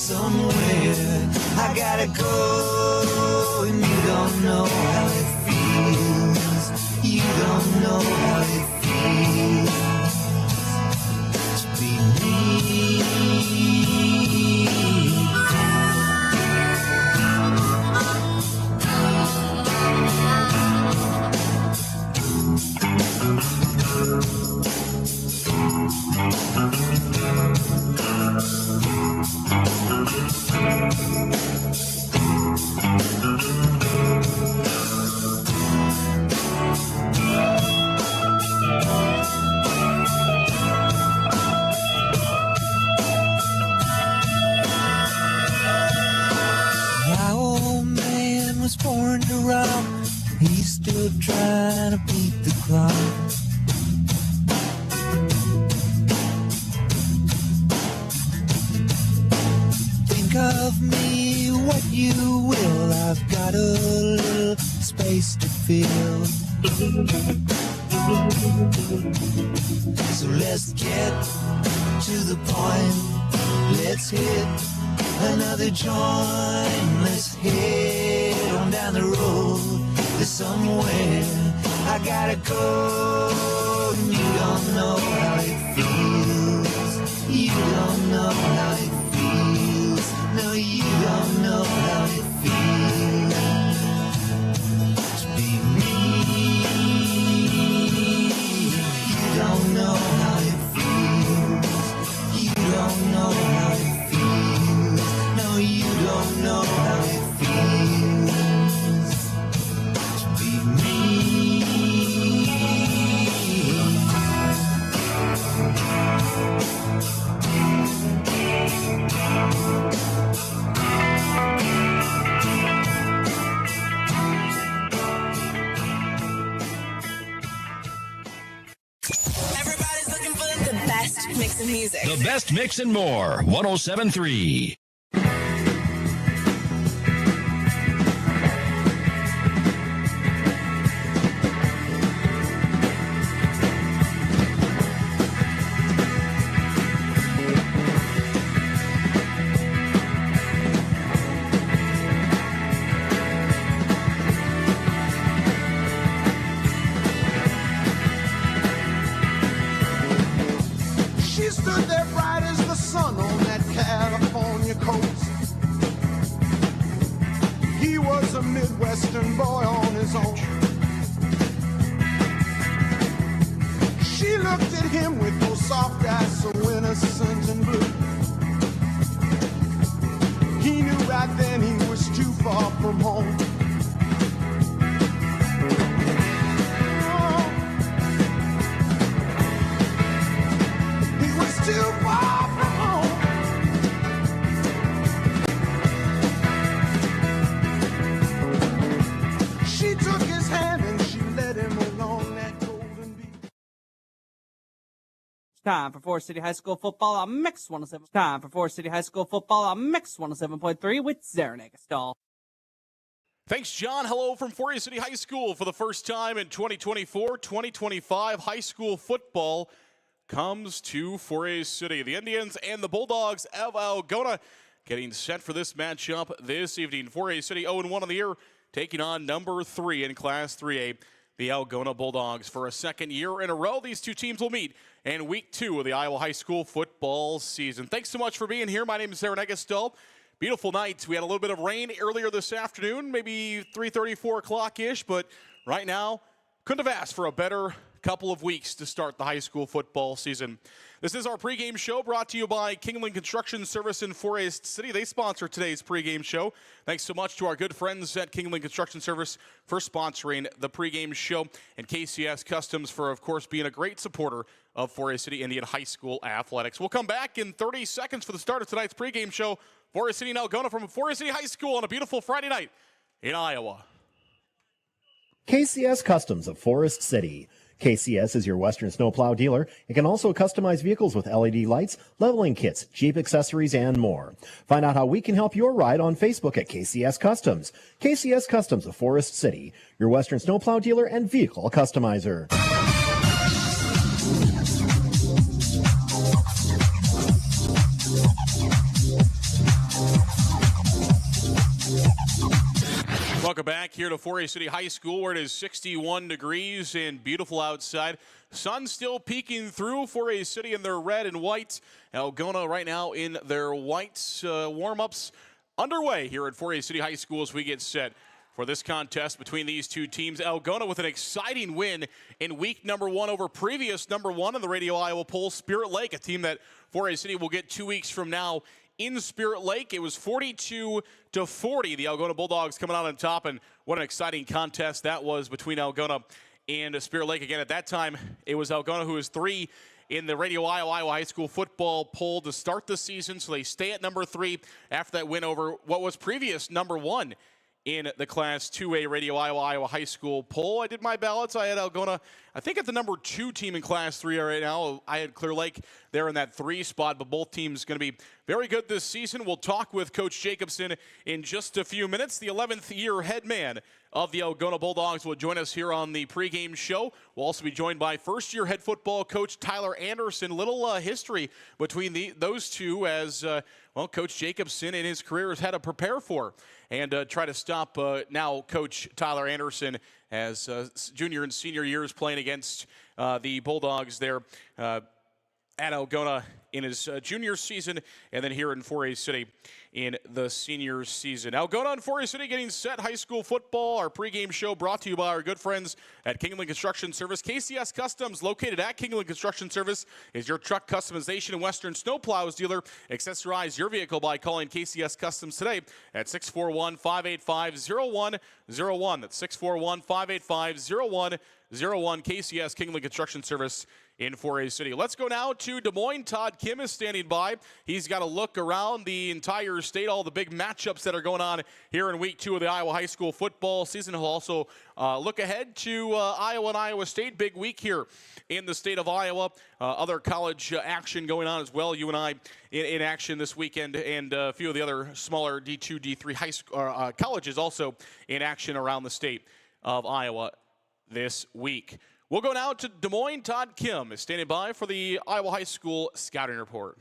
somewhere. I gotta go, and you don't know how it feels. You don't know how it feels to be me. My old man was born to rob. He's still trying to beat the clock. Think of me what you will. I've got a little space to fill. So let's get to the point. Let's hit another joint. Let's head on down the road to somewhere. I gotta go, and you don't know how it feels. You don't know how it feels. No, you don't know how it feels to be me. You don't know how it feels. You don't know how it feels. No, you don't know how it feels to be me. Everybody's looking for the best mix of music. The best mix and more. 107.3. She stood there bright as the sun on that California coast. He was a Midwestern boy on his own. She looked at him with those soft eyes so innocent and blue. He knew right then he was too far from home. He was too far from home. She took his hand and she led him along that golden beach. It's time for Forest City High School football on Mix 107. It's time for Forest City High School football on Mix 107.3 with Zarin Eggestall. Thanks, John. Hello from Forest City High School. For the first time in 2024-2025, high school football comes to Forest City. The Indians and the Bulldogs of Algona getting set for this matchup this evening. Forest City 0-1 on the year, taking on number 3 in Class 3A, the Algona Bulldogs. For a second year in a row, these two teams will meet in Week 2 of the Iowa High School football season. Thanks so much for being here. My name is Zarin Eggestall. Beautiful night. We had a little bit of rain earlier this afternoon, maybe 3:30, 4 o'clock-ish, but right now, couldn't have asked for a better couple of weeks to start the high school football season. This is our pregame show brought to you by Kingland Construction Service in Forest City. They sponsor today's pregame show. Thanks so much to our good friends at Kingland Construction Service for sponsoring the pregame show, and KCS Customs for, of course, being a great supporter of Forest City Indian High School athletics. We'll come back in 30 seconds for the start of tonight's pregame show. Forest City and Algona from Forest City High School on a beautiful Friday night in Iowa. KCS Customs of Forest City. KCS is your Western snowplow dealer and can also customize vehicles with LED lights, leveling kits, Jeep accessories, and more. Find out how we can help your ride on Facebook at KCS Customs. KCS Customs of Forest City, your Western snowplow dealer and vehicle customizer. back here to 4A City High School where it is 61 degrees and beautiful outside. Sun still peeking through 4A City in their red and white. Algona right now in their whites. Warm-ups underway here at 4A City High School as we get set for this contest between these two teams. Algona with an exciting win in week number 1 over previous number 1 in the Radio Iowa poll, Spirit Lake, a team that 4A City will get 2 weeks from now in Spirit Lake. It was 42-40. The Algona Bulldogs coming out on top, and what an exciting contest that was between Algona and Spirit Lake. Again, at that time, it was Algona who was 3 in the Radio Iowa High School football poll to start the season, so they stay at number 3 after that win over what was previous number 1 in the Class 2A Radio Iowa High School poll. I did my ballots. I had Algona, I think, at the number 2 team in Class 3 right now. I had Clear Lake there in that 3 spot, but both teams going to be very good this season. We'll talk with Coach Jacobson in just a few minutes. The 11th year head man of the Algona Bulldogs will join us here on the pregame show. We'll also be joined by first-year head football coach Tyler Anderson. Little history between those two as, well, Coach Jacobson in his career has had to prepare for and try to stop now Coach Tyler Anderson as junior and senior years playing against the Bulldogs there at Algona in his junior season, and then here in 4A City in the senior season. Algona and 4A City getting set high school football. Our pregame show brought to you by our good friends at Kingland Construction Service. KCS Customs, located at Kingland Construction Service, is your truck customization and Western snowplows dealer. Accessorize your vehicle by calling KCS Customs today at 641-585-0101. That's 641-585-0101. KCS Kingland Construction Service in 4A City. Let's go now to Des Moines. Todd Kim is standing by. He's got a look around the entire state, all the big matchups that are going on here in week 2 of the Iowa high school football season. He'll also look ahead to Iowa and Iowa State. Big week here in the state of Iowa. Other college action going on as well. UNI in action this weekend, and a few of the other smaller D2, D3 high school colleges also in action around the state of Iowa this week. We'll go now to Des Moines. Todd Kim is standing by for the Iowa High School Scouting Report.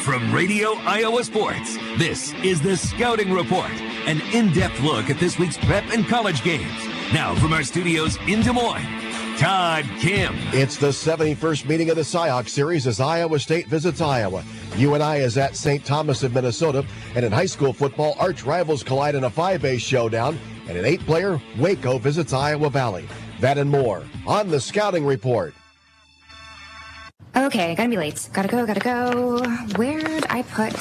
From Radio Iowa Sports, this is the Scouting Report, an in-depth look at this week's prep and college games. Now from our studios in Des Moines, Todd Kim. It's the 71st meeting of the Cyhawk Series as Iowa State visits Iowa. UNI is at St. Thomas of Minnesota, and in high school football, arch rivals collide in a 5A showdown, and an 8-player, Waco visits Iowa Valley. That and more on the Scouting Report. Okay, gotta be late. Gotta go. Where'd I put...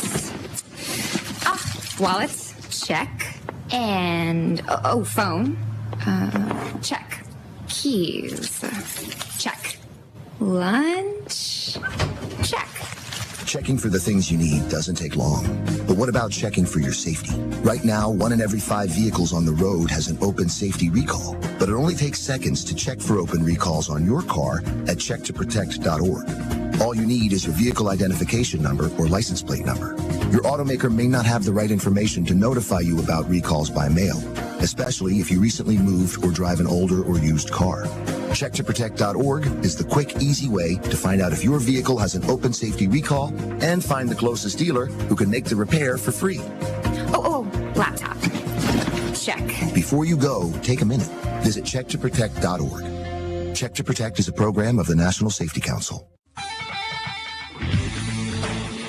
wallets. Check. And... phone. Check. Keys. Check. Lunch. Check. Checking for the things you need doesn't take long. But what about checking for your safety? Right now, 1 in every 5 vehicles on the road has an open safety recall. But it only takes seconds to check for open recalls on your car at checktoprotect.org. All you need is your vehicle identification number or license plate number. Your automaker may not have the right information to notify you about recalls by mail, especially if you recently moved or drive an older or used car. Checktoprotect.org is the quick, easy way to find out if your vehicle has an open safety recall and find the closest dealer who can make the repair for free. Laptop. Check. Before you go, take a minute. Visit checktoprotect.org. Check to Protect is a program of the National Safety Council.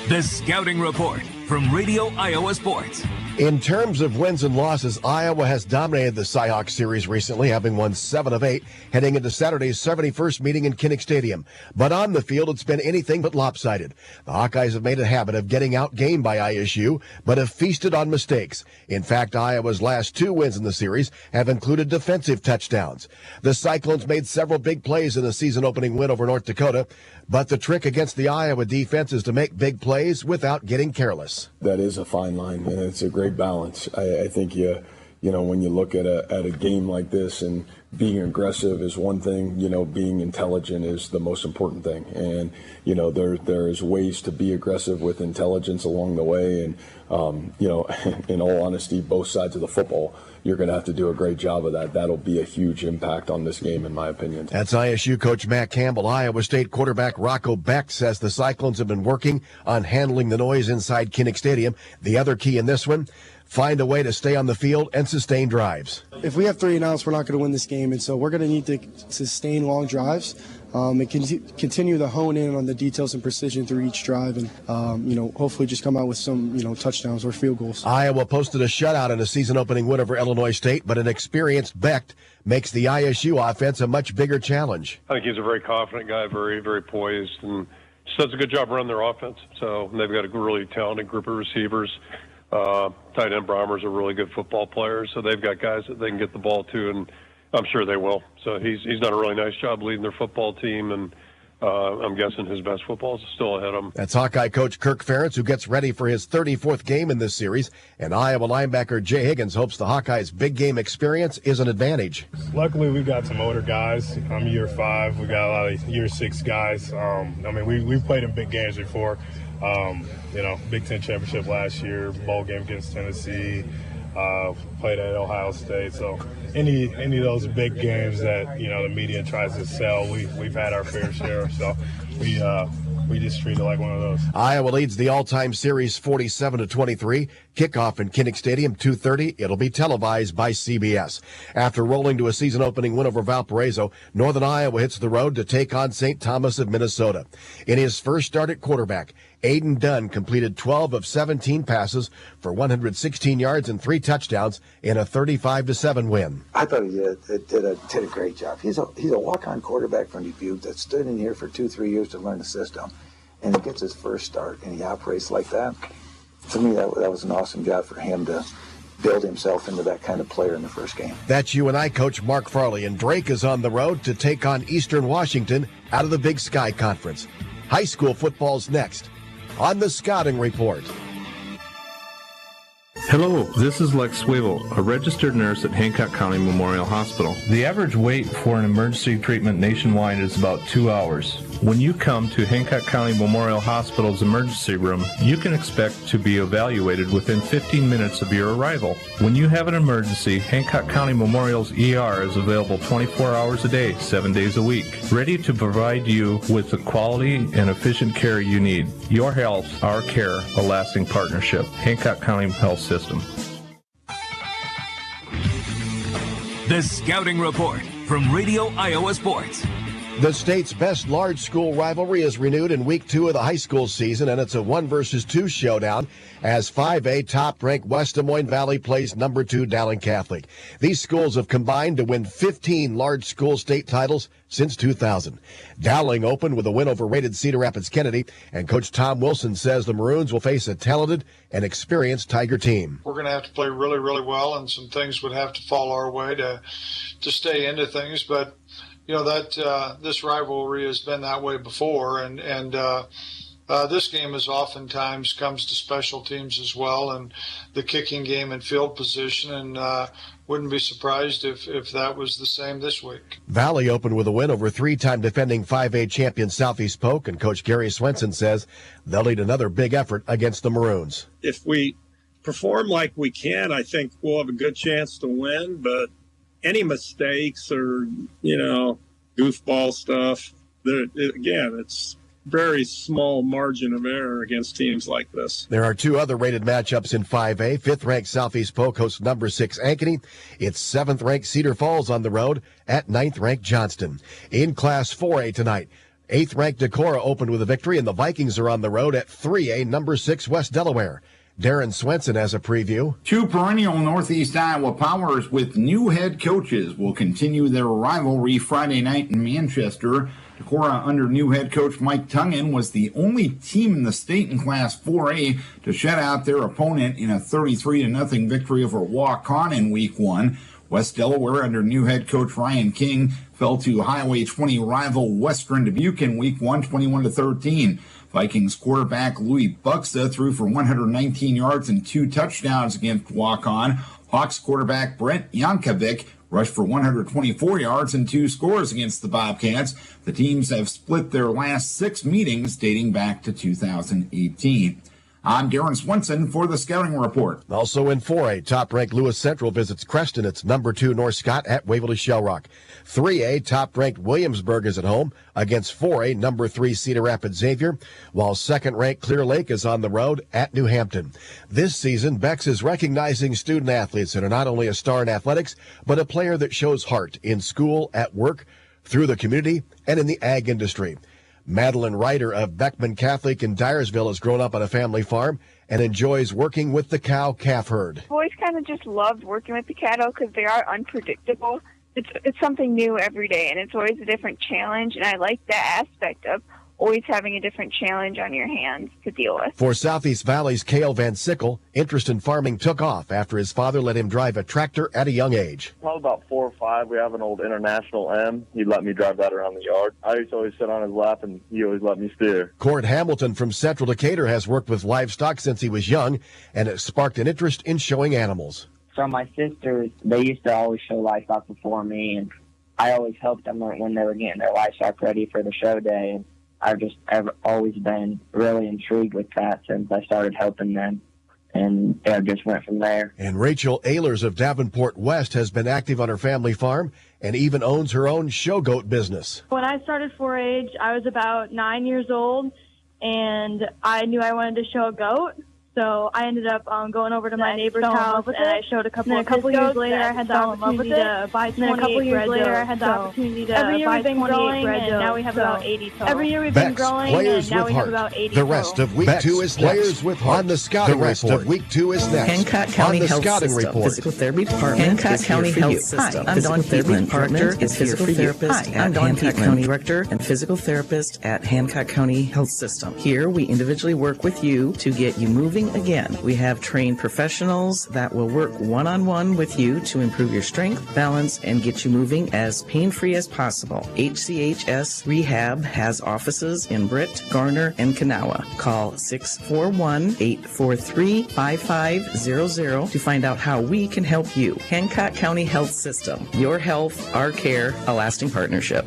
The Scouting Report from Radio Iowa Sports. In terms of wins and losses, Iowa has dominated the Cyhawk Series recently, having won 7 of 8, heading into Saturday's 71st meeting in Kinnick Stadium. But on the field, it's been anything but lopsided. The Hawkeyes have made a habit of getting outgained by ISU, but have feasted on mistakes. In fact, Iowa's last 2 wins in the series have included defensive touchdowns. The Cyclones made several big plays in the season-opening win over North Dakota, but the trick against the Iowa defense is to make big plays without getting careless. That is a fine line, and it's a great balance. I think when you look at a game like this and being aggressive is one thing, being intelligent is the most important thing. And, there's ways to be aggressive with intelligence along the way. And, in all honesty, both sides of the football, you're going to have to do a great job of that. That'll be a huge impact on this game, in my opinion. That's ISU coach Matt Campbell. Iowa State quarterback Rocco Beck says the Cyclones have been working on handling the noise inside Kinnick Stadium. The other key in this one, find a way to stay on the field and sustain drives. If we have 3 and outs, we're not going to win this game, and so we're going to need to sustain long drives and continue to hone in on the details and precision through each drive, and hopefully just come out with some touchdowns or field goals. Iowa posted a shutout in a season-opening win over Illinois State, but an experienced Beck makes the ISU offense a much bigger challenge. I think he's a very confident guy, very, very poised, and just does a good job running their offense. So they've got a really talented group of receivers. Tight end Brahmer's a really good football player, so they've got guys that they can get the ball to, and I'm sure they will. So he's done a really nice job leading their football team, and I'm guessing his best football is still ahead of him. That's Hawkeye coach Kirk Ferentz, who gets ready for his 34th game in this series, and Iowa linebacker Jay Higgins hopes the Hawkeyes' big game experience is an advantage. Luckily, we've got some older guys. I'm year 5. We got a lot of year 6 guys. We've played in big games before. Big Ten championship last year, bowl game against Tennessee, played at Ohio State. So any of those big games that the media tries to sell, we've had our fair share. So we just treat it like one of those. Iowa leads the all-time series 47-23. Kickoff in Kinnick Stadium 2:30. It'll be televised by CBS. After rolling to a season-opening win over Valparaiso, Northern Iowa hits the road to take on St. Thomas of Minnesota. In his first start at quarterback, Aiden Dunn completed 12 of 17 passes for 116 yards and 3 touchdowns in a 35-7 win. I thought he did a great job. He's a walk-on quarterback from Dubuque that stood in here for 2-3 years to learn the system, and he gets his first start and he operates like that. To me, that was an awesome job for him to build himself into that kind of player in the first game. That's UNI coach Mark Farley, and Drake is on the road to take on Eastern Washington out of the Big Sky Conference. High school football's next on the Scouting Report. Hello, this is Lex Swivel, a registered nurse at Hancock County Memorial Hospital. The average wait for an emergency treatment nationwide is about 2 hours. When you come to Hancock County Memorial Hospital's emergency room, you can expect to be evaluated within 15 minutes of your arrival. When you have an emergency, Hancock County Memorial's ER is available 24 hours a day, 7 days a week, ready to provide you with the quality and efficient care you need. Your health, our care, a lasting partnership. Hancock County Health System. The Scouting Report from Radio Iowa Sports. The state's best large school rivalry is renewed in week 2 of the high school season, and it's a 1-versus-2 showdown as 5A top-ranked West Des Moines Valley plays number 2 Dowling Catholic. These schools have combined to win 15 large school state titles since 2000. Dowling opened with a win over rated Cedar Rapids Kennedy, and Coach Tom Wilson says the Maroons will face a talented and experienced Tiger team. We're going to have to play really, really well, and some things would have to fall our way to stay into things, but that this rivalry has been that way before, and this game is oftentimes comes to special teams as well, and the kicking game and field position, and wouldn't be surprised if that was the same this week. Valley opened with a win over 3-time defending 5A champion Southeast Polk, and Coach Gary Swenson says they'll lead another big effort against the Maroons. If we perform like we can, I think we'll have a good chance to win, but any mistakes or, goofball stuff, it's very small margin of error against teams like this. There are 2 other rated matchups in 5A. 5th-ranked Southeast Polk hosts number 6 Ankeny. It's 7th-ranked Cedar Falls on the road at 9th-ranked Johnston. In Class 4A tonight, 8th-ranked Decorah opened with a victory, and the Vikings are on the road at 3A number 6 West Delaware. Darren Swenson has a preview. 2 perennial Northeast Iowa Powers with new head coaches will continue their rivalry Friday night in Manchester. Decorah, under new head coach Mike Tungan, was the only team in the state in Class 4A to shut out their opponent in a 33-0 victory over Waukon in Week 1. West Delaware, under new head coach Ryan King, fell to Highway 20 rival Western Dubuque in Week 1, 21-13. Vikings quarterback Louis Buxa threw for 119 yards and 2 touchdowns against Waukon. Hawks quarterback Brent Yankovic rushed for 124 yards and 2 scores against the Bobcats. The teams have split their last 6 meetings dating back to 2018. I'm Darren Swenson for the Scouting Report. Also in 4A, top-ranked Lewis Central visits Creston. It's number 2 North Scott at Waverly Shell Rock. 3A, top-ranked Williamsburg is at home against 4A, number 3 Cedar Rapids Xavier, while second-ranked Clear Lake is on the road at New Hampton. This season, Bex is recognizing student-athletes that are not only a star in athletics, but a player that shows heart in school, at work, through the community, and in the ag industry. Madeline Ryder of Beckman Catholic in Dyersville has grown up on a family farm and enjoys working with the cow-calf herd. I've always kind of just loved working with the cattle because they are unpredictable. It's something new every day, and it's always a different challenge, and I like that aspect of always having a different challenge on your hands to deal with. For Southeast Valley's Cale Van Sickle, interest in farming took off after his father let him drive a tractor at a young age. Probably about 4 or 5, we have an old International M. He'd let me drive that around the yard. I used to always sit on his lap, and he always let me steer. Cord Hamilton from Central Decatur has worked with livestock since he was young, and it sparked an interest in showing animals. From my sisters, they used to always show livestock before me, and I always helped them when they were getting their livestock ready for the show day. And I've always been really intrigued with that since I started helping them, and it just went from there. And Rachel Ehlers of Davenport West has been active on her family farm and even owns her own show goat business. When I started 4-H, I was about 9 years old, and I knew I wanted to show a goat. So I ended up going over to my neighbor's house, and I showed a couple of years later, I had the opportunity to buy 28 bred goats. Every year we've been growing, and now we have about 80 total. Every year we've been growing, and now we have about 80 The rest of Week 2 is next. With heart. On the Scouting Report. The rest of Week 2 is next. Hancock County Health Scouting System. Report. Physical Therapy Department. Hancock County Health System. I'm Don Peatland, Director and Physical Therapist at Hancock County. Director and Physical Therapist at Hancock County Health System. Here, we individually work with you to get you moving again. We have trained professionals that will work one-on-one with you to improve your strength, balance, and get you moving as pain-free as possible. HCHS Rehab has offices in Britt, Garner, and Kanawha. Call 641-843-5500 to find out how we can help you. Hancock County Health System. Your health, our care, a lasting partnership.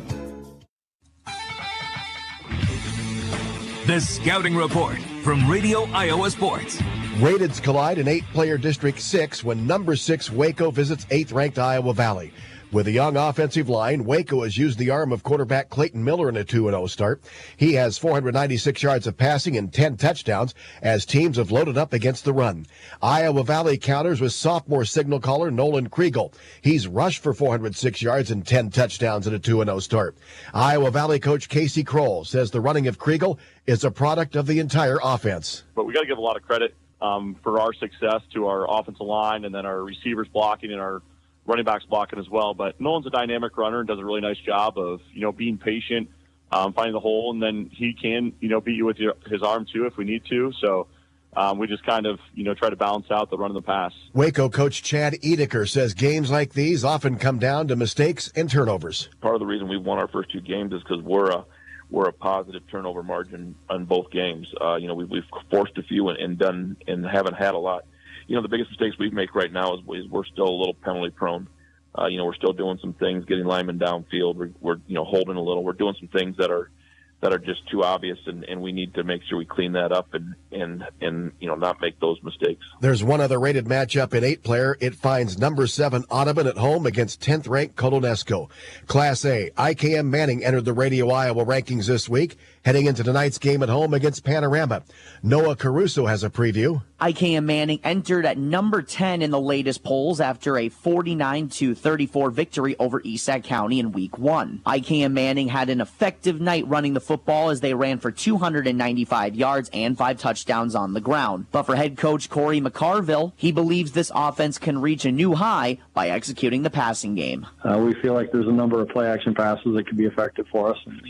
The Scouting Report from Radio Iowa Sports. Rateds collide in 8-player District 6 when number 6 Waco visits 8th-ranked Iowa Valley. With a young offensive line, Waco has used the arm of quarterback Clayton Miller in a 2-0 start. He has 496 yards of passing and 10 touchdowns as teams have loaded up against the run. Iowa Valley counters with sophomore signal caller Nolan Kriegel. He's rushed for 406 yards and 10 touchdowns in a 2-0 start. Iowa Valley coach Casey Kroll says the running of Kriegel is a product of the entire offense. But we got to give a lot of credit for our success to our offensive line and then our receivers blocking and our running backs blocking as well. But Nolan's a dynamic runner and does a really nice job of, being patient, finding the hole, and then he can, beat you with his arm too if we need to. So we just kind of, try to balance out the run and the pass. Waco coach Chad Edeker says games like these often come down to mistakes and turnovers. Part of the reason we won our first 2 games is because we're a positive turnover margin on both games. We've forced a few and haven't had a lot. The biggest mistakes we make right now is we're still a little penalty prone. We're still doing some things, getting linemen downfield. We're holding a little. We're doing some things that are just too obvious, and we need to make sure we clean that up and not make those mistakes. There's one other rated matchup in 8-player. It finds number 7 Audubon at home against 10th-ranked Colonesco. Class A, IKM Manning entered the Radio Iowa rankings this week, heading into tonight's game at home against Panorama. Noah Caruso has a preview. IKM Manning entered at number 10 in the latest polls after a 49-34 victory over Esac County in Week 1. IKM Manning had an effective night running the football as they ran for 295 yards and 5 touchdowns on the ground. But for head coach Corey McCarville, he believes this offense can reach a new high by executing the passing game. We feel like there's a number of play-action passes that could be effective for us. And,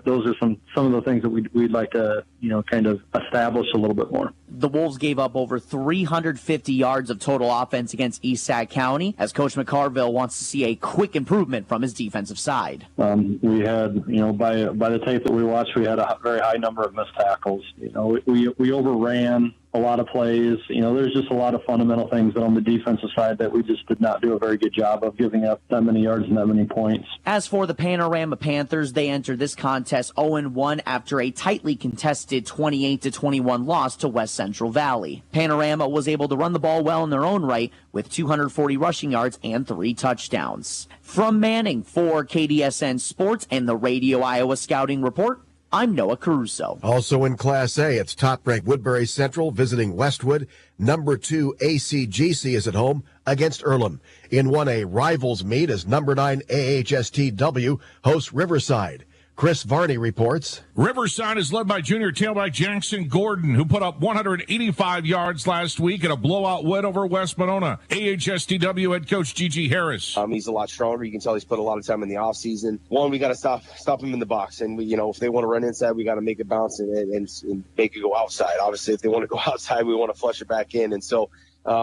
those are some of the things that we'd like to, kind of establish a little bit more. The Wolves gave up over 350 yards of total offense against Esac County, as Coach McCarville wants to see a quick improvement from his defensive side. We had, by the tape that we watched, we had a very high number of missed tackles. We overran a lot of plays. There's just a lot of fundamental things that on the defensive side that we just did not do a very good job of, giving up that many yards and that many points. As for the Panorama Panthers, they entered this contest 0-1 after a tightly contested 28-21 loss to West Central Valley. Panorama was able to run the ball well in their own right with 240 rushing yards and 3 touchdowns. From Manning for KDSN Sports and the Radio Iowa Scouting Report, I'm Noah Caruso. Also in Class A, it's top-ranked Woodbury Central visiting Westwood. Number 2 ACGC is at home against Earlham. In 1A, rivals meet as number 9 AHSTW hosts Riverside. Chris Varney reports. Riverside is led by junior tailback Jackson Gordon, who put up 185 yards last week in a blowout win over West Monona. AHSTW head coach Gigi Harris. He's a lot stronger. You can tell he's put a lot of time in the offseason. One, we got to stop him in the box. And, if they want to run inside, we got to make it bounce and make it go outside. Obviously, if they want to go outside, we want to flush it back in. And so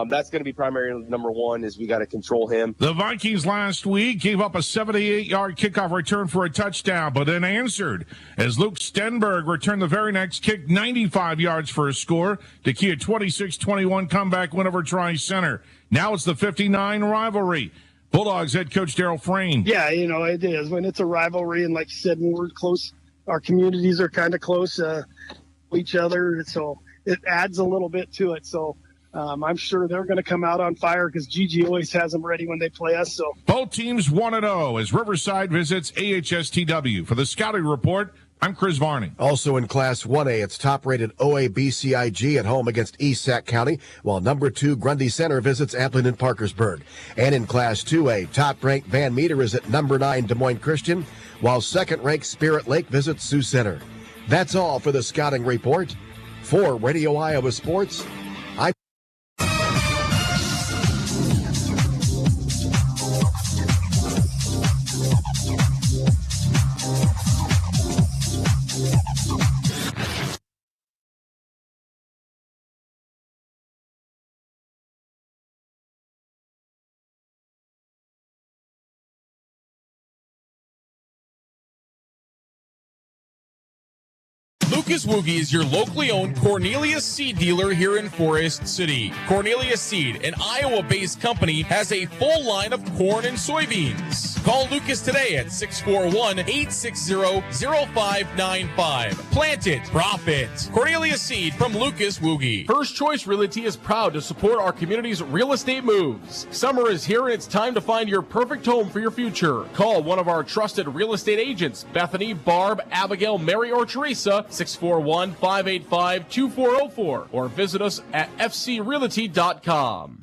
that's going to be primary number one, is we got to control him. The Vikings last week gave up a 78-yard kickoff return for a touchdown, but then answered as Luke Stenberg returned the very next kick 95 yards for a score to key a 26-21 comeback win over Tri-Center. Now it's the 59 rivalry. Bulldogs head coach Daryl Frame. Yeah, it is. When it's a rivalry, and like you said, when we're close, our communities are kind of close to each other, so it adds a little bit to it. So I'm sure they're going to come out on fire because Gigi always has them ready when they play us. So both teams 1-0 as Riverside visits AHSTW. For the Scouting Report, I'm Chris Varney. Also in Class 1A, it's top-rated OABCIG at home against East Sac County, while number 2 Grundy Center visits Appleton and Parkersburg. And in Class 2A, top-ranked Van Meter is at number 9 Des Moines Christian, while second-ranked Spirit Lake visits Sioux Center. That's all for the Scouting Report. For Radio Iowa Sports, I'm Lucas Woogie is your locally owned Cornelius Seed dealer here in Forest City. Cornelius Seed, an Iowa-based company, has a full line of corn and soybeans. Call Lucas today at 641-860-0595. Plant it, profit. Cornelius Seed from Lucas Woogie. First Choice Realty is proud to support our community's real estate moves. Summer is here and it's time to find your perfect home for your future. Call one of our trusted real estate agents, Bethany, Barb, Abigail, Mary, or Teresa, 641-585-2404, or visit us at fcrealty.com.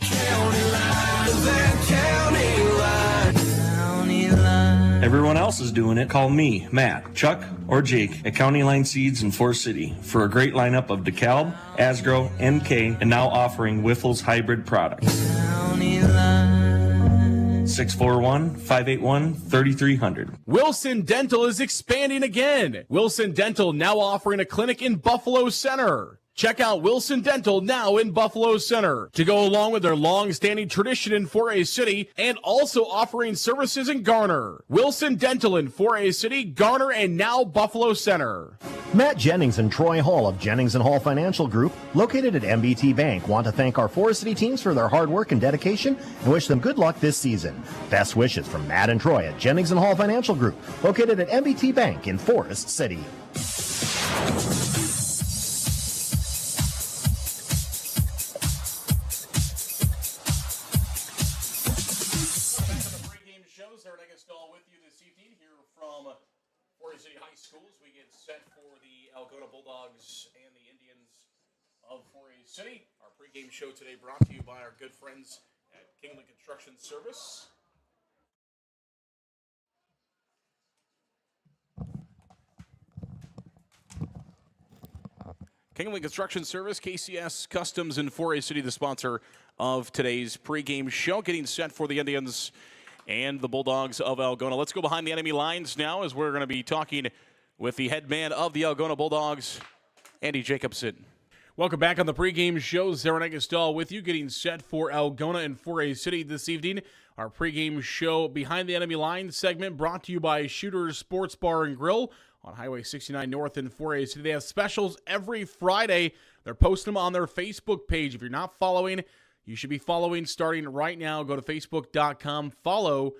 Everyone else is doing it. Call me, Matt, Chuck, or Jake at County Line Seeds in Forest City for a great lineup of DeKalb, Asgrow, MK, and now offering Wiffles hybrid products. 641-581-3300. Wilson Dental is expanding again. Wilson Dental now offering a clinic in Buffalo Center. Check out Wilson Dental now in Buffalo Center to go along with their long-standing tradition in 4A City and also offering services in Garner. Wilson Dental in 4A City, Garner, and now Buffalo Center. Matt Jennings and Troy Hall of Jennings & Hall Financial Group, located at MBT Bank, want to thank our Forest City teams for their hard work and dedication and wish them good luck this season. Best wishes from Matt and Troy at Jennings & Hall Financial Group, located at MBT Bank in Forest City. City High Schools. We get set for the Algona Bulldogs and the Indians of 4A City. Our pregame show today brought to you by our good friends at Kingland Construction Service. Kingland Construction Service, KCS Customs in 4A City, the sponsor of today's pregame show, getting set for the Indians and the Bulldogs of Algona. Let's go behind the enemy lines now as we're going to be talking with the head man of the Algona Bulldogs, Andy Jacobson. Welcome back on the pregame show. Zaron Egestal with you, getting set for Algona and 4A City this evening. Our pregame show behind the enemy lines segment brought to you by Shooter's Sports Bar and Grill on Highway 69 North in 4A City. They have specials every Friday. They're posting them on their Facebook page. If you're not following, you should be following starting right now. Go to facebook.com, follow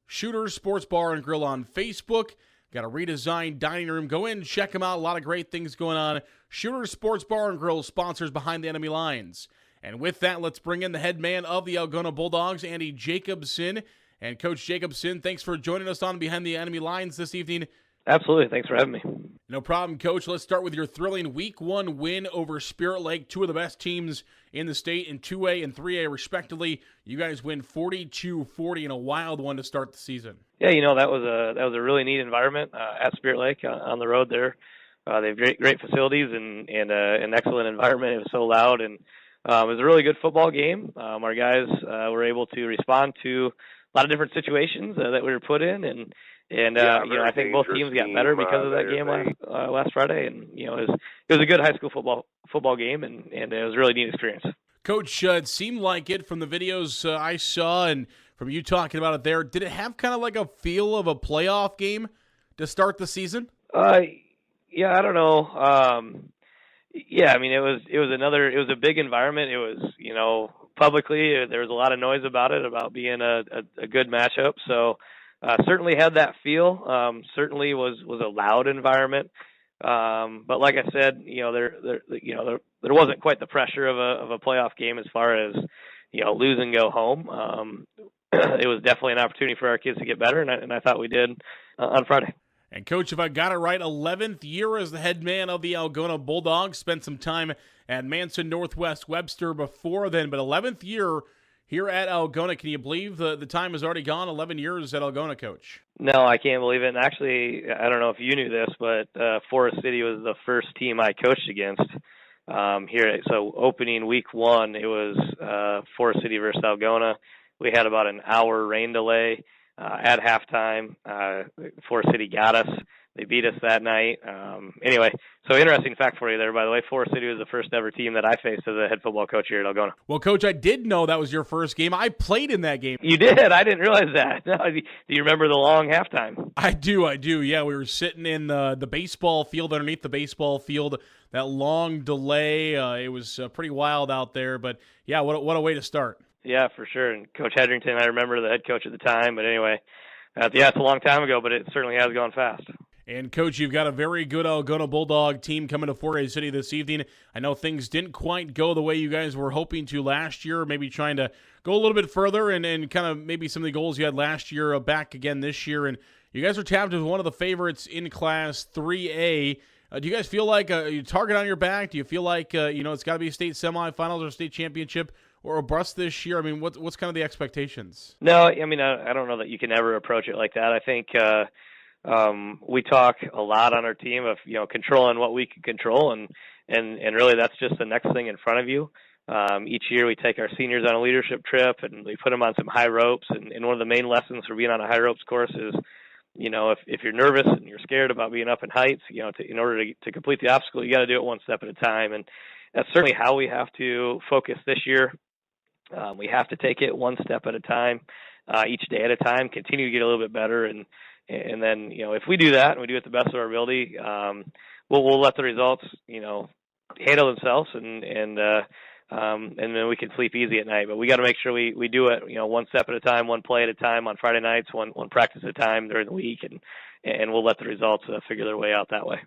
Shooters Sports Bar and Grill on Facebook. Got a redesigned dining room. Go in, check them out. A lot of great things going on. Shooters Sports Bar and Grill, sponsors Behind the Enemy Lines. And with that, let's bring in the head man of the Algona Bulldogs, Andy Jacobson. And Coach Jacobson, thanks for joining us on Behind the Enemy Lines this evening. Absolutely. Thanks for having me. No problem, Coach. Let's start with your thrilling Week 1 win over Spirit Lake, two of the best teams in the state in 2A and 3A, respectively. You guys win 42-40 in a wild one to start the season. Yeah, that was a really neat environment at Spirit Lake on the road there. They have great facilities and an excellent environment. It was so loud, and it was a really good football game. Our guys were able to respond to a lot of different situations that we were put in, and I think both teams got better because of that game last Friday, and it was a good high school football game, and it was a really neat experience. Coach, it seemed like it from the videos I saw and from you talking about it there. Did it have kind of like a feel of a playoff game to start the season? Yeah, I don't know. Yeah, I mean, it was a big environment. It was, publicly there was a lot of noise about it, about being a good matchup. So certainly had that feel. Certainly was a loud environment. But like I said, there wasn't quite the pressure of a playoff game as far as, lose and go home. It was definitely an opportunity for our kids to get better, and I thought we did on Friday. And, Coach, if I got it right, 11th year as the head man of the Algona Bulldogs. Spent some time at Manson Northwest Webster before then, but 11th year here at Algona. Can you believe the time has already gone? 11 years at Algona, Coach. No, I can't believe it. And actually, I don't know if you knew this, but Forest City was the first team I coached against here. So opening Week 1, it was Forest City versus Algona. We had about an hour rain delay. At halftime, Forest City got us. They beat us that night. Anyway, so interesting fact for you there, by the way. Forest City was the first ever team that I faced as a head football coach here at Algona. Well, Coach, I did know that was your first game. I played in that game. You did? I didn't realize that. Do you remember the long halftime? I do. Yeah, we were sitting in the baseball field, underneath the baseball field, that long delay. It was pretty wild out there, but yeah, what a way to start. Yeah, for sure. And Coach Hedrington, I remember the head coach at the time. But anyway, it's a long time ago, but it certainly has gone fast. And, Coach, you've got a very good Algona Bulldog team coming to 4A City this evening. I know things didn't quite go the way you guys were hoping to last year, maybe trying to go a little bit further and kind of maybe some of the goals you had last year back again this year. And you guys are tapped as one of the favorites in Class 3A. Do you guys feel like a target on your back? Do you feel like, it's got to be a state semifinals or a state championship or a bust this year? I mean, what's kind of the expectations? No, I mean, I don't know that you can ever approach it like that. I think we talk a lot on our team of, controlling what we can control, and really that's just the next thing in front of you. Each year we take our seniors on a leadership trip, and we put them on some high ropes, and one of the main lessons for being on a high ropes course is, if you're nervous and you're scared about being up in heights, in order to complete the obstacle, you got to do it one step at a time. And that's certainly how we have to focus this year. We have to take it one step at a time, each day at a time, continue to get a little bit better. And then, if we do that and we do it the best of our ability, we'll let the results, handle themselves, and then we can sleep easy at night. But we got to make sure we do it, one step at a time, one play at a time on Friday nights, one practice at a time during the week, and we'll let the results figure their way out that way.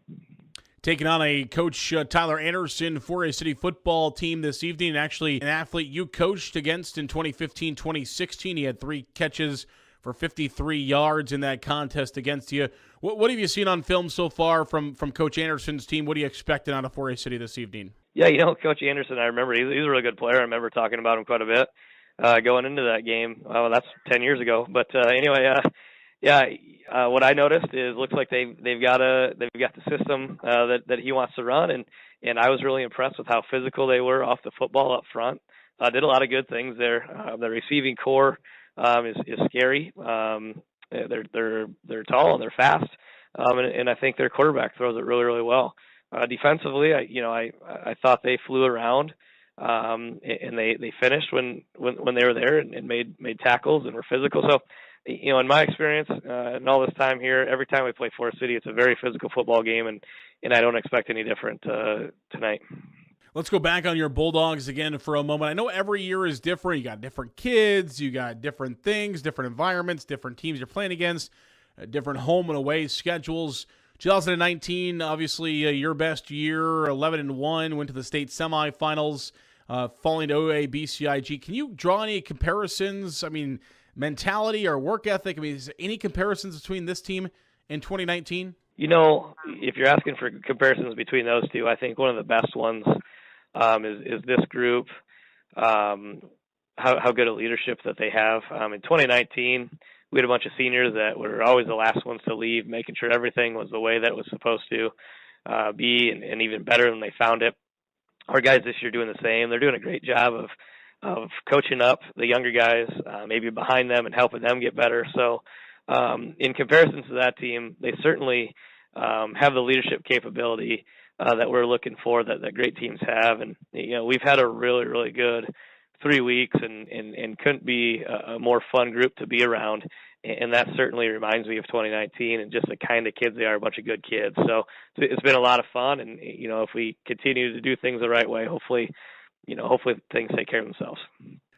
Taking on a Coach Tyler Anderson 4A City football team this evening, and actually an athlete you coached against in 2015-2016. He had 3 catches for 53 yards in that contest against you. What have you seen on film so far from Coach Anderson's team? What are you expecting out of 4A City this evening? Yeah, Coach Anderson, I remember he's a really good player. I remember talking about him quite a bit going into that game. Well, that's 10 years ago. But anyway, what I noticed is looks like they've got the system that he wants to run, and I was really impressed with how physical they were off the football up front. Did a lot of good things there. The receiving core is scary. They're tall and they're fast, and I think their quarterback throws it really, really well. Defensively, I thought they flew around, and they finished when they were there and made tackles and were physical. So in my experience, and all this time here, every time we play Forest City, it's a very physical football game, and I don't expect any different tonight. Let's go back on your Bulldogs again for a moment. I know every year is different. You got different kids, you got different things, different environments, different teams you're playing against, different home and away schedules. 2019, obviously your best year, 11-1, went to the state semifinals, falling to OA BCIG. Can you draw any comparisons? I mean, mentality or work ethic? I mean, is there any comparisons between this team and 2019? If you're asking for comparisons between those two, I think one of the best ones is this group, how good a leadership that they have. In 2019, we had a bunch of seniors that were always the last ones to leave, making sure everything was the way that it was supposed to be, and even better than they found it. Our guys this year doing the same. They're doing a great job of coaching up the younger guys, maybe behind them, and helping them get better. So in comparison to that team, they certainly have the leadership capability that we're looking for, that great teams have. And we've had a really, really good 3 weeks, and couldn't be a more fun group to be around. And that certainly reminds me of 2019 and just the kind of kids they are, a bunch of good kids. So it's been a lot of fun. And, if we continue to do things the right way, hopefully things take care of themselves.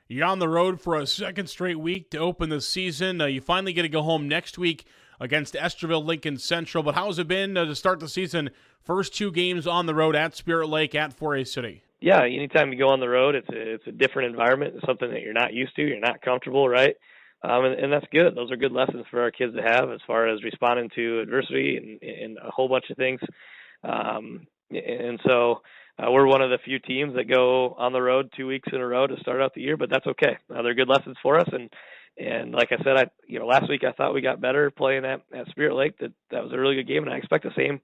You're on the road for a second straight week to open the season. You finally get to go home next week against Esterville Lincoln Central. But how's it been to start the season? First 2 games on the road at Spirit Lake, at 4A City. Yeah, anytime you go on the road, it's a different environment. It's something that you're not used to. You're not comfortable, right? And that's good. Those are good lessons for our kids to have as far as responding to adversity and a whole bunch of things. And so we're one of the few teams that go on the road 2 weeks in a row to start out the year, but that's okay. They're good lessons for us. And like I said, last week I thought we got better playing at Spirit Lake. That was a really good game, and I expect the same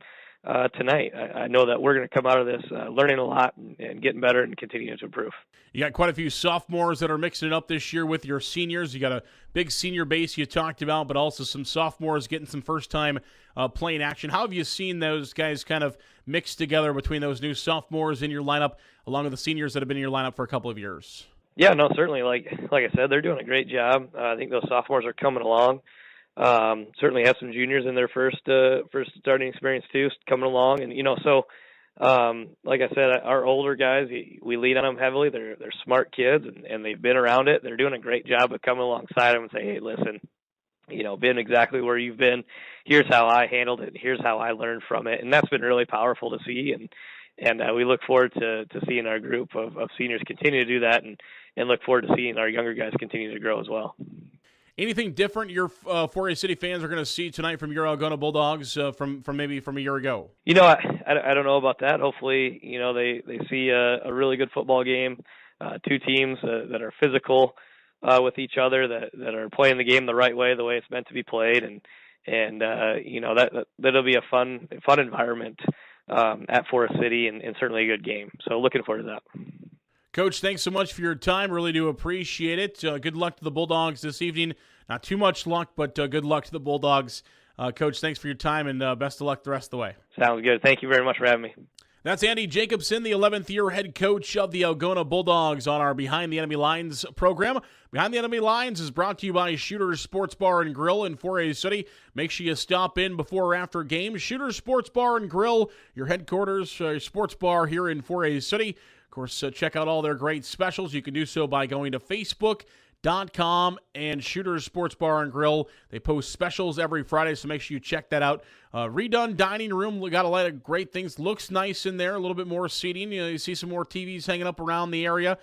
tonight. I know that we're going to come out of this learning a lot and getting better and continuing to improve. You got quite a few sophomores that are mixing it up this year with your seniors. You got a big senior base you talked about, but also some sophomores getting some first-time playing action. How have you seen those guys kind of mixed together between those new sophomores in your lineup along with the seniors that have been in your lineup for a couple of years? Yeah, no, certainly. Like I said, they're doing a great job. I think those sophomores are coming along. Certainly have some juniors in their first starting experience too, coming along, and like I said, our older guys, we lean on them heavily. They're smart kids, and they've been around it. They're doing a great job of coming alongside them and say, hey, listen, been exactly where you've been. Here's how I handled it. Here's how I learned from it, and that's been really powerful to see. And we look forward to seeing our group of seniors continue to do that, and look forward to seeing our younger guys continue to grow as well. Anything different your 4A City fans are going to see tonight from your Algona Bulldogs from maybe from a year ago? I don't know about that. Hopefully, they see a really good football game, 2 teams that are physical with each other, that are playing the game the right way, the way it's meant to be played, and that'll be a fun environment at Forest City, and certainly a good game. So looking forward to that. Coach, thanks so much for your time. Really do appreciate it. Good luck to the Bulldogs this evening. Not too much luck, but good luck to the Bulldogs. Coach, thanks for your time, and best of luck the rest of the way. Sounds good. Thank you very much for having me. That's Andy Jacobson, the 11th year head coach of the Algona Bulldogs, on our Behind the Enemy Lines program. Behind the Enemy Lines is brought to you by Shooter's Sports Bar and Grill in 4A City. Make sure you stop in before or after games. Shooter's Sports Bar and Grill, your headquarters, sports bar here in 4A City. Of course, check out all their great specials. You can do so by going to Facebook.com and Shooter's Sports Bar and Grill. They post specials every Friday, so make sure you check that out. Redone dining room. We got a lot of great things. Looks nice in there. A little bit more seating. You see some more TVs hanging up around the area.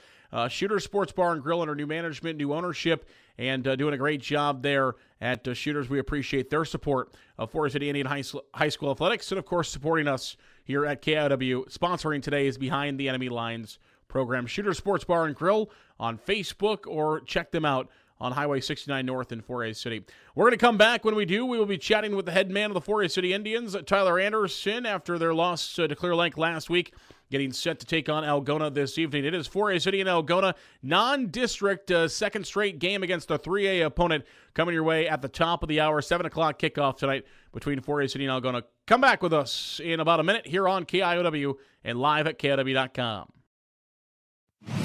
Shooter's Sports Bar and Grill under new management, new ownership, and doing a great job there at Shooters. We appreciate their support of Forest City Indian High School Athletics, and, of course, supporting us here at KIOW, sponsoring today's Behind the Enemy Lines program. Shooter's Sports Bar and Grill on Facebook, or check them out on Highway 69 North in 4A City. We're going to come back. When we do, we will be chatting with the head man of the 4A City Indians, Tyler Anderson, after their loss to Clear Lake last week, getting set to take on Algona this evening. It is 4A City and Algona, non-district, second straight game against a 3A opponent coming your way at the top of the hour, 7 o'clock kickoff tonight between 4A City and Algona. Come back with us in about a minute here on KIOW and live at KIOW.com.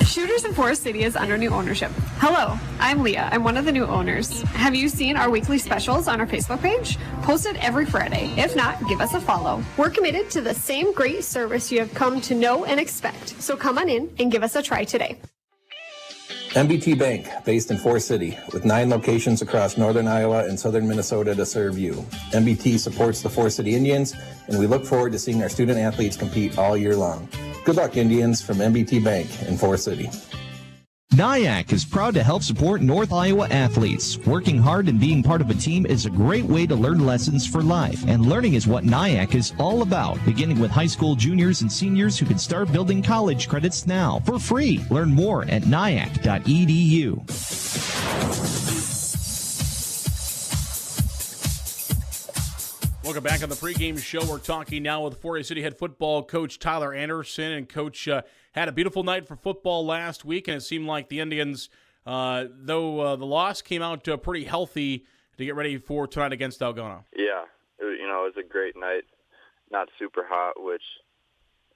Shooters in Forest City is under new ownership. Hello, I'm Leah. I'm one of the new owners. Have you seen our weekly specials on our Facebook page? Posted every Friday. If not, give us a follow. We're committed to the same great service you have come to know and expect. So come on in and give us a try today. MBT Bank, based in Forest City, with 9 locations across northern Iowa and southern Minnesota to serve you. MBT supports the Forest City Indians, and we look forward to seeing our student athletes compete all year long. Good luck, Indians, from MBT Bank in Forest City. NIAC is proud to help support North Iowa athletes. Working hard and being part of a team is a great way to learn lessons for life, and learning is what NIAC is all about, beginning with high school juniors and seniors who can start building college credits now for free. Learn more at niac.edu. Welcome back on the pregame show. We're talking now with Forest City head football coach Tyler Anderson. And Coach had a beautiful night for football last week, and it seemed like the Indians, though the loss, came out pretty healthy to get ready for tonight against Algona. Yeah, it was a great night. Not super hot, which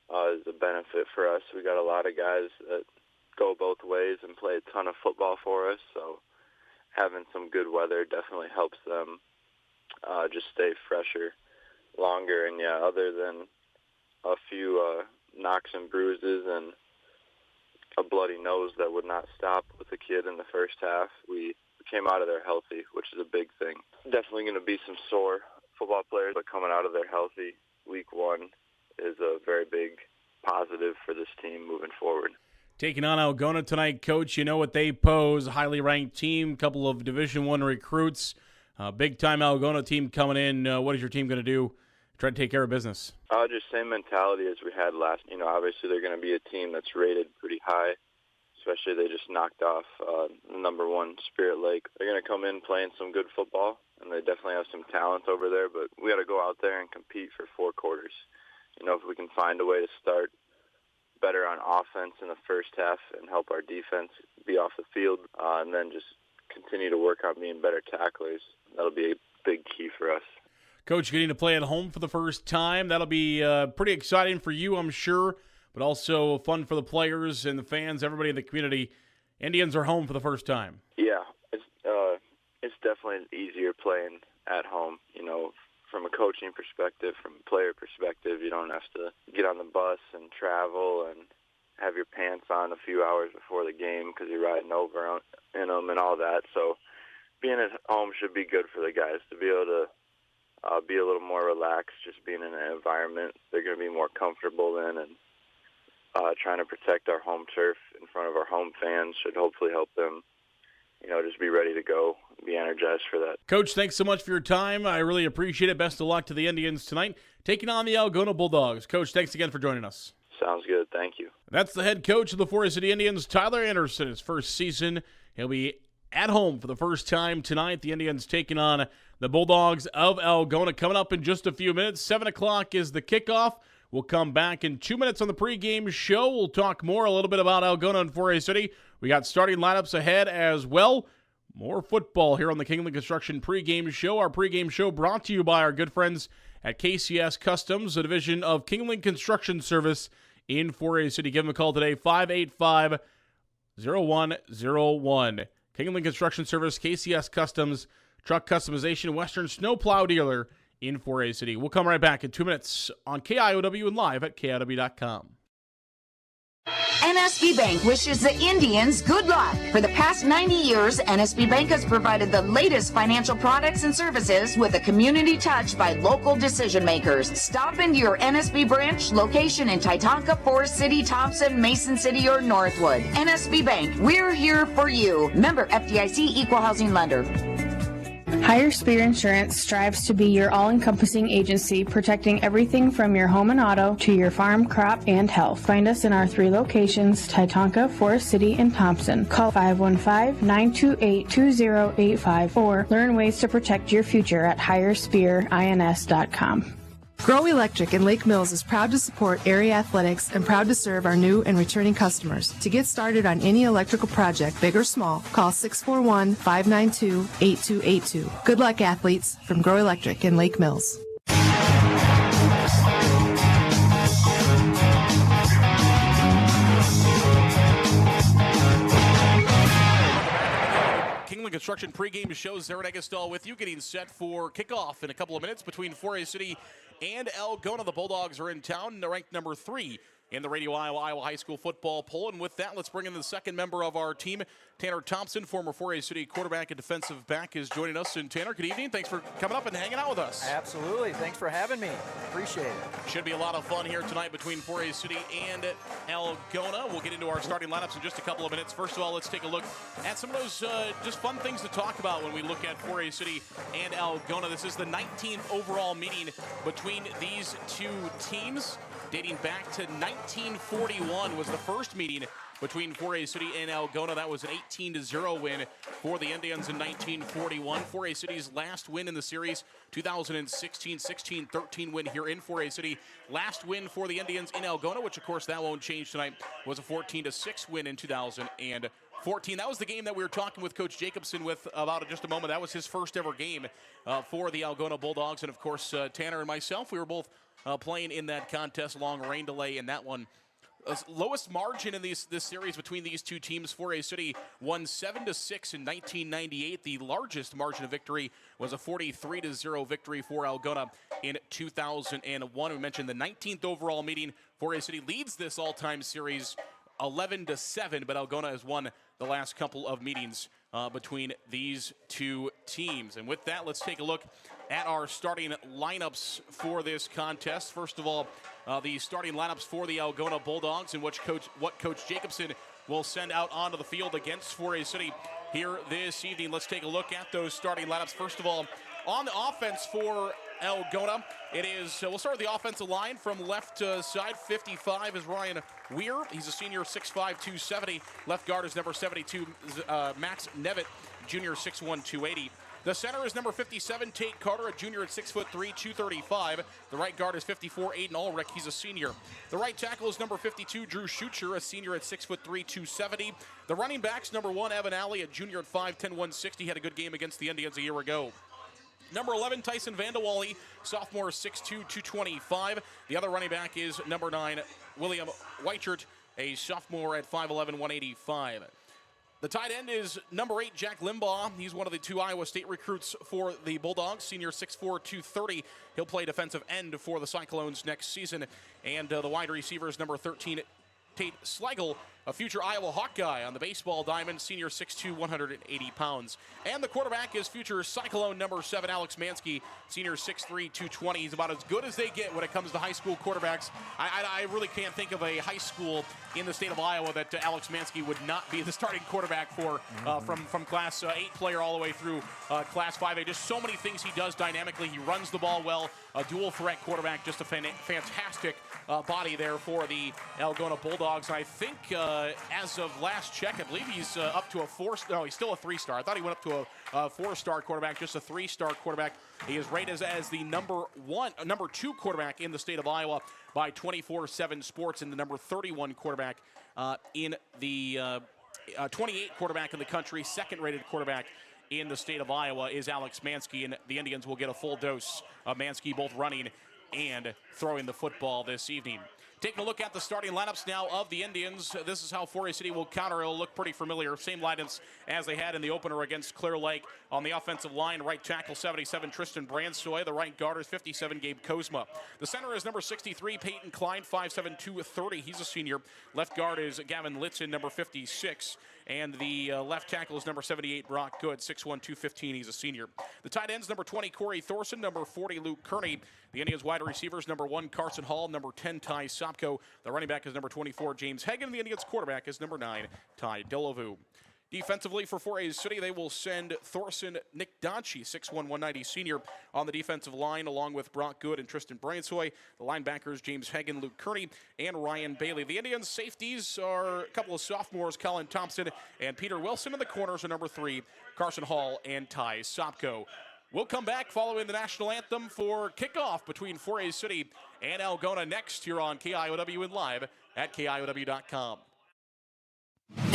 is a benefit for us. We got a lot of guys that go both ways and play a ton of football for us, so having some good weather definitely helps them just stay fresher longer. And yeah, other than a few knocks and bruises and a bloody nose that would not stop with the kid in the first half, we came out of there healthy, which is a big thing. Definitely going to be some sore football players, but coming out of there healthy week 1 is a very big positive for this team moving forward. Taking on Algona tonight, Coach, you know what they pose, a highly ranked team, couple of Division I recruits. Big-time Algona team coming in. What is your team going to do? Try to take care of business. Just same mentality as we had last. Obviously they're going to be a team that's rated pretty high, especially they just knocked off number 1 Spirit Lake. They're going to come in playing some good football, and they definitely have some talent over there, but we got to go out there and compete for 4 quarters. If we can find a way to start better on offense in the first half and help our defense be off the field, and then just continue to work on being better tacklers, that'll be a big key for us. Coach, getting to play at home for the first time, that'll be pretty exciting for you, I'm sure, but also fun for the players and the fans, everybody in the community. Indians are home for the first time. Yeah, it's definitely easier playing at home. From a coaching perspective, from a player perspective, you don't have to get on the bus and travel and have your pants on a few hours before the game because you're riding over in them and all that. So being at home should be good for the guys to be able to be a little more relaxed, just being in an environment they're going to be more comfortable in, and trying to protect our home turf in front of our home fans should hopefully help them, just be ready to go, be energized for that. Coach, thanks so much for your time. I really appreciate it. Best of luck to the Indians tonight, taking on the Algona Bulldogs. Coach, thanks again for joining us. Sounds good. Thank you. That's the head coach of the Forest City Indians, Tyler Anderson. His first season, he'll be at home for the first time tonight. The Indians taking on the Bulldogs of Algona. Coming up in just a few minutes, 7 o'clock is the kickoff. We'll come back in 2 minutes on the pregame show. We'll talk more a little bit about Algona and Forest City. We got starting lineups ahead as well. More football here on the Kingland Construction pregame show. Our pregame show brought to you by our good friends at KCS Customs, a division of Kingland Construction Service in Forest City. Give them a call today, 585-0101. Kingland Construction Service, KCS Customs, truck customization, Western snowplow dealer in Forest City. We'll come right back in 2 minutes on KIOW and live at KIOW.com. NSB Bank wishes the Indians good luck. For the past 90 years, NSB Bank has provided the latest financial products and services with a community touch by local decision makers. Stop into your NSB branch location in Titanca, Forest City, Thompson, Mason City, or Northwood. NSB Bank, we're here for you. Member FDIC Equal Housing Lender. Higher Spear Insurance strives to be your all-encompassing agency, protecting everything from your home and auto to your farm, crop, and health. Find us in our 3 locations, Titanca, Forest City, and Thompson. Call 515-928-2085 or learn ways to protect your future at higherspearins.com. Grow Electric in Lake Mills is proud to support area athletics and proud to serve our new and returning customers. To get started on any electrical project, big or small, call 641-592-8282. Good luck, athletes, from Grow Electric in Lake Mills. Construction pregame show. Zarin Egestal with you, getting set for kickoff in a couple of minutes between 4A City and Algona. The Bulldogs are in town. They're ranked number 3 in the Radio Iowa High School football poll. And with that, let's bring in the second member of our team. Tanner Thompson, former 4A City quarterback and defensive back, is joining us. And Tanner, good evening. Thanks for coming up and hanging out with us. Absolutely. Thanks for having me. Appreciate it. Should be a lot of fun here tonight between 4A City and Algona. We'll get into our starting lineups in just a couple of minutes. First of all, let's take a look at some of those just fun things to talk about when we look at 4A City and Algona. This is the 19th overall meeting between these two teams. Dating back to 1941 was the first meeting between 4A City and Algona. That was an 18-0 win for the Indians in 1941. 4A City's last win in the series, 2016, 16-13 win here in 4A City. Last win for the Indians in Algona, which of course that won't change tonight, was a 14-6 win in 2014. That was the game that we were talking with Coach Jacobson with about in just a moment. That was his first ever game for the Algona Bulldogs. And of course, Tanner and myself, we were both playing in that contest. Long rain delay in that one. Lowest margin in this series between these two teams. 4A City won 7-6 in 1998. The largest margin of victory was a 43-0 victory for Algona in 2001. We mentioned the 19th overall meeting. 4A City leads this all-time series 11-7, but Algona has won the last couple of meetings between these two teams. And with that, let's take a look at our starting lineups for this contest. First of all, the starting lineups for the Algona Bulldogs and what Coach Jacobson will send out onto the field against 4A City here this evening. Let's take a look at those starting lineups. First of all, on the offense for Algona, it is, we'll start with the offensive line from left side. 55 is Ryan Weir. He's a senior, 6'5", 270. Left guard is number 72, Max Nevitt, junior, 6'1", 280. The center is number 57, Tate Carter, a junior at 6'3", 235. The right guard is 54, Aiden Ulrich. He's a senior. The right tackle is number 52, Drew Schucher, a senior at 6'3", 270. The running backs, number 1, Evan Alley, a junior at 5'10", 160. Had a good game against the Indians a year ago. Number 11, Tyson Vandewally, sophomore, 6'2", 225. The other running back is number 9, William Weichert, a sophomore at 5'11", 185. The tight end is number 8, Jack Limbaugh. He's one of the 2 Iowa State recruits for the Bulldogs, senior, 6'4", 230. He'll play defensive end for the Cyclones next season. And the wide receiver is number 13, Tate Schlegel, a future Iowa Hawkeye on the baseball diamond, senior, 6'2", 180 pounds. And the quarterback is future Cyclone number 7, Alex Mansky, senior, 6'3", 220. He's about as good as they get when it comes to high school quarterbacks. I really can't think of a high school in the state of Iowa that Alex Mansky would not be the starting quarterback for, from Class 8 player all the way through Class 5A. Just so many things he does dynamically. He runs the ball well, a dual threat quarterback, just a fantastic body there for the Algona Bulldogs. I think as of last check, I believe he's up to a 4. No, he's still a 3-star. I thought he went up to a 4-star quarterback, just a 3-star quarterback. He is rated as the number 2 quarterback in the state of Iowa by 24/7 Sports, and the number 31 quarterback in the 28 quarterback in the country. Second-rated quarterback in the state of Iowa is Alex Mansky, and the Indians will get a full dose of Mansky, both running and throwing the football this evening. Taking a look at the starting lineups now of the Indians. This is how 4A City will counter. It'll look pretty familiar. Same lineups as they had in the opener against Clear Lake. On the offensive line, right tackle 77, Tristan Bransoy. The right guard is 57, Gabe Kozma. The center is number 63, Peyton Klein, 5'7", 230. He's a senior. Left guard is Gavin Litzen, number 56. And the left tackle is number 78, Brock Good, 6'1", 215. He's a senior. The tight ends, number 20, Corey Thorson, number 40, Luke Kearney. The Indians wide receivers, number 1, Carson Hall, number 10, Ty Sopko. The running back is number 24, James Hagan. The Indians quarterback is number 9, Ty Delavu. Defensively for 4A City, they will send Thorson Nick Donchie, 6'1", 190 senior, on the defensive line, along with Brock Good and Tristan Bransoy. The linebackers, James Hagan, Luke Kearney, and Ryan Bailey. The Indians' safeties are a couple of sophomores, Colin Thompson and Peter Wilson. In the corners are number 3, Carson Hall and Ty Sopko. We'll come back following the national anthem for kickoff between 4A City and Algona next here on KIOW and live at KIOW.com.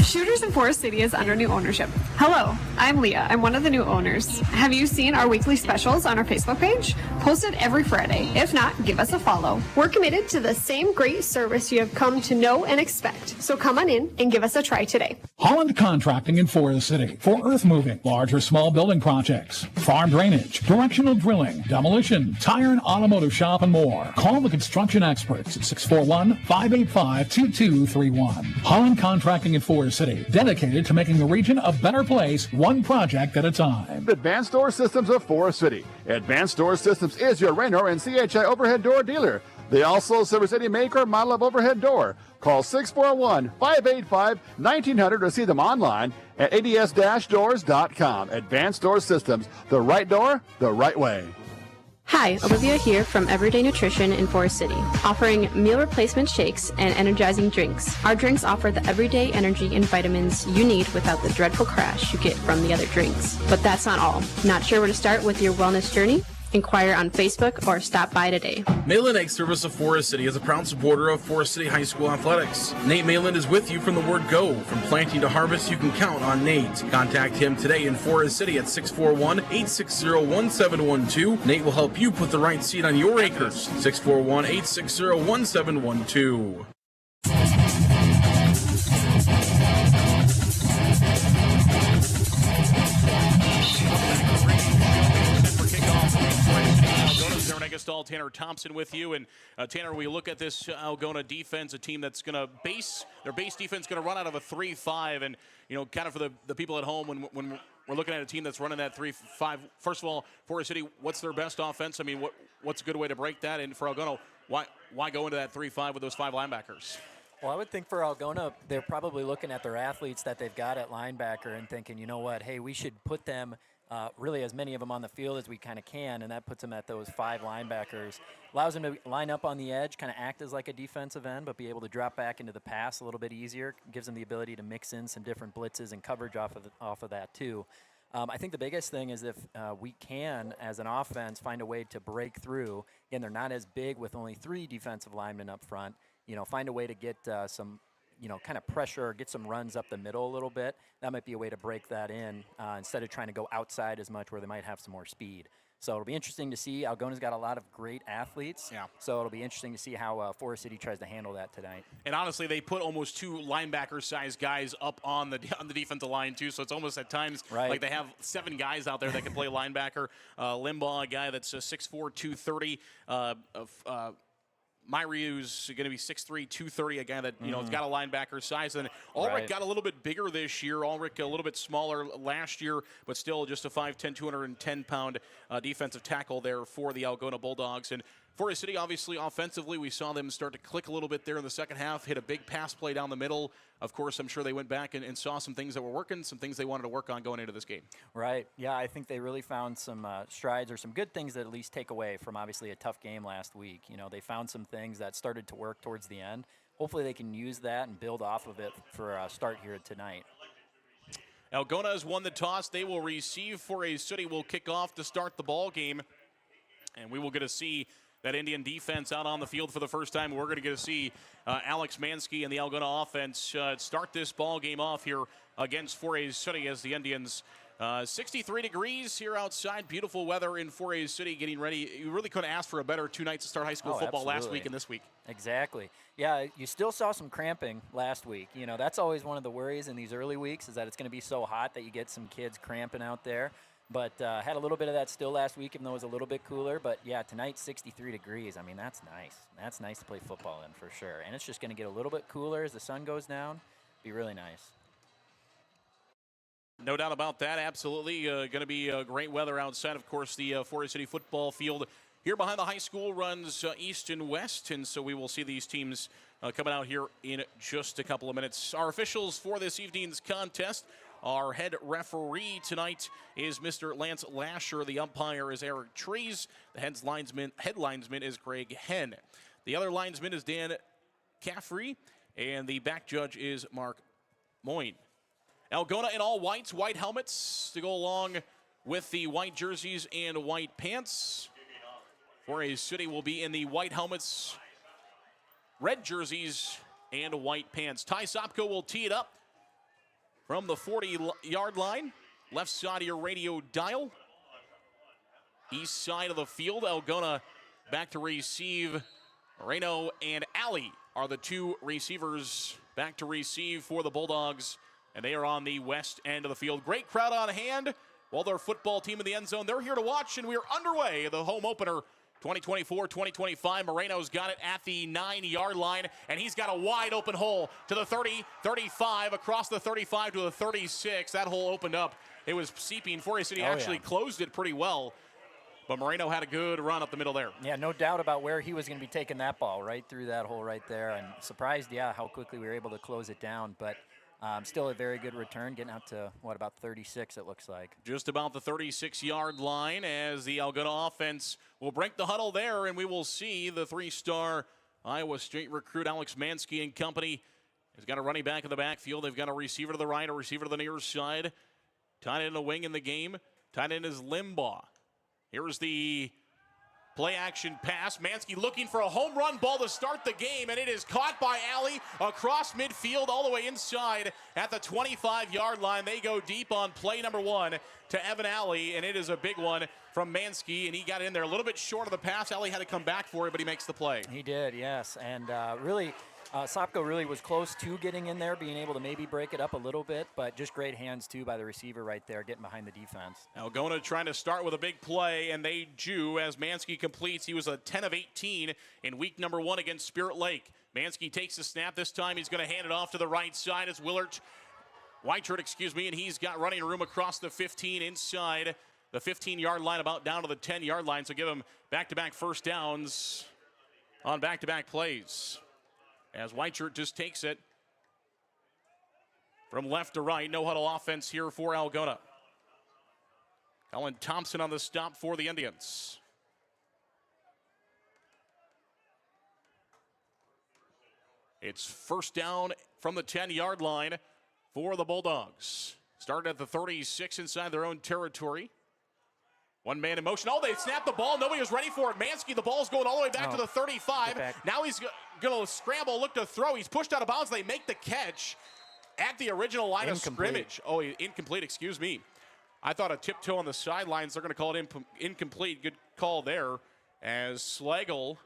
Shooters in Forest City is under new ownership. Hello, I'm Leah. I'm one of the new owners. Have you seen our weekly specials on our Facebook page? Posted every Friday. If not, give us a follow. We're committed to the same great service you have come to know and expect. So come on in and give us a try today. Holland Contracting in Forest City for earth moving, large or small building projects, farm drainage, directional drilling, demolition, tire and automotive shop, and more. Call the construction experts at 641-585-2231. Holland Contracting in Forest City, dedicated to making the region a better place, one project at a time. Advanced Door Systems of Forest City. Advanced Door Systems is your Reno and CHI overhead door dealer. They also service any make or model of overhead door. Call 641-585-1900 or see them online at ads-doors.com. Advanced Door Systems, the right door, the right way. Hi, Olivia here from Everyday Nutrition in Forest City, offering meal replacement shakes and energizing drinks. Our drinks offer the everyday energy and vitamins you need without the dreadful crash you get from the other drinks. But that's not all. Not sure where to start with your wellness journey? Inquire on Facebook or stop by today. Malin Egg Service of Forest City is a proud supporter of Forest City High School athletics. Nate Malin is with you from the word go. From planting to harvest, you can count on Nate. Contact him today in Forest City at 641-860-1712. Nate will help you put the right seed on your acres. 641-860-1712. Tanner Thompson with you. And Tanner, we look at this Algona defense, a team that's going to their base defense going to run out of a 3-5. And, you know, kind of for the people at home, when we're looking at a team that's running that 3-5, first of all, Forest City, what's their best offense? I mean, what's a good way to break that? And for Algona, why go into that 3-5 with those 5 linebackers? Well, I would think for Algona, they're probably looking at their athletes that they've got at linebacker and thinking, you know what, hey, we should put them really as many of them on the field as we kind of can, and that puts them at those 5 linebackers. Allows them to line up on the edge, kind of act as like a defensive end, but be able to drop back into the pass a little bit easier. Gives them the ability to mix in some different blitzes and coverage off of that too. I think the biggest thing is if we can, as an offense, find a way to break through. Again, they're not as big with only 3 defensive linemen up front. You know, find a way to get some, you know, kind of pressure or get some runs up the middle a little bit. That might be a way to break that in instead of trying to go outside as much where they might have some more speed. So it'll be interesting to see. Algona's got a lot of great athletes. Yeah. So it'll be interesting to see how Forest City tries to handle that tonight. And honestly, they put almost 2 linebacker-sized guys up on the defensive line too. So it's almost at times like they have 7 guys out there that can play linebacker. Limbaugh, a guy that's 6'4", 230. Myriu's going to be 6'3", 230, a guy that, you know, has got a linebacker size. And Ulrich got a little bit bigger this year. Ulrich a little bit smaller last year, but still just a 5'10", 210-pound defensive tackle there for the Algona Bulldogs. And Forest City, obviously, offensively, we saw them start to click a little bit there in the second half, hit a big pass play down the middle. Of course, I'm sure they went back and saw some things that were working, some things they wanted to work on going into this game. Right. Yeah, I think they really found some strides or some good things that at least take away from obviously a tough game last week. You know, they found some things that started to work towards the end. Hopefully they can use that and build off of it for a start here tonight. Algona has won the toss. They will receive. Forest City will kick off to start the ball game. And we will get to see that Indian defense out on the field for the first time. We're going to get to see Alex Mansky and the Algona offense start this ball game off here against Forest City as the Indians. 63 degrees here outside. Beautiful weather in Forest City getting ready. You really couldn't ask for a better 2 nights to start high school football last week and this week. Exactly. Yeah, you still saw some cramping last week. You know, that's always one of the worries in these early weeks is that it's going to be so hot that you get some kids cramping out there. But had a little bit of that still last week, even though it was a little bit cooler. But, yeah, tonight, 63 degrees. I mean, that's nice. That's nice to play football in for sure. And it's just going to get a little bit cooler as the sun goes down. Be really nice. No doubt about that. Absolutely. Going to be great weather outside. Of course, the Forest City football field here behind the high school runs east and west. And so we will see these teams coming out here in just a couple of minutes. Our officials for this evening's contest. Our head referee tonight is Mr. Lance Lasher. The umpire is Eric Trees. The head linesman is Greg Henn. The other linesman is Dan Caffrey. And the back judge is Mark Moyne. Algona in all whites, white helmets to go along with the white jerseys and white pants. Forest City will be in the white helmets, red jerseys, and white pants. Ty Sopko will tee it up from the 40-yard line, left side of your radio dial. East side of the field, Algona back to receive. Reno and Ali are the 2 receivers back to receive for the Bulldogs and they are on the west end of the field. Great crowd on hand. Well, their football team in the end zone, they're here to watch, and we are underway. The home opener 2024-2025. Moreno's got it at the 9-yard line, and he's got a wide open hole to the 30, 35, across the 35 to the 36. That hole opened up. It was seeping. Forest City actually closed it pretty well, but Moreno had a good run up the middle there. Yeah, no doubt about where he was going to be taking that ball, right through that hole right there. And surprised, how quickly we were able to close it down. But still a very good return, getting out to, about 36 it looks like. Just about the 36-yard line as the Algona offense will break the huddle there, and we will see the 3-star Iowa State recruit Alex Mansky and company has got a running back in the backfield. They've got a receiver to the right, a receiver to the near side. Tight end a wing in the game. Tight end is Limbaugh. Here's the play-action pass. Mansky looking for a home run ball to start the game, and it is caught by Alley across midfield all the way inside at the 25-yard line. They go deep on play number 1 to Evan Alley, and it is a big one from Mansky, and he got in there a little bit short of the pass. Alley had to come back for it, but he makes the play. He did, yes, and really Sopko really was close to getting in there, being able to maybe break it up a little bit, but just great hands, too, by the receiver right there, getting behind the defense. Algona trying to start with a big play, and they do as Mansky completes. He was a 10 of 18 in week number 1 against Spirit Lake. Mansky takes the snap. This time he's going to hand it off to the right side. It's Whitechurch, and he's got running room across the 15 inside the 15-yard line, about down to the 10-yard line, so give him back-to-back first downs on back-to-back plays. As Whitechurch just takes it from left to right. No huddle offense here for Algona. Colin Thompson on the stop for the Indians. It's first down from the 10-yard line for the Bulldogs. Started at the 36 inside their own territory. One man in motion. Oh, they snapped the ball. Nobody was ready for it. Mansky, the ball's going all the way back to the 35. Now he's going to scramble, look to throw. He's pushed out of bounds. They make the catch at the original line of scrimmage. Oh, incomplete, excuse me. I thought a tiptoe on the sidelines. They're going to call it incomplete. Good call there as Slagle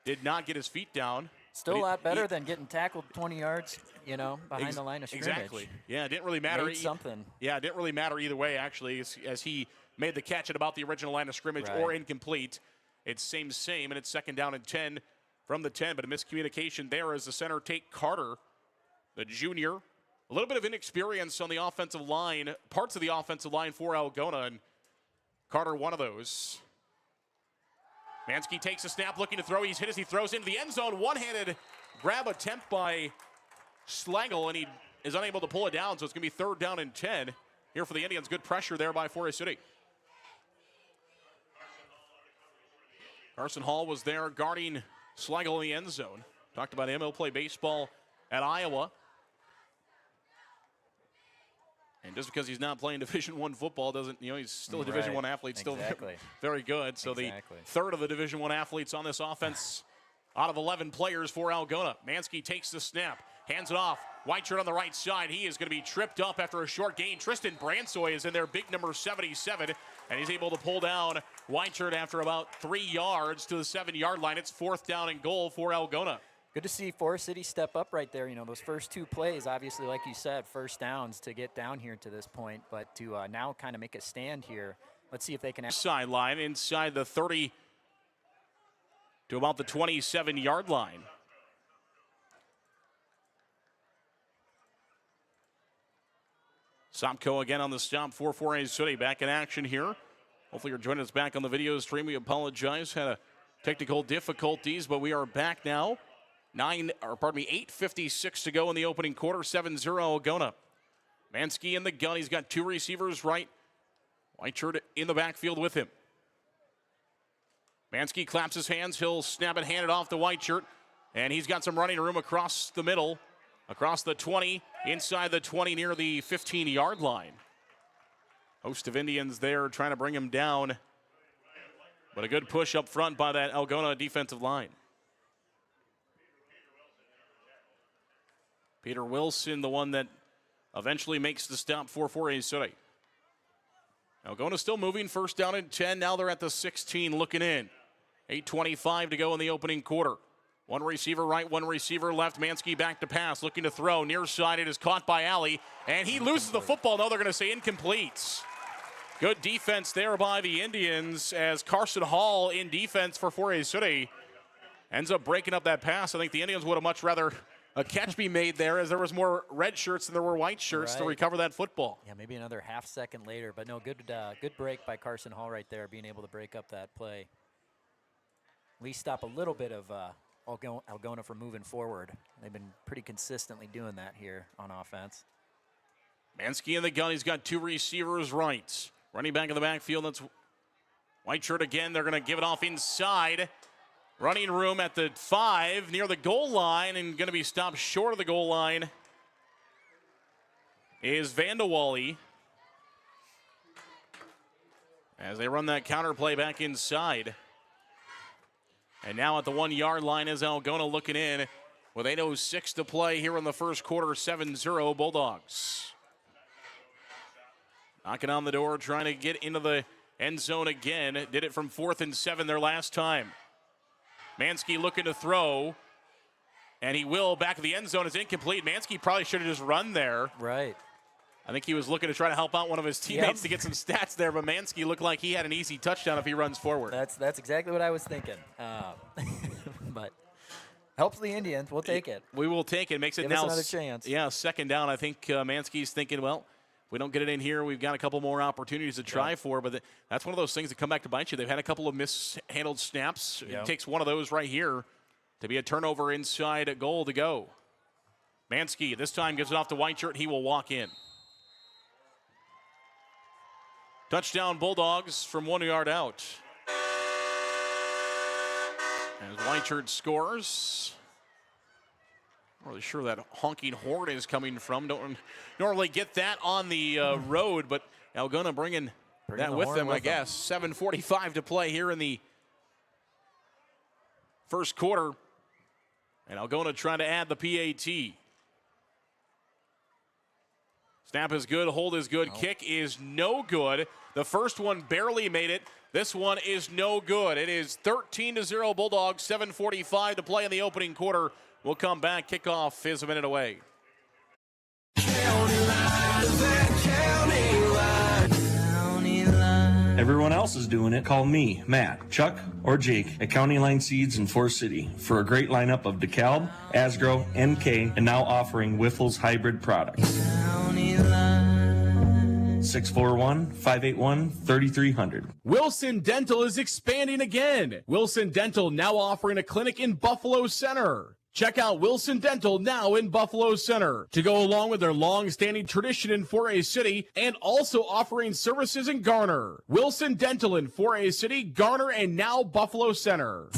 did not get his feet down. Still a lot better than getting tackled 20 yards, behind the line of scrimmage. Exactly. Yeah, it didn't really matter. Made something. Yeah, it didn't really matter either way, actually, as he made the catch at about the original line of scrimmage or incomplete. It's same, and it's second down and 10 from the 10, but a miscommunication there as the center take Carter, the junior. A little bit of inexperience on the offensive line, parts of the offensive line for Algona, and Carter one of those. Mansky takes a snap, looking to throw. He's hit as he throws into the end zone. One-handed grab attempt by Slagle, and he is unable to pull it down, so it's going to be third down and 10 here for the Indians. Good pressure there by Forest City. Carson Hall was there guarding Slagle in the end zone. Talked about him. He'll play baseball at Iowa. And just because he's not playing Division I football doesn't, he's still a Division I athlete, still very good. So the third of the Division I athletes on this offense out of 11 players for Algona. Mansky takes the snap, hands it off. Whitechurch on the right side. He is going to be tripped up after a short gain. Tristan Bransoy is in there, big number 77, and he's able to pull down Whitechurch after about 3 yards to the 7-yard line. It's fourth down and goal for Algona. Good to see Forest City step up right there. Those first 2 plays, obviously, like you said, first downs to get down here to this point, but to now kind of make a stand here. Let's see if they can. Sideline inside the 30 to about the 27-yard line. Sopko again on the stop for Forest City. Back in action here. Hopefully you're joining us back on the video stream. We apologize. Had a technical difficulties, but we are back now. 8:56 to go in the opening quarter. 7-0 Algona. Mansky in the gun. He's got 2 receivers right. Whitechurch in the backfield with him. Mansky claps his hands. He'll snap it, hand it off to Whitechurch. And he's got some running room across the middle. Across the 20, inside the 20 near the 15-yard line. Host of Indians there trying to bring him down. But a good push up front by that Algona defensive line. Peter Wilson, the one that eventually makes the stop for Forest City. Algona still moving, first down and 10. Now they're at the 16 looking in. 8:25 to go in the opening quarter. One receiver right, one receiver left. Mansky back to pass, looking to throw. Near side, it is caught by Alley, and he loses the football. No, they're going to say incomplete. Good defense there by the Indians as Carson Hall in defense for 4A City ends up breaking up that pass. I think the Indians would have much rather a catch be made there, as there was more red shirts than there were white shirts to recover that football. Yeah, maybe another half second later, but no, good break by Carson Hall right there, being able to break up that play. At least stop a little bit of Algona from moving forward. They've been pretty consistently doing that here on offense. Mansky in the gun. He's got two receivers right. Running back in the backfield, that's white shirt again. They're going to give it off inside. Running room at the 5 near the goal line, and going to be stopped short of the goal line is Vandewally as they run that counter play back inside. And now at the 1 yard line is Algona looking in with 8:06 to play here in the first quarter. 7-0 Bulldogs. Knocking on the door, trying to get into the end zone again. Did it from 4th and 7 their last time. Mansky looking to throw, and he will. Back of the end zone is incomplete. Mansky probably should have just run there. Right. I think he was looking to try to help out one of his teammates to get some stats there, but Mansky looked like he had an easy touchdown if he runs forward. That's exactly what I was thinking. But helps the Indians. We'll take it. We will take it. Makes it Give now us another chance. Yeah, 2nd down. I think Mansky's thinking, well, if we don't get it in here, we've got a couple more opportunities to try for, but that's one of those things that come back to bite you. They've had a couple of mishandled snaps. It takes one of those right here to be a turnover inside a goal to go. Mansky this time gives it off to white shirt. He will walk in. Touchdown Bulldogs from 1 yard out. As white shirt scores. Not really sure that honking horn is coming from. Don't normally get that on the road, but Algona bringing that with them, I guess. 7:45 to play here in the first quarter. And Algona trying to add the PAT. Snap is good, hold is good, kick is no good. The first one barely made it. This one is no good. It is 13-0 Bulldogs, 7:45 to play in the opening quarter. We'll come back. Kickoff is a minute away. Everyone else is doing it. Call me, Matt, Chuck, or Jake at County Line Seeds in Forest City for a great lineup of DeKalb, Asgrow, NK, and now offering Wiffles hybrid products. 641-581-3300. Wilson Dental is expanding again. Wilson Dental now offering a clinic in Buffalo Center. Check out Wilson Dental now in Buffalo Center to go along with their long-standing tradition in 4A City and also offering services in Garner. Wilson Dental in 4A City, Garner, and now Buffalo Center.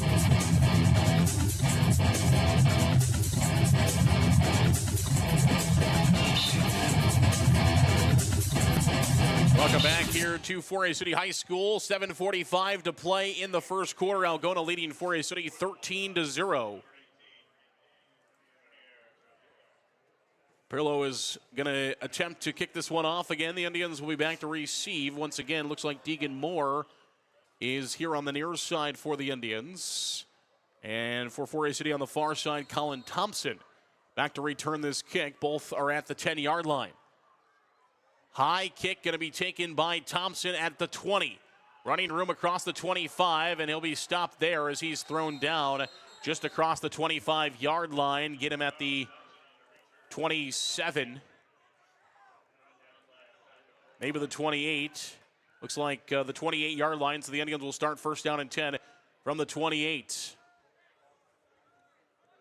Welcome back here to 4A City High School. 7:45 to play in the first quarter. Algona leading 4A City 13-0. Pirlo is going to attempt to kick this one off again. The Indians will be back to receive. Once again, looks like Deegan Moore is here on the near side for the Indians. And for 4A City on the far side, Colin Thompson back to return this kick. Both are at the 10-yard line. High kick going to be taken by Thompson at the 20. Running room across the 25, and he'll be stopped there as he's thrown down just across the 25-yard line. Get him at the 27. Maybe the 28. Looks like the 28-yard line, so the Indians will start first down and 10 from the 28.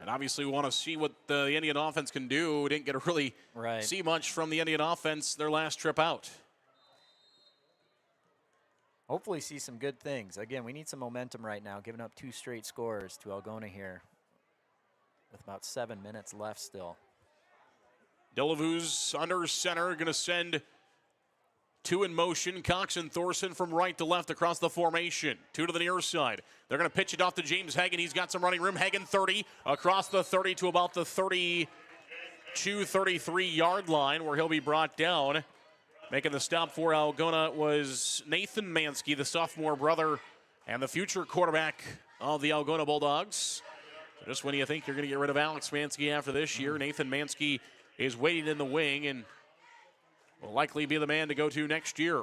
And obviously we want to see what the Indian offense can do. We didn't get to really see much from the Indian offense their last trip out. Hopefully see some good things. Again, we need some momentum right now, giving up 2 straight scores to Algona here with about 7 minutes left still. Delavue's under center, going to send 2 in motion. Cox and Thorson from right to left across the formation. 2 to the near side. They're going to pitch it off to James Hagan. He's got some running room. Hagan 30 across the 30 to about the 32, 33-yard line where he'll be brought down. Making the stop for Algona was Nathan Mansky, the sophomore brother and the future quarterback of the Algona Bulldogs. So just when you think you're going to get rid of Alex Mansky after this year, Nathan Mansky is waiting in the wing and will likely be the man to go to next year.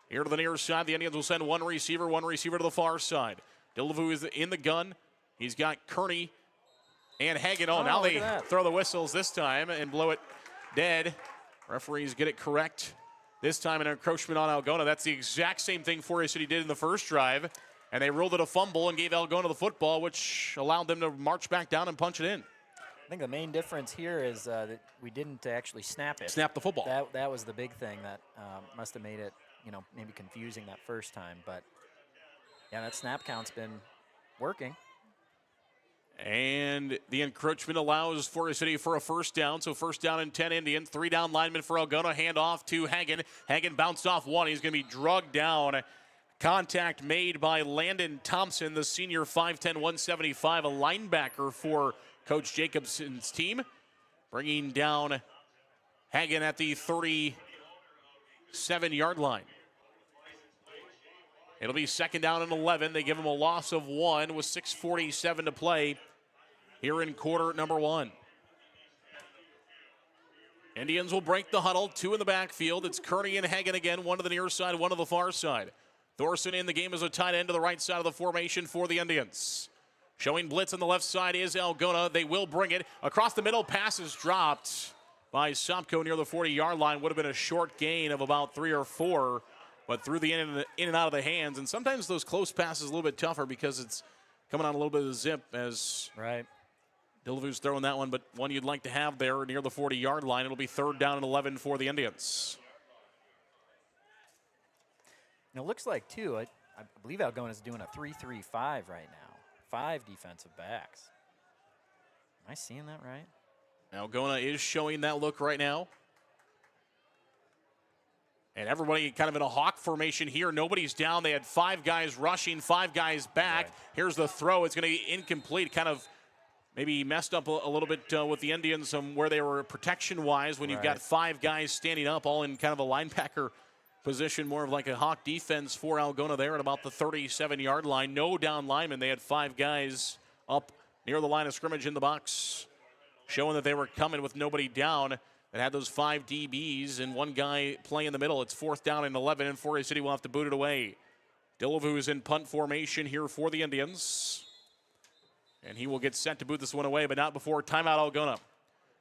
Here to the near side, the Indians will send one receiver to the far side. Delavu is in the gun. He's got Kearney and Hagen. Now they throw the whistles this time and blow it dead. Referees get it correct. This time an encroachment on Algona. That's the exact same thing Forest City did in the first drive. And they ruled it a fumble and gave Algona the football, which allowed them to march back down and punch it in. I think the main difference here is that we didn't actually snap it. Snap the football. That was the big thing that must have made it, maybe confusing that first time. But, yeah, that snap count's been working. And the encroachment allows Forest City for a first down. So first down and 10 Indians. 3 down linemen for Algona. Hand off to Hagen. Hagen bounced off one. He's going to be drugged down. Contact made by Landon Thompson, the senior 5'10", 175, a linebacker for Coach Jacobson's team. Bringing down Hagen at the 37-yard line. It'll be second down and 11. They give him a loss of 1 with 6:47 to play here in quarter number 1. Indians will break the huddle. 2 in the backfield. It's Kearney and Hagen again. 1 to the near side, 1 to the far side. Thorson in the game as a tight end to the right side of the formation for the Indians. Showing blitz on the left side is Algona. They will bring it. Across the middle, pass is dropped by Sopko near the 40-yard line. Would have been a short gain of about 3 or 4, but through the in and out of the hands. And sometimes those close passes a little bit tougher because it's coming on a little bit of a zip as Delavu's throwing that one, but one you'd like to have there near the 40-yard line. It'll be third down and 11 for the Indians. And it looks like, too, I believe Algona's doing a 3-3-5 right now. 5 defensive backs. Am I seeing that right? Algona is showing that look right now. And everybody kind of in a hawk formation here. Nobody's down. They had 5 guys rushing, 5 guys back. Right. Here's the throw. It's going to be incomplete. Kind of maybe messed up a little bit with the Indians where they were protection-wise when you've got 5 guys standing up all in kind of a linebacker position, more of like a hawk defense for Algona there at about the 37-yard line. No down linemen. They had 5 guys up near the line of scrimmage in the box, showing that they were coming with nobody down. That had those 5 DBs and 1 guy playing in the middle. It's fourth down and 11, and Forest City will have to boot it away. Delavu is in punt formation here for the Indians. And he will get set to boot this one away, but not before timeout Algona.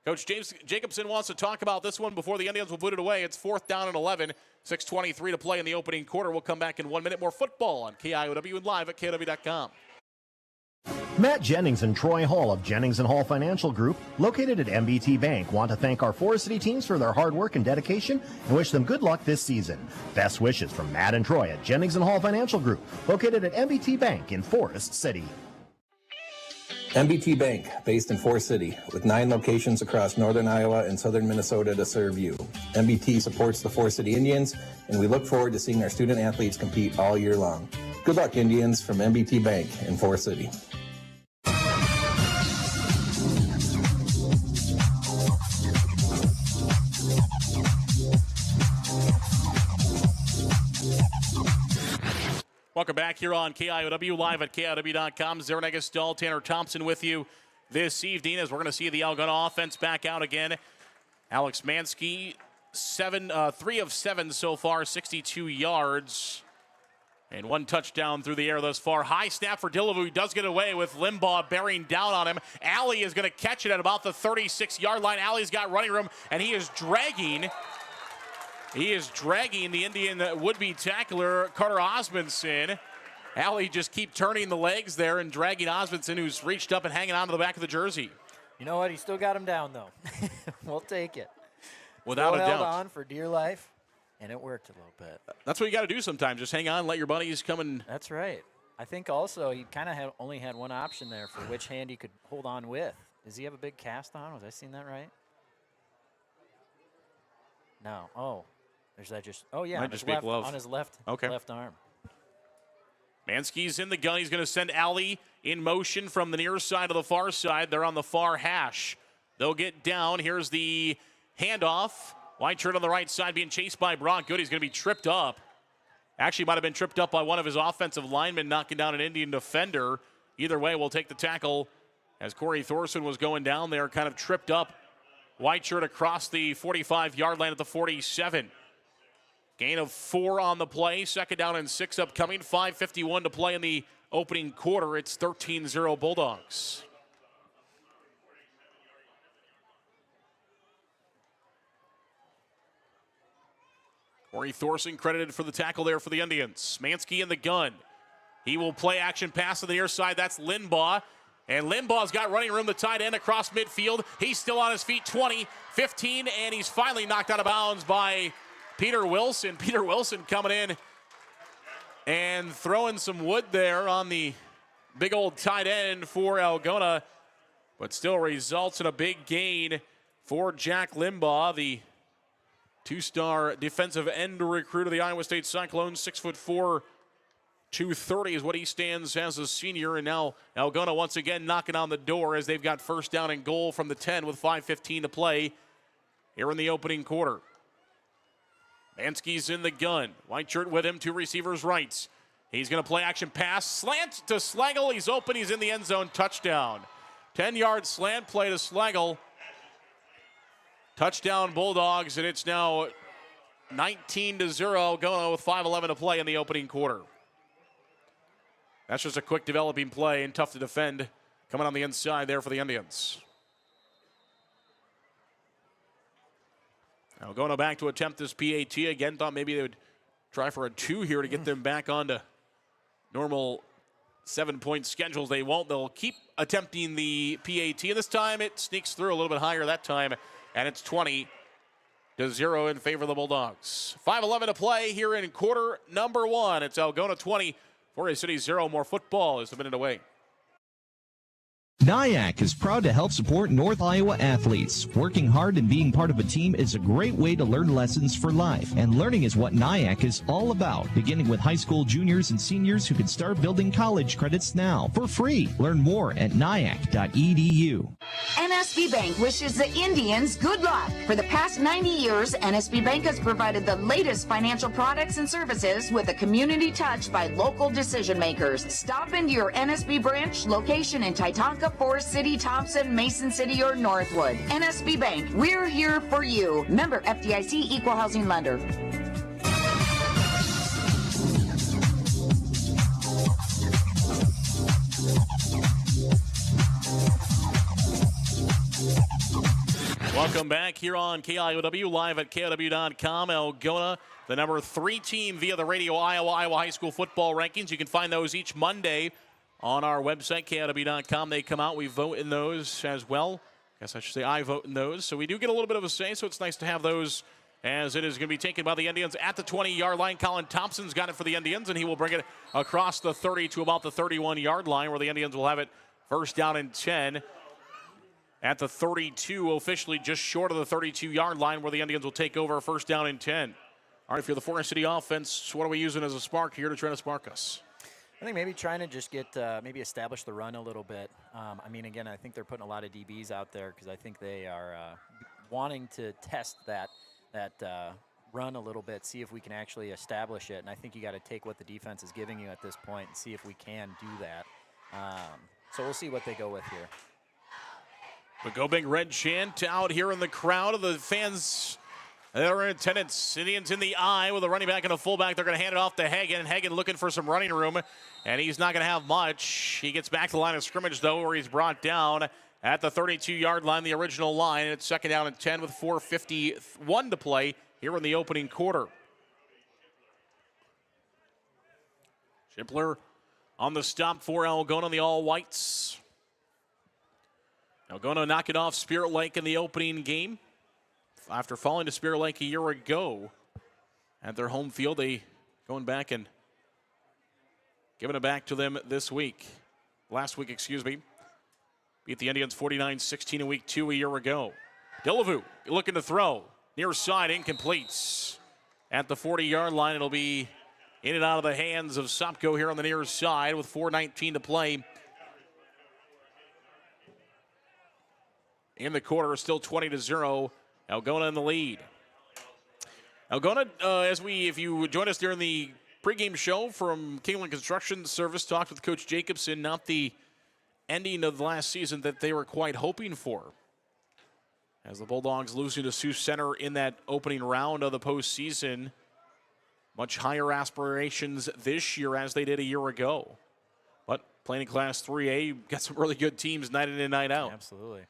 Coach James Jacobson wants to talk about this one before the Indians will boot it away. It's fourth down and 11. 6:23 to play in the opening quarter. We'll come back in 1 minute. More football on KIOW and live at KIOW.com. Matt Jennings and Troy Hall of Jennings & Hall Financial Group, located at MBT Bank, want to thank our Forest City teams for their hard work and dedication and wish them good luck this season. Best wishes from Matt and Troy at Jennings & Hall Financial Group, located at MBT Bank in Forest City. MBT Bank, based in Forest City, with 9 locations across northern Iowa and southern Minnesota to serve you. MBT supports the Forest City Indians, and we look forward to seeing our student athletes compete all year long. Good luck, Indians, from MBT Bank in Forest City. Welcome back here on KIOW, live at KIOW.com. Zernegas Stahl, Tanner Thompson with you this evening as we're going to see the Algona offense back out again. Alex Mansky, 3 of 7 so far, 62 yards. And 1 touchdown through the air thus far. High snap for Delavu. He does get away with Limbaugh bearing down on him. Alley is going to catch it at about the 36-yard line. Alley's got running room, and he is dragging the Indian would-be tackler, Carter Osmondson. Alley just keep turning the legs there and dragging Osmondson, who's reached up and hanging on to the back of the jersey. You know what? He still got him down, though. We'll take it. Without a doubt. Held on for dear life, and it worked a little bit. That's what you got to do sometimes. Just hang on, let your buddies come and... That's right. I think also he kind of only had one option there for which hand he could hold on with. Does he have a big cast on? Was I seeing that right? No. Oh. There's that just, yeah, on his left arm. Mansky's in the gun. He's going to send Alley in motion from the near side to the far side. They're on the far hash. They'll get down. Here's the handoff. White shirt on the right side being chased by Brock Good. He's going to be tripped up. Actually might have been tripped up by one of his offensive linemen knocking down an Indian defender. Either way, we'll take the tackle as Corey Thorson was going down there, kind of tripped up white shirt across the 45-yard line at the 47. Gain of 4 on the play. Second down and 6 upcoming. 5:51 to play in the opening quarter. It's 13-0 Bulldogs. Corey Thorson credited for the tackle there for the Indians. Smansky in the gun. He will play action pass to the near side. That's Limbaugh. And Limbaugh's got running room, the tight end across midfield. He's still on his feet, 20, 15, and he's finally knocked out of bounds by Peter Wilson. Peter Wilson coming in and throwing some wood there on the big old tight end for Algona, but still results in a big gain for Jack Limbaugh, the two-star defensive end recruit of the Iowa State Cyclones. 6'4", 230 is what he stands as a senior, and now Algona once again knocking on the door as they've got first down and goal from the 10 with 5:15 to play here in the opening quarter. Mansky's in the gun. White shirt with him, 2 receivers rights. He's going to play action pass. Slant to Slagle. He's open. He's in the end zone. Touchdown. 10-yard slant play to Slagle. Touchdown Bulldogs, and it's now 19-0 Algona with 5:11 to play in the opening quarter. That's just a quick developing play and tough to defend coming on the inside there for the Indians. Algona back to attempt this PAT again. Thought maybe they would try for a 2 here to get them back onto normal 7-point schedules. They won't. They'll keep attempting the PAT, and this time it sneaks through a little bit higher that time, and it's 20-0 in favor of the Bulldogs. 5:11 to play here in quarter number 1. It's Algona 20, Forest City 0. More football is a minute away. NIAC is proud to help support North Iowa athletes. Working hard and being part of a team is a great way to learn lessons for life, and learning is what NIAC is all about, beginning with high school juniors and seniors who can start building college credits now for free. Learn more at niac.edu. NSB Bank wishes the Indians good luck. For the past 90 years, NSB Bank has provided the latest financial products and services with a community touch by local decision makers. Stop into your NSB branch location in Titanca, Forest City, Thompson, Mason City, or Northwood. NSB Bank, we're here for you. Member FDIC Equal Housing Lender. Welcome back here on KIOW, live at KIOW.com. Algona, the number 3 team via the Radio Iowa High School football rankings. You can find those each Monday on our website, KIOW.com. They come out. We vote in those as well. I guess I should say I vote in those. So we do get a little bit of a say, so it's nice to have those, as it is going to be taken by the Indians at the 20-yard line. Colin Thompson's got it for the Indians, and he will bring it across the 30 to about the 31-yard line, where the Indians will have it first down and 10 at the 32, officially just short of the 32-yard line, where the Indians will take over first down and 10. All right, if you're the Forest City offense, what are we using as a spark here to try to spark us? I think maybe trying to just get, maybe establish the run a little bit. I mean, again, I think they're putting a lot of DBs out there because I think they are wanting to test that run a little bit, see if we can actually establish it. And I think you got to take what the defense is giving you at this point and see if we can do that. So we'll see what they go with here. But go big red chant out here in the crowd of the fans that are in attendance. Indians in the eye with a running back and a fullback. They're going to hand it off to Hagen. Hagen looking for some running room, and he's not going to have much. He gets back to the line of scrimmage, though, where he's brought down at the 32-yard line, the original line. It's second down and 10 with 4:51 to play here in the opening quarter. Schippler on the stop for Algona, the all-whites. Algona knock it off Spirit Lake in the opening game. After falling to Spirit Lake a year ago at their home field, they going back and giving it back to them last week, excuse me. Beat the Indians 49-16 in week 2 a year ago. Delavu looking to throw. Near side, incomplete. At the 40-yard line, it'll be in and out of the hands of Sopko here on the near side with 4:19 to play. In the quarter, still 20-0. Algona in the lead. Algona, if you join us during the pregame show from Kingland Construction Service, talked with Coach Jacobson, not the ending of the last season that they were quite hoping for. As the Bulldogs losing to Sioux Center in that opening round of the postseason, much higher aspirations this year as they did a year ago. But playing in Class 3A, got some really good teams night in and night out. Absolutely.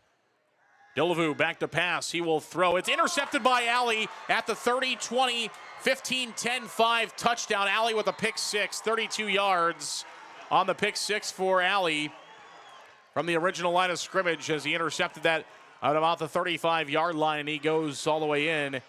Delavu back to pass. He will throw. It's intercepted by Alley at the 30, 20, 15, 10, 5 touchdown. Alley with a pick six, 32 yards on the pick six for Alley from the original line of scrimmage as he intercepted that at about the 35-yard line, and he goes all the way in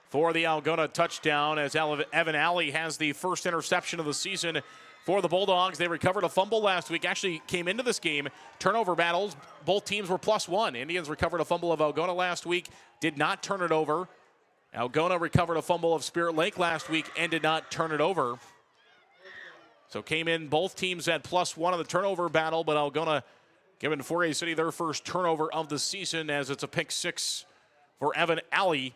for the Algona touchdown as Evan Alley has the first interception of the season for the Bulldogs. They recovered a fumble last week, actually came into this game, turnover battles. Both teams were +1. Indians recovered a fumble of Algona last week, did not turn it over. Algona recovered a fumble of Spirit Lake last week and did not turn it over. So came in, both teams at +1 of the turnover battle, but Algona giving 4A City their first turnover of the season as it's a pick six for Evan Alley,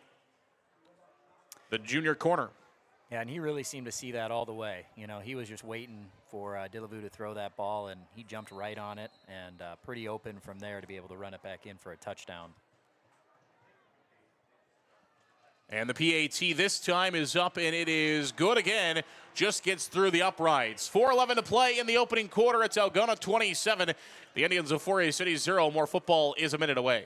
the junior corner. Yeah, and he really seemed to see that all the way. You know, he was just waiting for Delavu to throw that ball, and he jumped right on it, and pretty open from there to be able to run it back in for a touchdown. And the PAT this time is up, and it is good again. Just gets through the uprights. 4:11 to play in the opening quarter. It's Algona 27. The Indians of 4A City 0. More football is a minute away.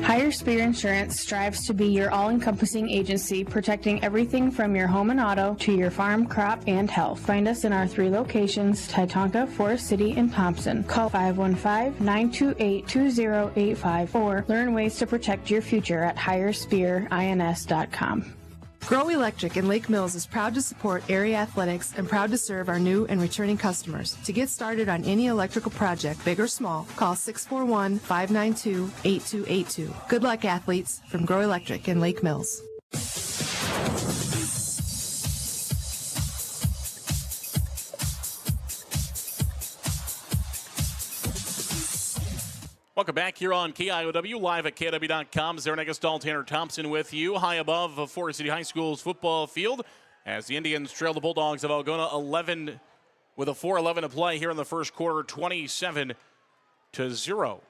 Higher Spear Insurance strives to be your all-encompassing agency, protecting everything from your home and auto to your farm, crop, and health. Find us in our 3 locations, Titonka, Forest City, and Thompson. Call 515-928-2085 or learn ways to protect your future at higherspearins.com. Grow Electric in Lake Mills is proud to support area athletics and proud to serve our new and returning customers. To get started on any electrical project, big or small, call 641-592-8282. Good luck, athletes, from Grow Electric in Lake Mills. Welcome back here on KIOW, live at KIOW.com. Zarin Eggestal, Tanner Thompson with you, high above Forest City High School's football field as the Indians trail the Bulldogs of Algona 11 with a 4:11 to play here in the first quarter, 27-0.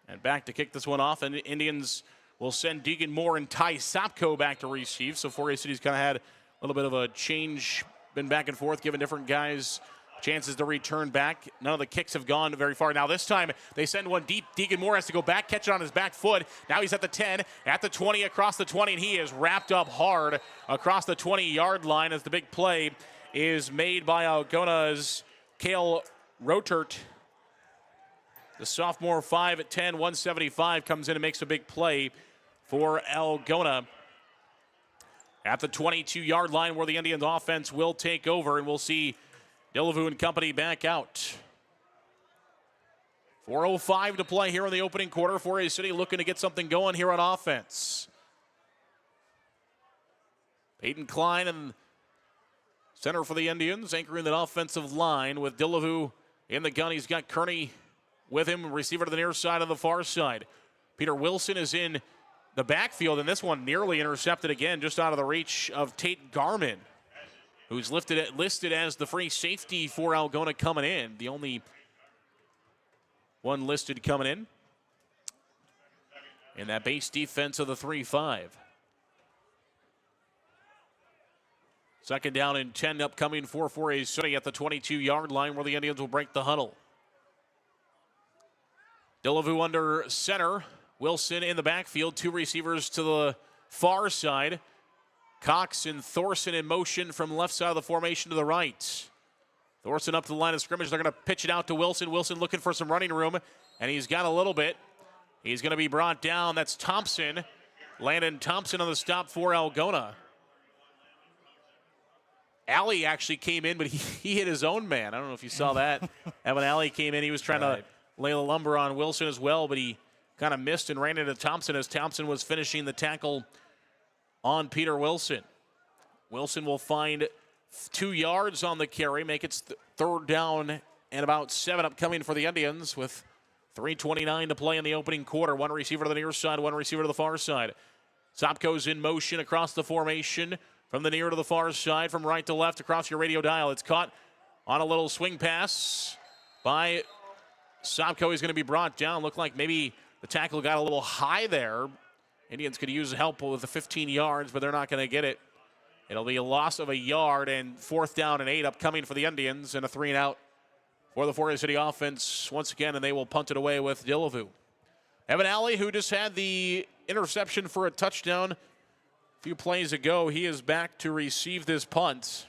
And back to kick this one off, and the Indians will send Deegan Moore and Ty Sopko back to receive. So 4A City's kind of had a little bit of a change, been back and forth, giving different guys chances to return back. None of the kicks have gone very far. Now this time they send one deep. Deegan Moore has to go back, catch it on his back foot. Now he's at the 10, at the 20, across the 20, and he is wrapped up hard across the 20-yard line as the big play is made by Algona's Cale Rotert. The sophomore 5'10", 175 comes in and makes a big play for Algona at the 22-yard line where the Indians offense will take over, and we'll see Delavu and company back out. 4:05 to play here in the opening quarter. 4A City looking to get something going here on offense. Peyton Klein and center for the Indians, anchoring that offensive line with Delavu in the gun. He's got Kearney with him, receiver to the near side of the far side. Peter Wilson is in the backfield, and this one nearly intercepted again, just out of the reach of Tate Garman, who's listed as the free safety for Algona coming in. The only one listed coming in that base defense of the 3-5. Second down and 10 upcoming for 4A City at the 22-yard line where the Indians will break the huddle. Delavu under center. Wilson in the backfield. 2 receivers to the far side. Cox and Thorson in motion from left side of the formation to the right. Thorson up to the line of scrimmage. They're going to pitch it out to Wilson. Wilson looking for some running room, and he's got a little bit. He's going to be brought down. That's Thompson. Landon Thompson on the stop for Algona. Alley actually came in, but he hit his own man. I don't know if you saw that. Evan Alley came in. He was trying to lay the lumber on Wilson as well, but he kind of missed and ran into Thompson as Thompson was finishing the tackle on Peter Wilson. Wilson will find 2 yards on the carry, make it third down and about 7 upcoming for the Indians with 3:29 to play in the opening quarter. 1 receiver to the near side, 1 receiver to the far side. Sopko's in motion across the formation from the near to the far side, from right to left across your radio dial. It's caught on a little swing pass by Sobko is going to be brought down. Looked like maybe the tackle got a little high there. Indians could use help with the 15 yards, but they're not going to get it. It'll be a loss of a yard and 4th down and 8 upcoming for the Indians and a 3-and-out for the Forest City offense once again, and they will punt it away with Delavu. Evan Alley, who just had the interception for a touchdown a few plays ago, he is back to receive this punt.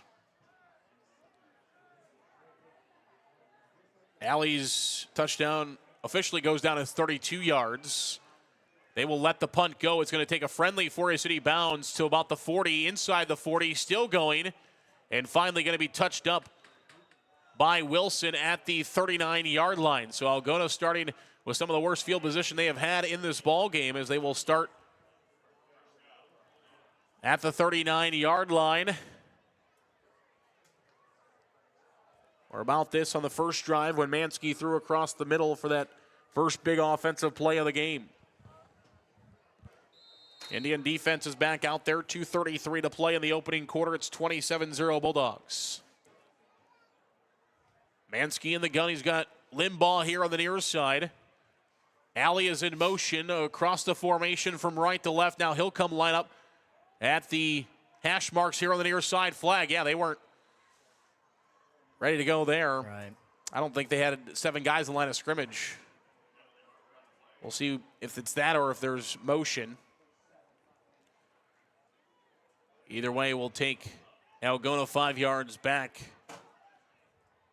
Alley's touchdown officially goes down as 32 yards. They will let the punt go. It's going to take a friendly Forest City bounce to about the 40, inside the 40, still going, and finally going to be touched up by Wilson at the 39-yard line. So Algona starting with some of the worst field position they have had in this ball game, as they will start at the 39-yard line. Or about this on the first drive when Mansky threw across the middle for that first big offensive play of the game. Indian defense is back out there. 2:33 to play in the opening quarter. It's 27-0 Bulldogs. Mansky in the gun. He's got Limbaugh here on the near side. Alley is in motion across the formation from right to left. Now he'll come line up at the hash marks here on the near side. Flag. Yeah, they weren't ready to go there. Right. I don't think they had 7 guys in line of scrimmage. We'll see if it's that or if there's motion. Either way, we'll take Algona 5 yards back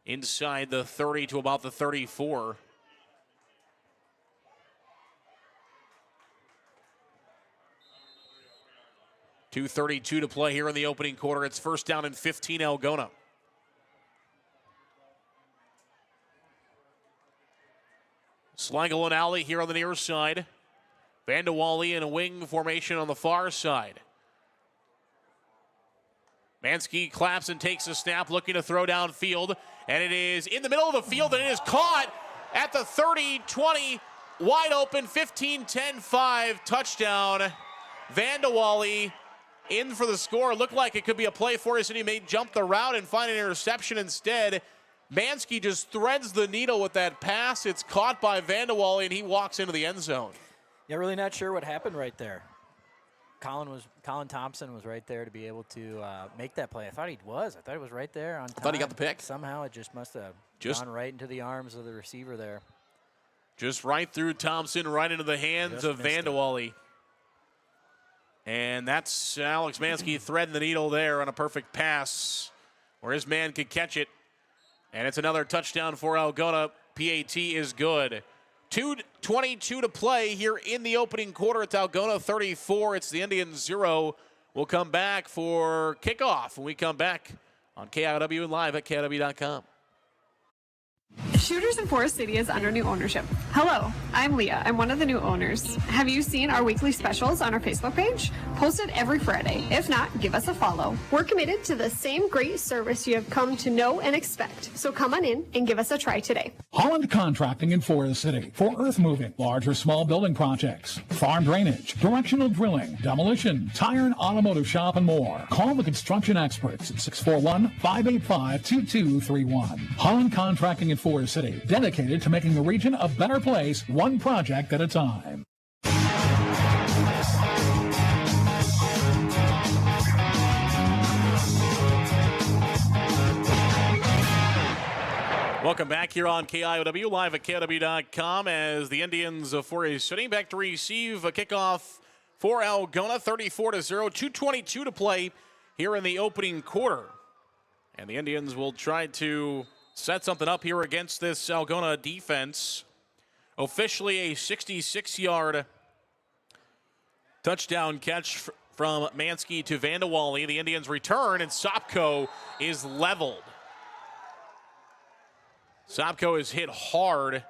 inside the 30 to about the 34. .232 to play here in the opening quarter. It's 1st down and 15 Algona. Slangel and Alley here on the near side. Vandewally in a wing formation on the far side. Mansky claps and takes a snap, looking to throw downfield. And it is in the middle of the field, and it is caught at the 30, 20, wide open, 15, 10, 5, touchdown. Vandewally in for the score. Looked like it could be a play for us, and he may jump the route and find an interception instead. Mansky just threads the needle with that pass. It's caught by Vandewally, and he walks into the end zone. Yeah, really not sure what happened right there. Colin Thompson was right there to be able to make that play. I thought he was right there on time. I thought he got the pick. Somehow it just must have gone right into the arms of the receiver there. Just right through Thompson, right into the hands of Vandewally. And that's Alex Mansky threading the needle there on a perfect pass where his man could catch it. And it's another touchdown for Algona. PAT is good. 2:22 to play here in the opening quarter. It's Algona 34. It's the Indians 0. We'll come back for kickoff when we come back on KIOW and live at KIOW.com. Shooters in Forest City is under new ownership. Hello, I'm Leah. I'm one of the new owners. Have you seen our weekly specials on our Facebook page? Posted every Friday. If not, give us a follow. We're committed to the same great service you have come to know and expect. So come on in and give us a try today. Holland Contracting in Forest City for earth moving, large or small building projects, farm drainage, directional drilling, demolition, tire and automotive shop, and more. Call the construction experts at 641-585-2231. Holland Contracting in Forest City, dedicated to making the region a better place, one project at a time. Welcome back here on KIOW, live at KIOW.com, as the Indians of Forest City back to receive a kickoff for Algona, 34-0, 2:22 to play here in the opening quarter. And the Indians will try to set something up here against this Algona defense. Officially a 66-yard touchdown catch from Mansky to Vandewally. The Indians return, and Sobko is leveled. Sobko is hit hard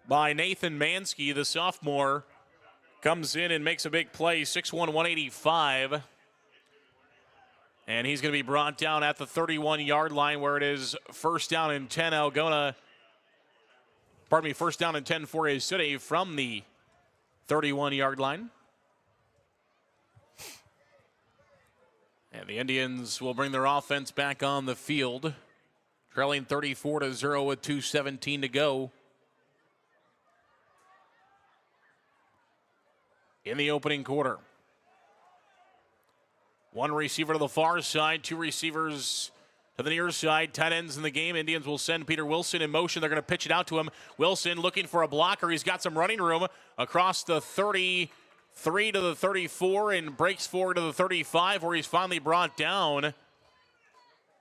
by Nathan Mansky, the sophomore. Comes in and makes a big play, 6'1", 185. And he's going to be brought down at the 31-yard line, where it is 1st down and 10 Algona. Pardon me, 1st down and 10 for his city from the 31-yard line. And the Indians will bring their offense back on the field, trailing 34-0 with 2:17 to go. in the opening quarter. One receiver to the far side, two receivers to the near side. Tight ends in the game. Indians will send Peter Wilson in motion. They're going to pitch it out to him. Wilson looking for a blocker. He's got some running room across the 33 to the 34 and breaks forward to the 35 where he's finally brought down.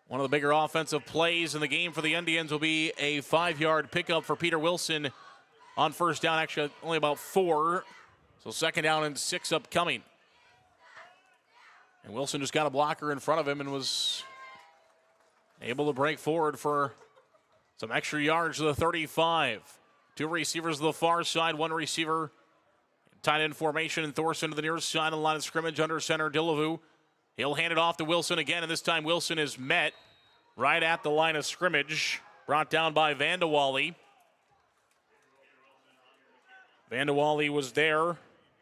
One of the bigger offensive plays in the game for the Indians will be a 5-yard pickup for Peter Wilson on first down. Actually, only about 4. So second down and 6 upcoming. And Wilson just got a blocker in front of him and was able to break forward for some extra yards to the 35. Two receivers to the far side, one receiver tight end formation, and Thorson to the near side of the line of scrimmage under center, Dillavu. He'll hand it off to Wilson again, and this time Wilson is met right at the line of scrimmage, brought down by Vandewally. Vandewally was there,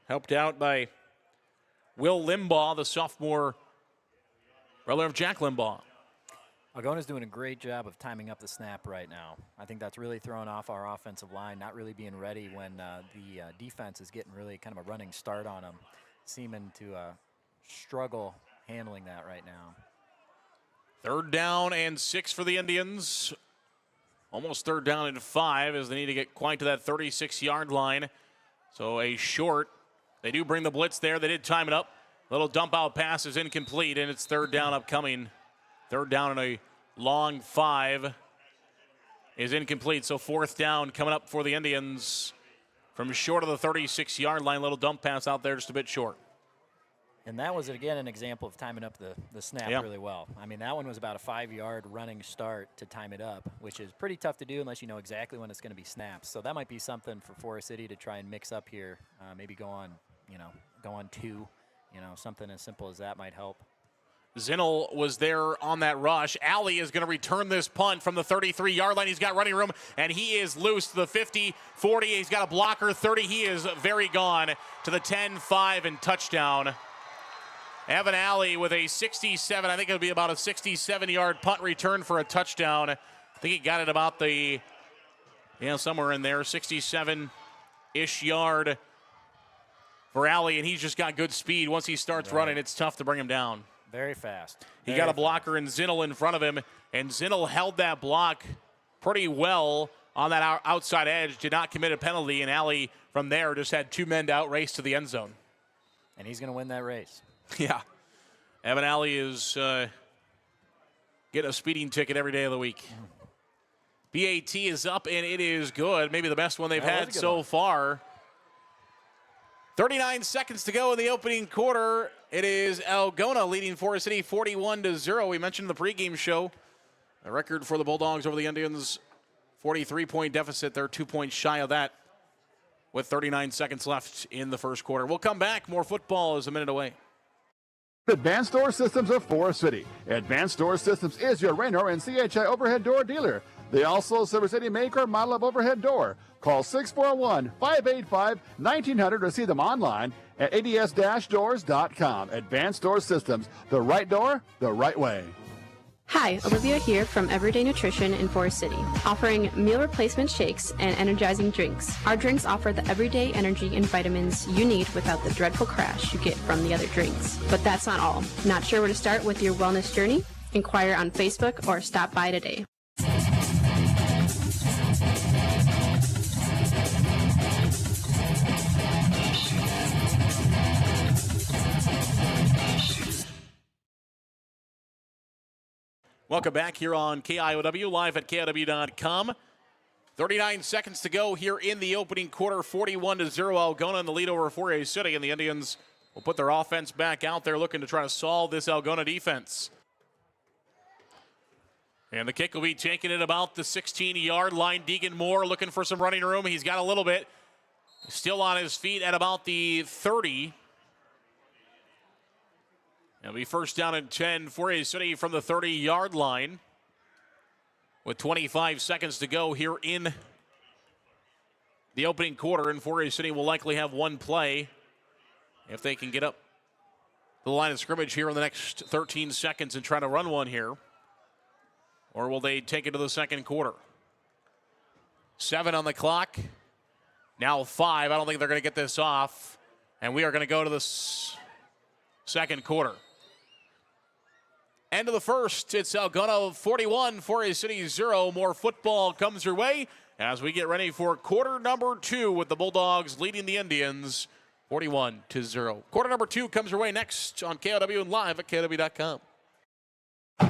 helped out by Will Limbaugh, the sophomore brother of Jack Limbaugh. Algona's doing a great job of timing up the snap right now. I think that's really throwing off our offensive line, not really being ready when the defense is getting really kind of a running start on them, seeming to struggle handling that right now. Third down and 6 for the Indians. Almost third down and 5 as they need to get quite to that 36-yard line. So a short. They do bring the blitz there. They did time it up. Little dump out pass is incomplete, and it's third down upcoming. Third down and a long 5 is incomplete. So fourth down coming up for the Indians from short of the 36-yard line. Little dump pass out there just a bit short. And that was, again, an example of timing up the snap really well. I mean, that one was about a 5-yard running start to time it up, which is pretty tough to do unless you know exactly when it's going to be snapped. So that might be something for Forest City to try and mix up here. Maybe go on 2. Something as simple as that might help. Zinnel was there on that rush. Alley is going to return this punt from the 33-yard line. He's got running room, and he is loose to the 50, 40. He's got a blocker, 30. He is very gone to the 10, 5, and touchdown. Evan Alley with a 67, I think it'll be about a 67-yard punt return for a touchdown. I think he got it about somewhere in there, 67-ish yard for Alley, and he's just got good speed. Once he starts running, it's tough to bring him down. Very fast. He got a blocker in Zinnel in front of him, and Zinnel held that block pretty well on that outside edge, did not commit a penalty, and Alley from there just had 2 men to outrace to the end zone. And he's going to win that race. Yeah. Evan Alley is getting a speeding ticket every day of the week. BAT is up, and it is good. Maybe the best one they've had so far. 39 seconds to go in the opening quarter. It is Algona leading Forest City 41-0. We mentioned in the pregame show a record for the Bulldogs over the Indians, 43-point deficit. They're 2 points shy of that with 39 seconds left in the first quarter. We'll come back. More football is a minute away. Advanced Door Systems of Forest City. Advanced Door Systems is your Raynor and CHI overhead door dealer. They also service any make or model of overhead door. Call 641-585-1900 to see them online at ads-doors.com. Advanced Door Systems, the right door, the right way. Hi, Olivia here from Everyday Nutrition in Forest City, offering meal replacement shakes and energizing drinks. Our drinks offer the everyday energy and vitamins you need without the dreadful crash you get from the other drinks. But that's not all. Not sure where to start with your wellness journey? Inquire on Facebook or stop by today. Welcome back here on KIOW, live at KIOW.com. 39 seconds to go here in the opening quarter, 41-0. Algona in the lead over Forest City, and the Indians will put their offense back out there looking to try to solve this Algona defense. And the kick will be taken at about the 16-yard line. Deegan Moore looking for some running room. He's got a little bit. Still on his feet at about the 30. It'll be first down and 10 for Forest City from the 30-yard line with 25 seconds to go here in the opening quarter. And Forest City will likely have one play if they can get up the line of scrimmage here in the next 13 seconds and try to run one here. Or will they take it to the second quarter? 7 on the clock. Now 5. I don't think they're going to get this off. And we are going to go to the second quarter. End of the first. It's Algona 41, Forest City 0. More football comes your way as we get ready for quarter number 2 with the Bulldogs leading the Indians 41-0. Quarter number 2 comes your way next on KOW and live at KOW.com.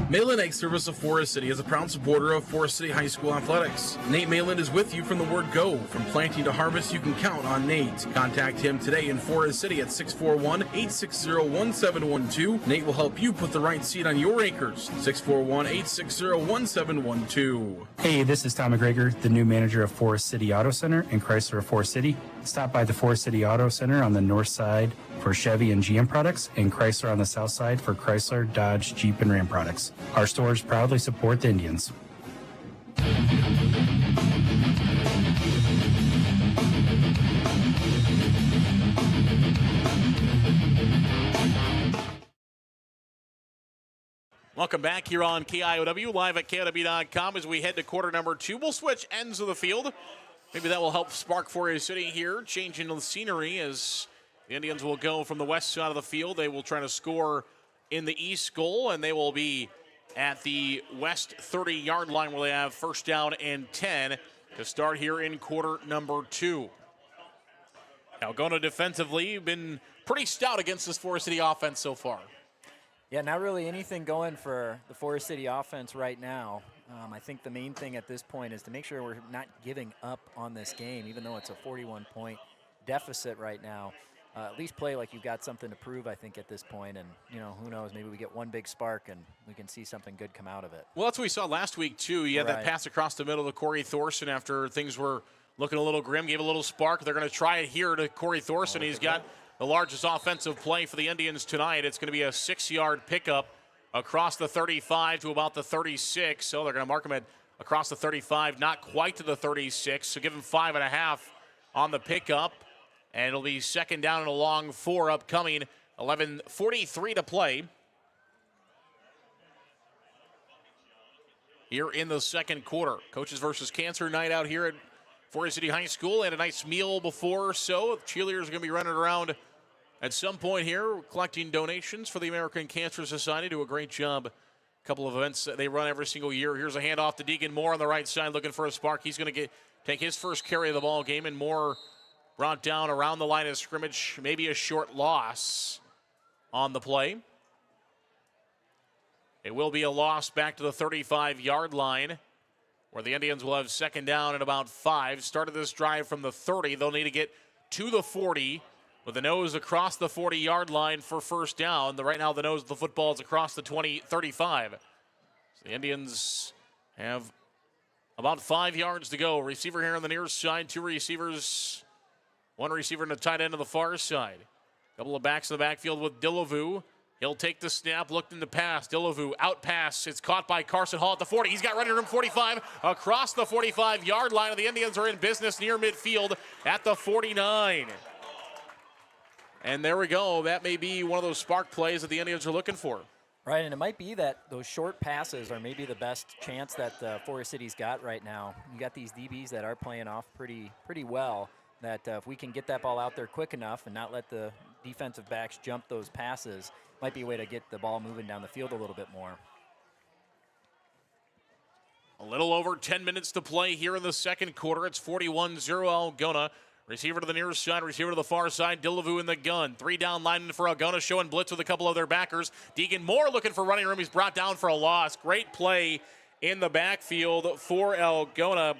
Malin Egg Service of Forest City is a proud supporter of Forest City High School athletics. Nate Malin is with you from the word go. From planting to harvest, you can count on Nate. Contact him today in Forest City at 641-860-1712. Nate will help you put the right seed on your acres. 641-860-1712. Hey, this is Tom McGregor, the new manager of Forest City Auto Center and Chrysler of Forest City. Stop by the Forest City Auto Center on the north side for Chevy and GM products, and Chrysler on the south side for Chrysler, Dodge, Jeep, and Ram products. Our stores proudly support the Indians. Welcome back here on KIOW, live at KIOW.com as we head to quarter number 2. We'll switch ends of the field. Maybe that will help spark Forest City here, changing the scenery as the Indians will go from the west side of the field. They will try to score in the east goal, and they will be at the west 30-yard line where they have first down and 10 to start here in quarter number 2. Algona defensively been pretty stout against this Forest City offense so far. Yeah, not really anything going for the Forest City offense right now. I think the main thing at this point is to make sure we're not giving up on this game, even though it's a 41-point deficit right now. At least play like you've got something to prove, I think, at this point. And, you know, who knows, maybe we get one big spark and we can see something good come out of it. Well, that's what we saw last week, too. You had that pass across the middle to Corey Thorson after things were looking a little grim, gave a little spark. They're going to try it here to Corey Thorson. He's got the largest offensive play for the Indians tonight. It's going to be a 6-yard pickup across the 35 to about the 36. So they're going to mark him at across the 35, not quite to the 36. So give him 5.5 on the pickup. And it'll be second down and a long 4 upcoming. 11:43 to play here in the second quarter. Coaches versus Cancer night out here at Forest City High School. And a nice meal before, so the cheerleaders are going to be running around at some point here, collecting donations for the American Cancer Society. Do a great job. A couple of events that they run every single year. Here's a handoff to Deegan Moore on the right side, looking for a spark. He's going to take his first carry of the ball game, and Moore brought down around the line of scrimmage. Maybe a short loss on the play. It will be a loss back to the 35-yard line, where the Indians will have second down and about 5. Started this drive from the 30. They'll need to get to the 40 with the nose across the 40-yard line for first down. Right now the nose of the football is across the 35. So the Indians have about 5 yards to go. Receiver here on the near side, 2 receivers, 1 receiver in the tight end on the far side. Couple of backs in the backfield with Dillevue. He'll take the snap, looked in the pass. Dillevue, out pass. It's caught by Carson Hall at the 40. He's got running room 45 across the 45-yard line, and the Indians are in business near midfield at the 49. And there we go. That may be one of those spark plays that the Indians are looking for. Right, and it might be that those short passes are maybe the best chance that Forest City's got right now. You got these DBs that are playing off pretty well, that if we can get that ball out there quick enough and not let the defensive backs jump those passes, might be a way to get the ball moving down the field a little bit more. A little over 10 minutes to play here in the second quarter. It's 41-0 Algona. Receiver to the near side, receiver to the far side. Dillevue in the gun. 3 down linemen for Algona, showing blitz with a couple of their backers. Deegan Moore looking for running room. He's brought down for a loss. Great play in the backfield for Algona,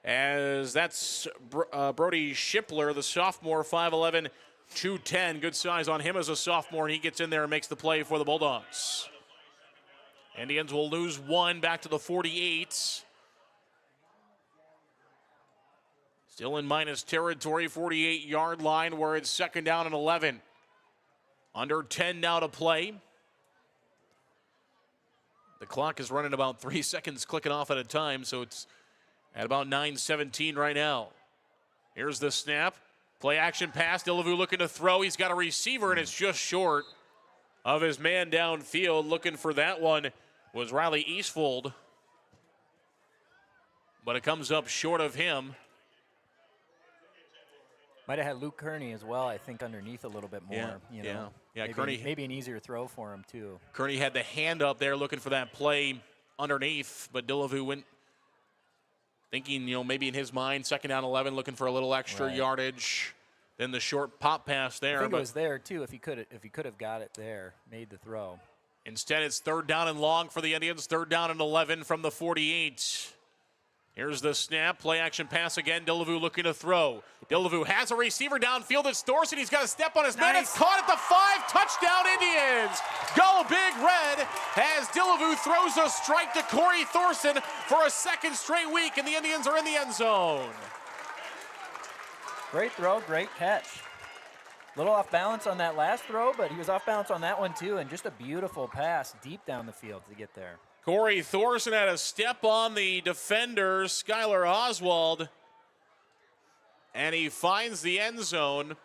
as that's Brody Shipler, the sophomore, 5'11", 210. Good size on him as a sophomore. He gets in there and makes the play for the Bulldogs. Indians will lose 1 back to the 48. Still in minus territory, 48-yard line, where it's second down and 11. Under 10 now to play. The clock is running about 3 seconds clicking off at a time, so it's at about 9:17 right now. Here's the snap. Play action pass. Dillevue looking to throw. He's got a receiver, and it's just short of his man downfield. Looking for that one was Riley Eastfold, but it comes up short of him. Might have had Luke Kearney as well, I think, underneath a little bit more. Yeah. Maybe, Kearney, maybe an easier throw for him, too. Kearney had the hand up there looking for that play underneath, but Dillevue went thinking, maybe in his mind, 2nd down 11, looking for a little extra yardage. Then the short pop pass there. I think it was there, too, if he could have got it there, made the throw. Instead, it's 3rd down and long for the Indians, 3rd down and 11 from the 48. Here's the snap, play action pass again. Dillevue looking to throw. Dillevue has a receiver downfield. It's Thorson. He's got to step on his man. It's caught at the 5. Touchdown, Indians. Go Big Red as Dillevue throws a strike to Corey Thorson for a 2nd straight week, and the Indians are in the end zone. Great throw, great catch. A little off balance on that last throw, but he was off balance on that one too, and just a beautiful pass deep down the field to get there. Corey Thorson had a step on the defender, Skylar Oswald, and he finds the end zone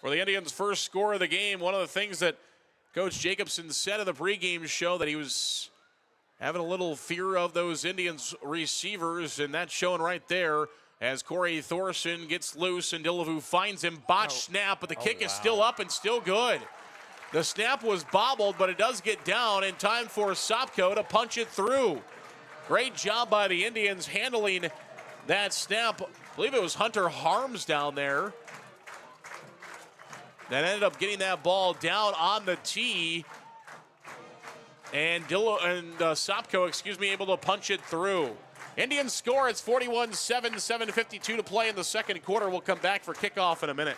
for the Indians' first score of the game. One of the things that Coach Jacobson said in the pregame show that he was having a little fear of those Indians receivers, and that's shown right there as Corey Thorson gets loose and Dillevue finds him. Botch snap, but the kick is still up and still good. The snap was bobbled, but it does get down in time for Sopko to punch it through. Great job by the Indians handling that snap. I believe it was Hunter Harms down there that ended up getting that ball down on the tee. And Sopko, able to punch it through. Indians score. It's 41-7, 7:52 to play in the second quarter. We'll come back for kickoff in a minute.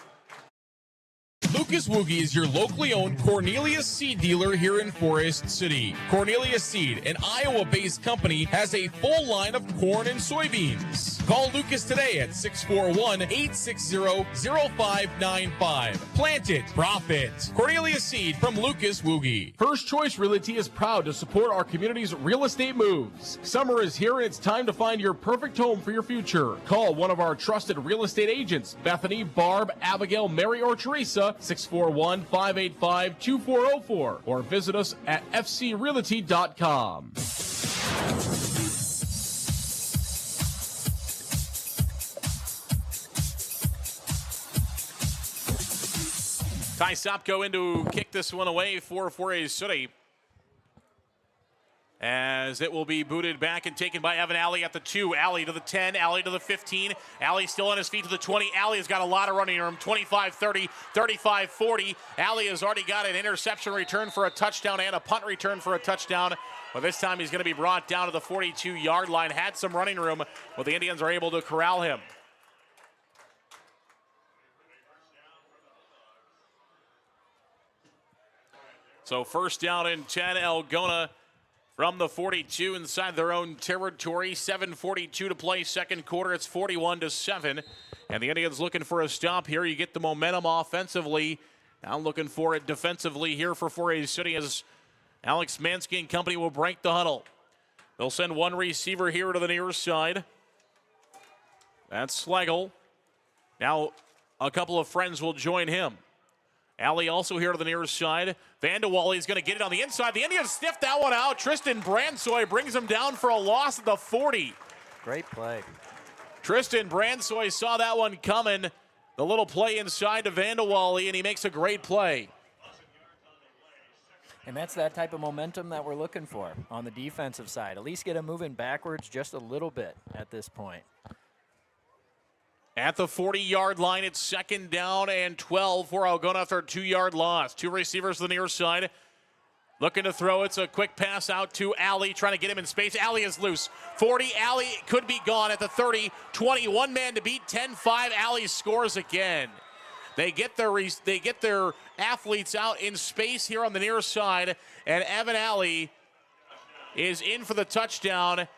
Lucas Woogie is your locally owned Cornelius Seed dealer here in Forest City. Cornelius Seed, an Iowa-based company, has a full line of corn and soybeans. Call Lucas today at 641-860-0595. Plant it, profit. Cornelius Seed from Lucas Woogie. First Choice Realty is proud to support our community's real estate moves. Summer is here and it's time to find your perfect home for your future. Call one of our trusted real estate agents, Bethany, Barb, Abigail, Mary, or Teresa, 641-585-2404, or visit us at fcrealty.com. Ty Sopko in to kick this one away for Forest City, as it will be booted back and taken by Evan Alley at the 2. Alley to the 10, Alley to the 15. Alley still on his feet to the 20. Alley has got a lot of running room, 25-30, 35-40. Alley has already got an interception return for a touchdown and a punt return for a touchdown. But this time he's going to be brought down to the 42-yard line. Had some running room, but the Indians are able to corral him. So first down and 10, Algona from the 42 inside their own territory. 7:42 to play second quarter. It's 41-7. And the Indians looking for a stop here. You get the momentum offensively. Now looking for it defensively here for Forest City as Alex Mansky and company will break the huddle. They'll send one receiver here to the near side. That's Schlegel. Now a couple of friends will join him. Alley also here to the near side. Vandewalli is going to get it on the inside. The Indians sniffed that one out. Tristan Bransoy brings him down for a loss at the 40. Great play. Tristan Bransoy saw that one coming. The little play inside to Vandewalli, and he makes a great play. And that's that type of momentum that we're looking for on the defensive side. At least get him moving backwards just a little bit at this point. At the 40-yard line, it's second down and 12 for Algona after a 2-yard loss. Two receivers to the near side. Looking to throw. It's a quick pass out to Alley, trying to get him in space. Alley is loose. 40, Alley could be gone at the 30. 20, one man to beat. 10-5, Alley scores again. They get their athletes out in space here on the near side, and Evan Alley is in for the touchdown.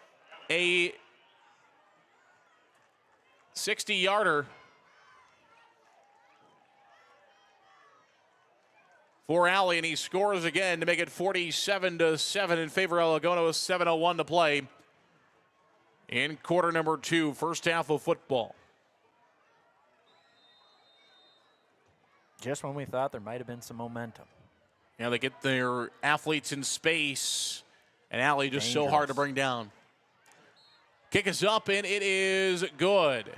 A 60-yarder for Alley, and he scores again to make it 47-7 in favor of Algona with 7:01 to play in quarter number 2, first half of football. Just when we thought there might have been some momentum. Now they get their athletes in space, and Alley just so hard to bring down. Kick is up, and it is good.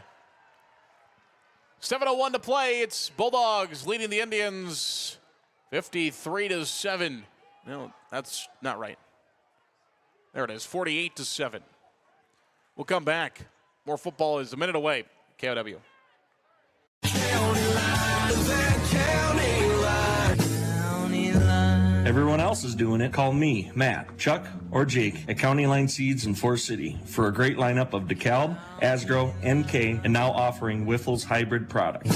7:01 to play. It's Bulldogs leading the Indians 53-7. No, that's not right. There it is, 48-7. We'll come back. More football is a minute away. KOW. Everyone else is doing it. Call me, Matt, Chuck, or Jake at County Line Seeds in Forest City for a great lineup of DeKalb, Asgrow, NK, and now offering Wiffles hybrid products.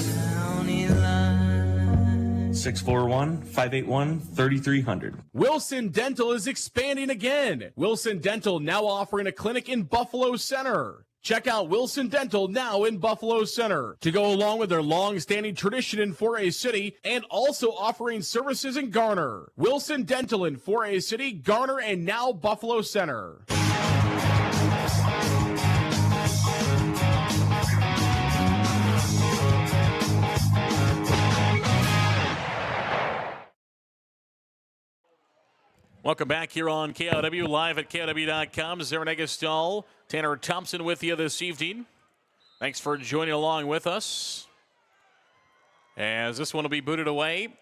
641-581-3300. Wilson Dental is expanding again. Wilson Dental now offering a clinic in Buffalo Center. Check out Wilson Dental now in Buffalo Center to go along with their long-standing tradition in 4A City and also offering services in Garner. Wilson Dental in 4A City, Garner, and now Buffalo Center. Welcome back here on KOW, live at KOW.com. Zarin Egestal, Tanner Thompson with you this evening. Thanks for joining along with us. As this one will be booted away.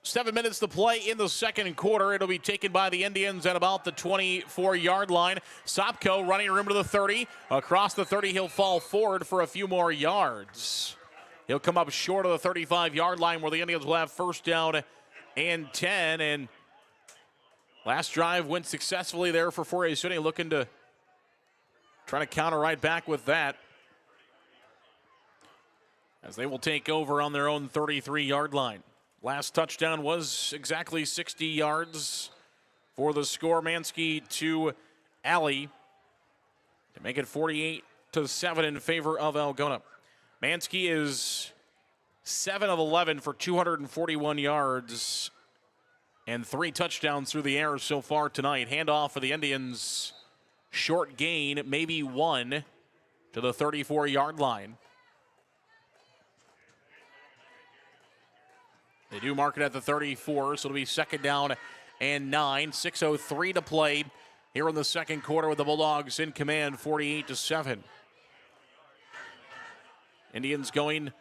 7 minutes to play in the second quarter. It'll be taken by the Indians at about the 24-yard line. Sopko running room to the 30. Across the 30, he'll fall forward for a few more yards. He'll come up short of the 35-yard line where the Indians will have first down and 10. And last drive went successfully there for 4A City, looking to try to counter right back with that, as they will take over on their own 33-yard line. Last touchdown was exactly 60 yards for the score. Mansky to Alley to make it 48-7 in favor of Algona. Mansky is 7 of 11 for 241 yards and 3 touchdowns through the air so far tonight. Handoff for the Indians. Short gain, maybe 1 to the 34-yard line. They do mark it at the 34, so it'll be second down and 9. 6:03 to play here in the second quarter with the Bulldogs in command, 48-7. Indians going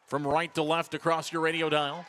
from right to left across your radio dial.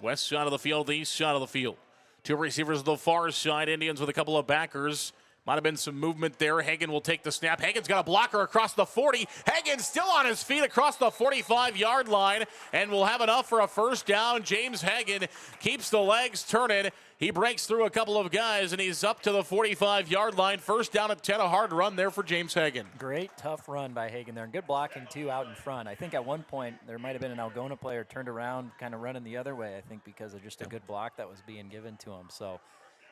West side of the field, the east side of the field. 2 receivers to the far side. Indians with a couple of backers. Might have been some movement there. Hagen will take the snap. Hagen's got a blocker across the 40. Hagen still on his feet across the 45-yard line and will have enough for a first down. James Hagen keeps the legs turning. He breaks through a couple of guys, and he's up to the 45-yard line. First down at 10, a hard run there for James Hagen. Great, tough run by Hagen there, and good blocking, too, out in front. I think at one point there might have been an Algona player turned around, kind of running the other way, I think, because of just a good block that was being given to him. So,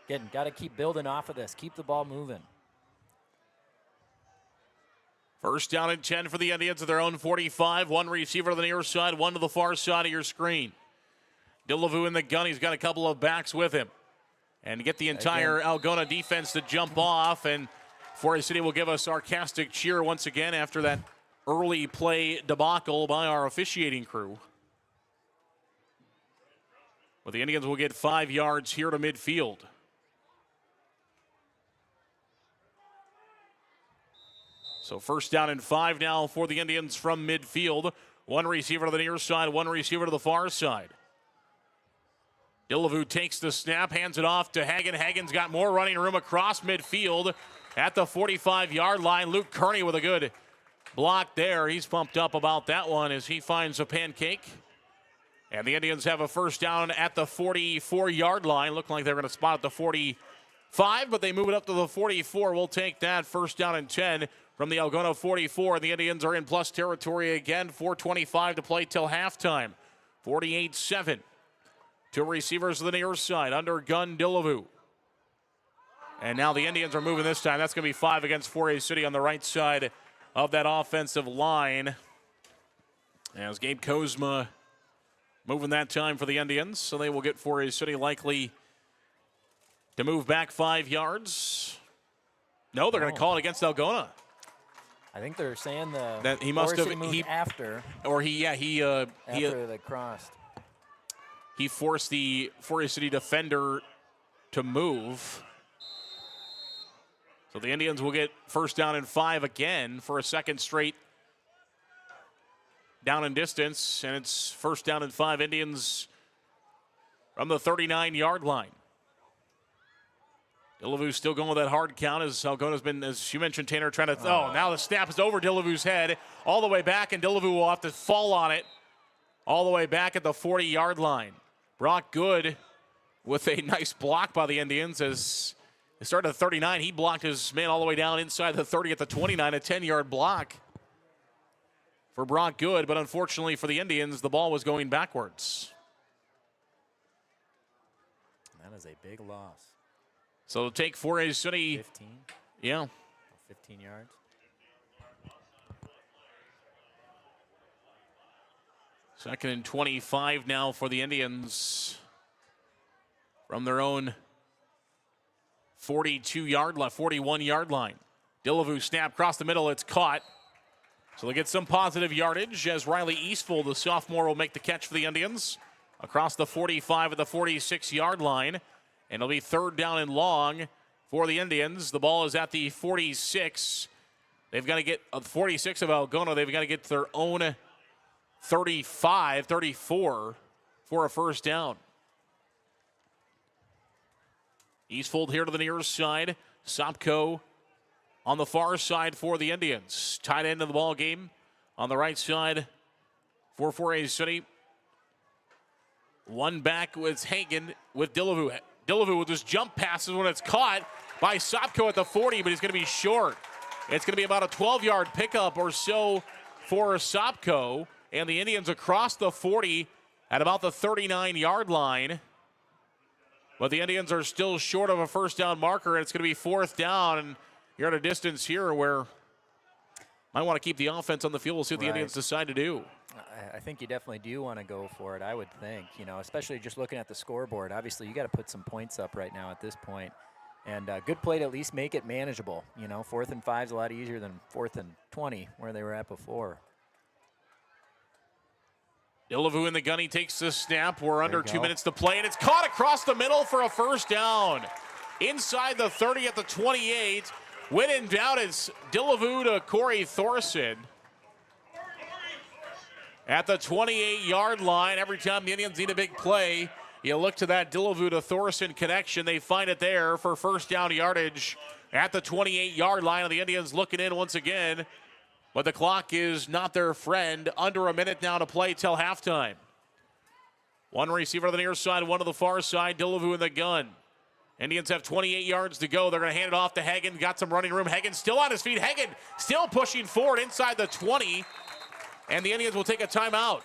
again, got to keep building off of this. Keep the ball moving. First down and 10 for the Indians at their own 45. 1 receiver to the near side, 1 to the far side of your screen. Dillevue in the gun. He's got a couple of backs with him. And get the entire Algona defense to jump off. And 4A City will give a sarcastic cheer once again after that early play debacle by our officiating crew. But the Indians will get 5 yards here to midfield. So first down and 5 now for the Indians from midfield. 1 receiver to the near side, 1 receiver to the far side. Dillevue takes the snap, hands it off to Hagen. Hagen's got more running room across midfield at the 45-yard line. Luke Kearney with a good block there. He's pumped up about that one as he finds a pancake. And the Indians have a first down at the 44-yard line. Looked like they're going to spot at the 45, but they move it up to the 44. We'll take that. First down and 10 from the Algona 44. The Indians are in plus territory again. 4:25 to play till halftime. 48-7. 2 receivers to the near side. Under gun, Dillevue. And now the Indians are moving this time. That's going to be 5 against 4A City on the right side of that offensive line. As Gabe Kozma moving that time for the Indians. So they will get 4A City likely to move back 5 yards. No, they're going to call it against Algona. I think they're saying that he must have after. Or after they crossed. He forced the 4A City defender to move. So the Indians will get first down and 5 again for a second straight down and distance, and it's first down and 5 Indians from the 39-yard line. Delavu still going with that hard count as Algona's been, as you mentioned, Tanner, trying to, now the snap is over Delavu's head, all the way back, and Delavu will have to fall on it all the way back at the 40-yard line. Brock Good with a nice block by the Indians as they started at 39. He blocked his man all the way down inside the 30 at the 29, a 10-yard block for Brock Good, but unfortunately for the Indians, the ball was going backwards. That is a big loss. So take for a City. 15? Yeah. 15 yards. Second and 25 now for the Indians from their own 41-yard line. Delavu snap across the middle. It's caught. So they get some positive yardage as Riley Eastful, the sophomore, will make the catch for the Indians across the 45 at the 46-yard line. And it'll be third down and long for the Indians. The ball is at the 46. They've got to get 46 of Algona. They've got to get to their own 35, 34 for a first down. Eastfold here to the near side. Sopko on the far side for the Indians. Tight end of the ball game on the right side for 4A City. One back with Hagen with Delavu. Delavu with his jump passes when it's caught by Sopko at the 40, but he's going to be short. It's going to be about a 12-yard pickup or so for Sopko, and the Indians across the 40 at about the 39-yard line. But the Indians are still short of a first down marker, and it's going to be fourth down, and you're at a distance here where I want to keep the offense on the field. We'll see what the Indians decide to do. I think you definitely do want to go for it, I would think, especially just looking at the scoreboard. Obviously, you got to put some points up right now at this point. And good play to at least make it manageable. 4th and 5 is a lot easier than 4th and 20 where they were at before. Delavu in the gun. He takes the snap. We're under 2 minutes to play, and it's caught across the middle for a first down. Inside the 30 at the 28. When in doubt, it's Delavu to Corey Thorson. At the 28-yard line, every time the Indians need a big play, you look to that Delavu to Thorson connection. They find it there for first down yardage at the 28-yard line. And the Indians looking in once again. But the clock is not their friend. Under a minute now to play till halftime. One receiver to the near side, one to the far side. Delavu in the gun. Indians have 28 yards to go. They're going to hand it off to Hagen. Got some running room. Hagen still on his feet. Hagen still pushing forward inside the 20. And the Indians will take a timeout.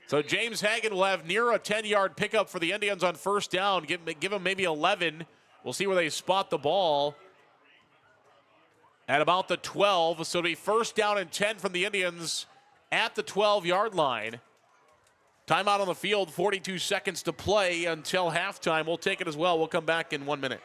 So James Hagen will have near a 10-yard pickup for the Indians on first down. Give them maybe 11. We'll see where they spot the ball. At about the 12. So it'll be first down and 10 from the Indians at the 12-yard line. Timeout on the field, 42 seconds to play until halftime. We'll take it as well. We'll come back in 1 minute.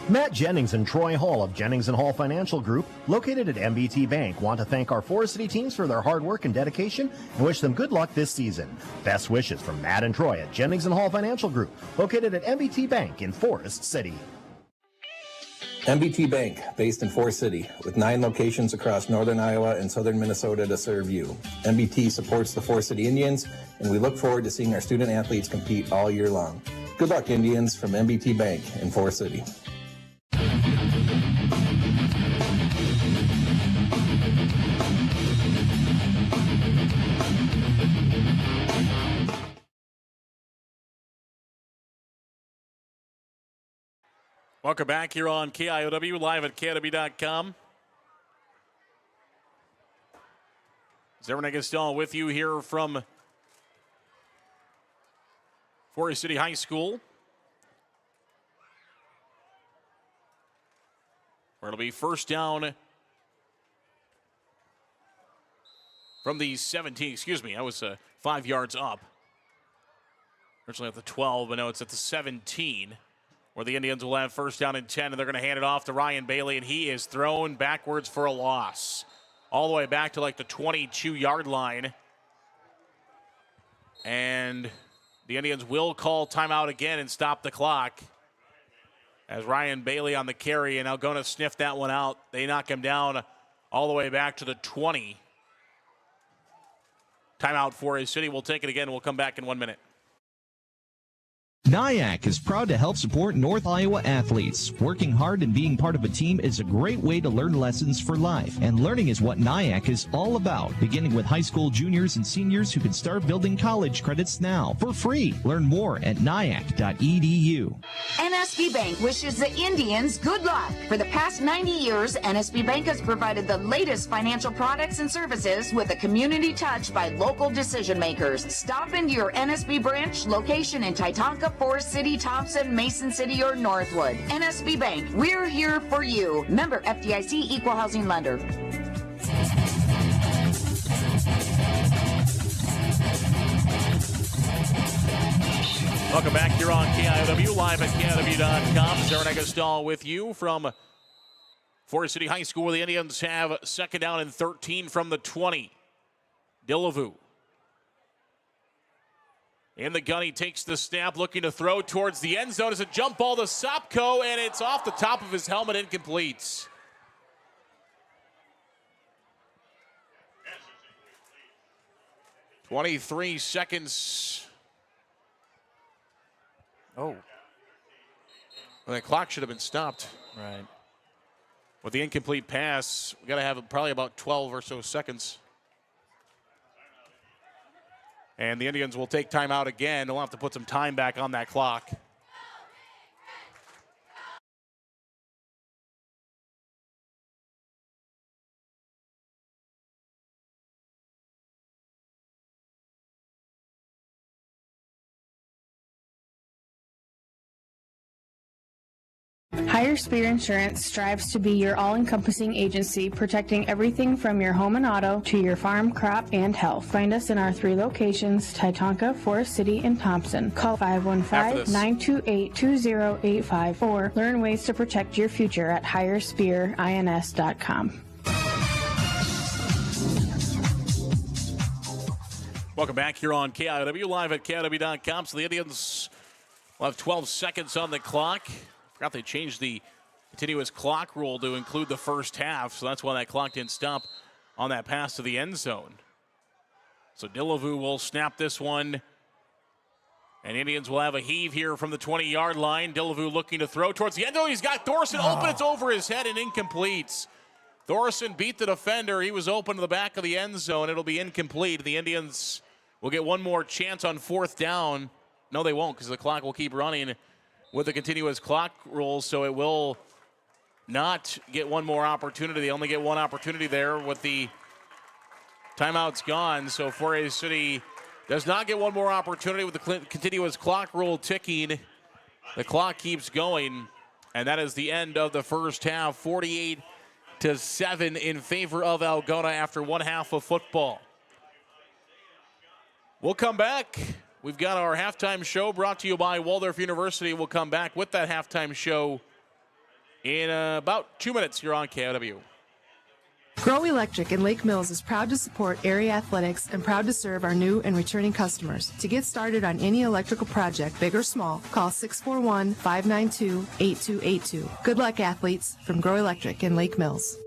Matt Jennings and Troy Hall of Jennings and Hall Financial Group, located at MBT Bank, want to thank our Forest City teams for their hard work and dedication and wish them good luck this season. Best wishes from Matt and Troy at Jennings and Hall Financial Group, located at MBT Bank in Forest City. MBT Bank, based in Forest City, with 9 locations across northern Iowa and southern Minnesota to serve you. MBT supports the Forest City Indians, and we look forward to seeing our student athletes compete all year long. Good luck, Indians, from MBT Bank in Forest City. Welcome back here on KIOW, live at KIOW.com. Zernick with you here from Forest City High School, where it'll be first down from the 17. Excuse me, I was 5 yards up. Originally at the 12, but no, it's at the 17. Where the Indians will have first down and 10, and they're going to hand it off to Ryan Bailey, and he is thrown backwards for a loss. All the way back to like the 22-yard line. And the Indians will call timeout again and stop the clock as Ryan Bailey on the carry, and Algona sniffed that one out. They knock him down all the way back to the 20. Timeout for his city. We'll take it again. We'll come back in 1 minute. NIAC is proud to help support North Iowa athletes. Working hard and being part of a team is a great way to learn lessons for life, and learning is what NIAC is all about, beginning with high school juniors and seniors who can start building college credits now for free. Learn more at niac.edu. NSB Bank wishes the Indians good luck. For the past 90 years, NSB Bank has provided the latest financial products and services with a community touch by local decision makers. Stop into your NSB branch location in Titonka, Forest City, Thompson, Mason City, or Northwood. NSB Bank, we're here for you. Member FDIC Equal Housing Lender. Welcome back here on KIOW, live at KIOW.com. Zarin Eggestall with you from Forest City High School, where the Indians have second down and 13 from the 20. Dillevue in the gun, he takes the snap, looking to throw towards the end zone. It's a jump ball to Sopko, and it's off the top of his helmet, incomplete. "23 seconds. Oh. Well, the clock should have been stopped. Right. With the incomplete pass, we got to have probably about 12 or so seconds. And the Indians will take time out again. They'll have to put some time back on that clock. Higher Spear Insurance strives to be your all-encompassing agency, protecting everything from your home and auto to your farm, crop, and health. Find us in our 3 locations, Titonka, Forest City, and Thompson. Call 515-928-2085 or learn ways to protect your future at higherspearins.com. Welcome back here on KIOW, live at KIOW.com. So the Indians will have 12 seconds on the clock. Forgot they changed the continuous clock rule to include the first half, so that's why that clock didn't stop on that pass to the end zone. So Dillevue will snap this one, and Indians will have a heave here from the 20-yard line. Dillevue looking to throw towards the end zone. He's got Thorson open. It's over his head and incomplete. Thorson beat the defender. He was open to the back of the end zone. It'll be incomplete. The Indians will get one more chance on fourth down. No, they won't, because the clock will keep running with the continuous clock rule, so it will not get one more opportunity. They only get one opportunity there with the timeouts gone. So Forest City does not get one more opportunity with the continuous clock rule ticking. The clock keeps going, and that is the end of the first half. 48-7 in favor of Algona after one half of football. We'll come back. We've got our halftime show brought to you by Waldorf University. We'll come back with that halftime show in about 2 minutes here on KIOW. Grow Electric in Lake Mills is proud to support area athletics and proud to serve our new and returning customers. To get started on any electrical project, big or small, call 641-592-8282. Good luck, athletes, from Grow Electric in Lake Mills.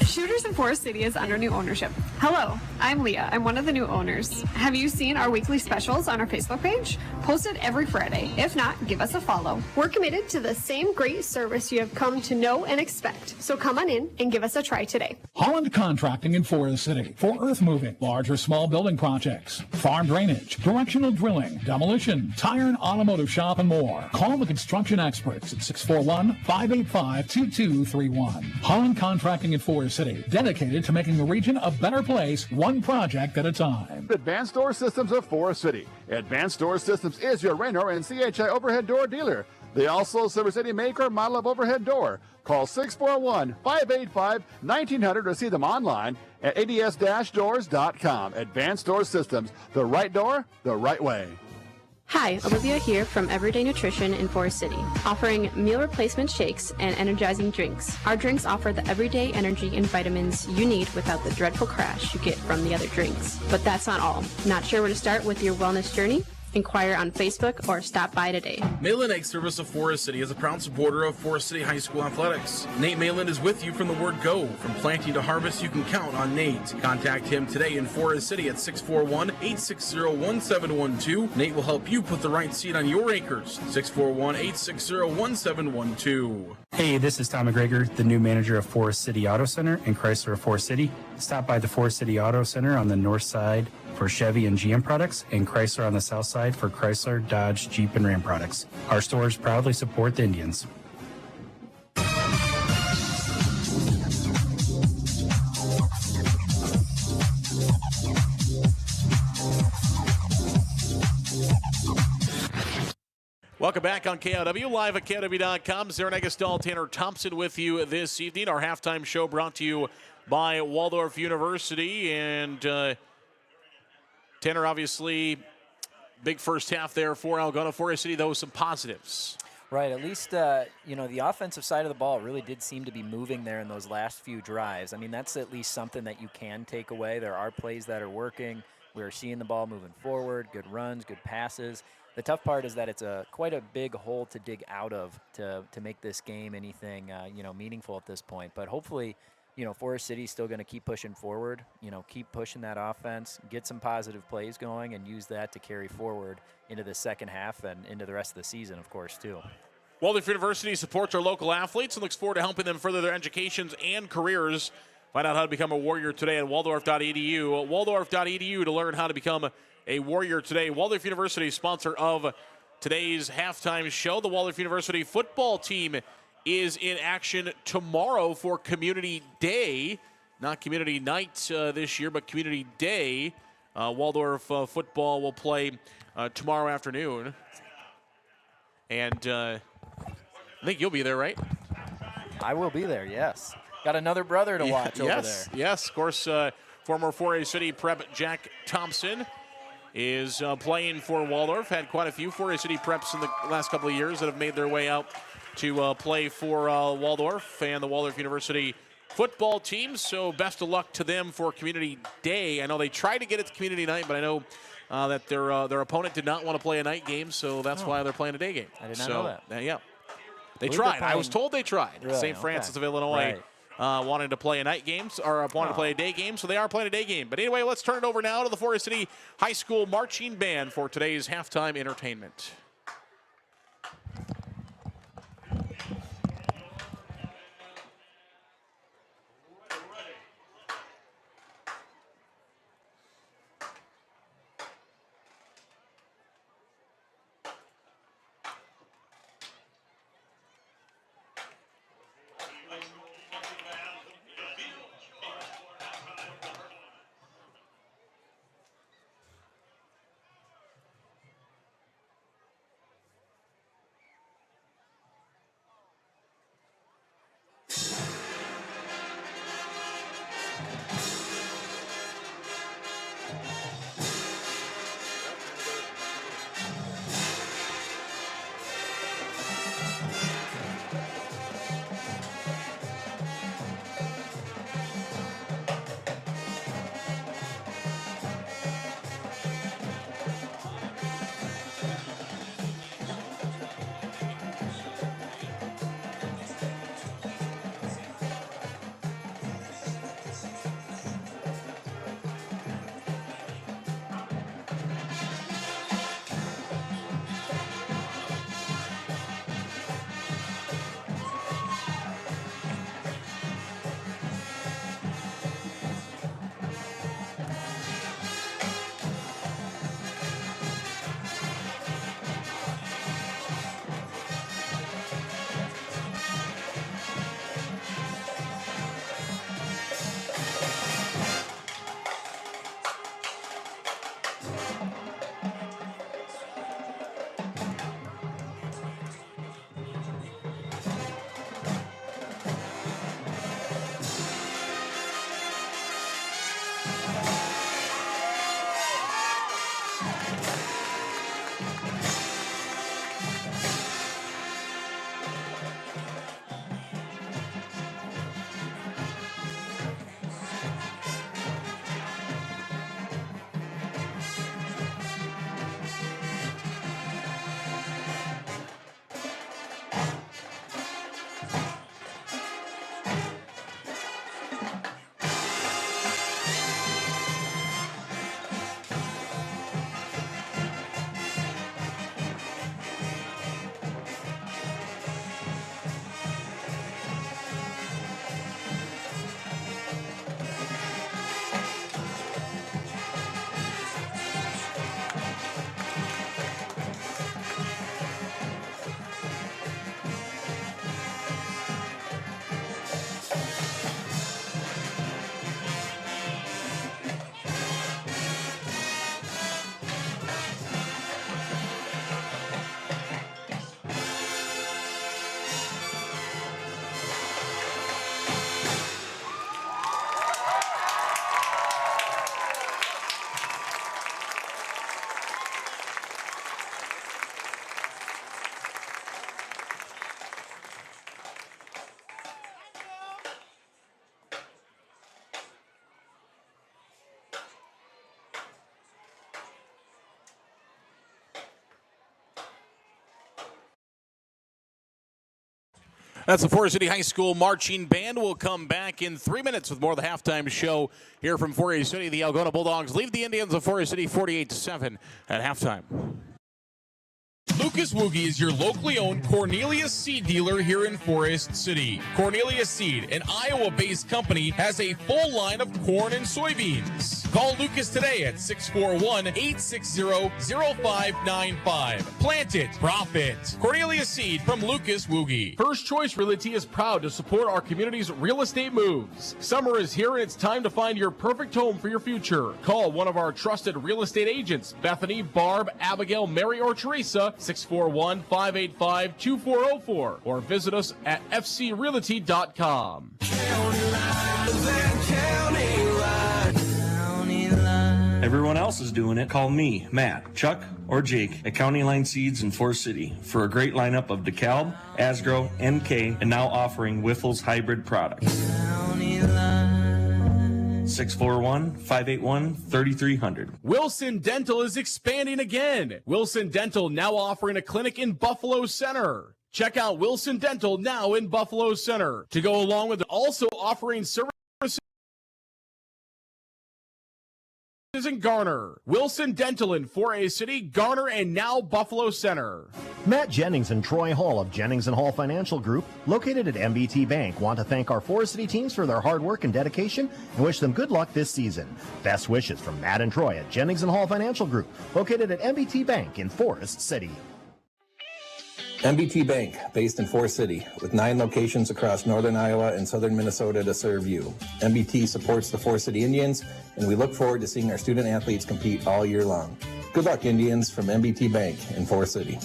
Shooters in Forest City is under new ownership. Hello, I'm Leah. I'm one of the new owners. Have you seen our weekly specials on our Facebook page? Posted every Friday. If not, give us a follow. We're committed to the same great service you have come to know and expect. So come on in and give us a try today. Holland Contracting in Forest City for earth moving, large or small building projects, farm drainage, directional drilling, demolition, tire and automotive shop, and more. Call the construction experts at 641-585-2231. Holland Contracting in Forest City, dedicated to making the region a better place, one project at a time. Advanced Door Systems of Forest City. Advanced Door Systems is your Raynor and CHI overhead door dealer. They also service any make or model of overhead door. Call 641-585-1900 to see them online at ads-doors.com. Advanced Door Systems, the right door, the right way. Hi, Olivia here from Everyday Nutrition in Forest City, offering meal replacement shakes and energizing drinks. Our drinks offer the everyday energy and vitamins you need without the dreadful crash you get from the other drinks. But that's not all. Not sure where to start with your wellness journey? Inquire on Facebook or stop by today. Malin Egg Service of Forest City is a proud supporter of Forest City High School athletics. Nate Malin is with you from the word go. From planting to harvest, you can count on Nate. Contact him today in Forest City at 641-860-1712. Nate will help you put the right seed on your acres. 641-860-1712. Hey, this is Tom McGregor, the new manager of Forest City Auto Center and Chrysler of Forest City. Stop by the Forest City Auto Center on the north side for Chevy and GM products, and Chrysler on the south side for Chrysler, Dodge, Jeep, and Ram products. Our stores proudly support the Indians. Welcome back on KOW, live at KOW.com. Zarin Egestal, Tanner Thompson with you this evening. Our halftime show brought to you by Waldorf University. And Tanner, obviously, big first half there for Algona. Forest City, though, some positives. Right, at least, the offensive side of the ball really did seem to be moving there in those last few drives. I mean, that's at least something that you can take away. There are plays that are working. We're seeing the ball moving forward, good runs, good passes. The tough part is that it's quite a big hole to dig out of to make this game anything, meaningful at this point. But hopefully, Forest City's still going to keep pushing forward, keep pushing that offense, get some positive plays going, and use that to carry forward into the second half and into the rest of the season, of course, too. Waldorf University supports our local athletes and looks forward to helping them further their educations and careers. Find out how to become a Warrior today at waldorf.edu. Waldorf.edu to learn how to become a Warrior today. Waldorf University, sponsor of today's halftime show. The Waldorf University football team is in action tomorrow for Community Day. Not Community Night this year, but Community Day. Waldorf football will play tomorrow afternoon. And I think you'll be there, right? I will be there, yes. Got another brother to watch over there. Yes, of course, former 4A City prep Jack Thompson is playing for Waldorf. Had quite a few 4A City preps in the last couple of years that have made their way out to play for Waldorf and the Waldorf University football team. So best of luck to them for Community Day. I know they tried to get it to Community Night, but I know that their opponent did not want to play a night game, so that's why they're playing a day game. I did not know that. Yeah. They tried. I was told they tried. Really? St. Francis of Illinois wanted to play a night game, or wanted to play a day game, so they are playing a day game. But anyway, let's turn it over now to the Forest City High School Marching Band for today's halftime entertainment. That's the Forest City High School Marching Band. We'll come back in 3 minutes with more of the halftime show here from Forest City. The Algona Bulldogs lead the Indians of Forest City 48-7 at halftime. Lucas Woogie is your locally owned Cornelius Seed dealer here in Forest City. Cornelius Seed, an Iowa-based company, has a full line of corn and soybeans. Call Lucas today at 641-860-0595. Plant it, profit. Cornelius Seed from Lucas Woogie. First Choice Realty is proud to support our community's real estate moves. Summer is here and it's time to find your perfect home for your future. Call one of our trusted real estate agents, Bethany, Barb, Abigail, Mary, or Teresa, 641-585-2404, or visit us at fcrealty.com. Everyone else is doing it. Call me, Matt, Chuck, or Jake at County Line Seeds in Forest City for a great lineup of DeKalb, Asgrow, NK, and now offering Wiffles hybrid products. 641-581-3300. Wilson Dental is expanding again. Wilson Dental now offering a clinic in Buffalo Center. Check out Wilson Dental now in Buffalo Center. To go along with it, also offering services in Garner. Wilson Dental in 4A City, Garner, and now Buffalo Center. Matt Jennings and Troy Hall of Jennings & Hall Financial Group, located at MBT Bank, want to thank our Forest City teams for their hard work and dedication and wish them good luck this season. Best wishes from Matt and Troy at Jennings & Hall Financial Group, located at MBT Bank in Forest City. MBT Bank, based in Forest City, with 9 locations across northern Iowa and southern Minnesota to serve you. MBT supports the Forest City Indians, and we look forward to seeing our student athletes compete all year long. Good luck, Indians, from MBT Bank in Forest City.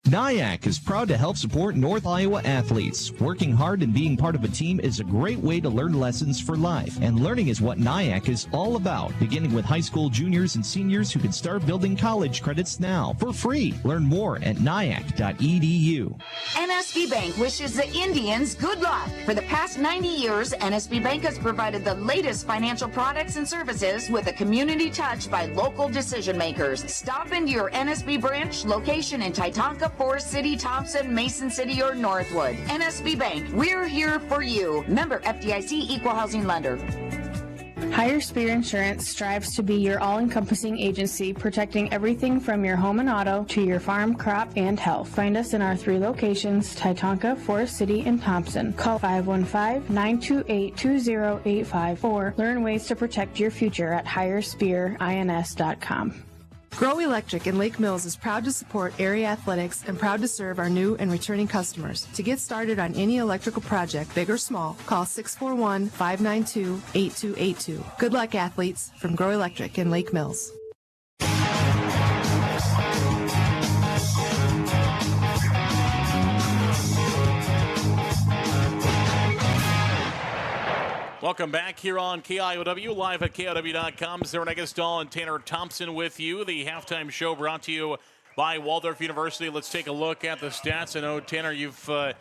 NIAC is proud to help support North Iowa athletes. Working hard and being part of a team is a great way to learn lessons for life, and learning is what NIAC is all about, beginning with high school juniors and seniors who can start building college credits now for free. Learn more at niac.edu. NSB Bank wishes the Indians good luck. For the past 90 years, NSB Bank has provided the latest financial products and services with a community touch by local decision makers. Stop into your NSB branch location in Titanca, Forest City, Thompson, Mason City, or Northwood. NSB Bank, we're here for you. Member FDIC Equal Housing Lender. Higher Spear Insurance strives to be your all-encompassing agency, protecting everything from your home and auto to your farm, crop, and health. Find us in our 3 locations, Titanca, Forest City, and Thompson. Call 515-928-2085 or learn ways to protect your future at higherspearins.com. Grow Electric in Lake Mills is proud to support area athletics and proud to serve our new and returning customers. To get started on any electrical project, big or small, call 641-592-8282. Good luck, athletes, from Grow Electric in Lake Mills. Welcome back here on KIOW, live at KIOW.com. Sarah Negestal and Tanner Thompson with you. The halftime show brought to you by Waldorf University. Let's take a look at the stats. I know, Tanner, you've kind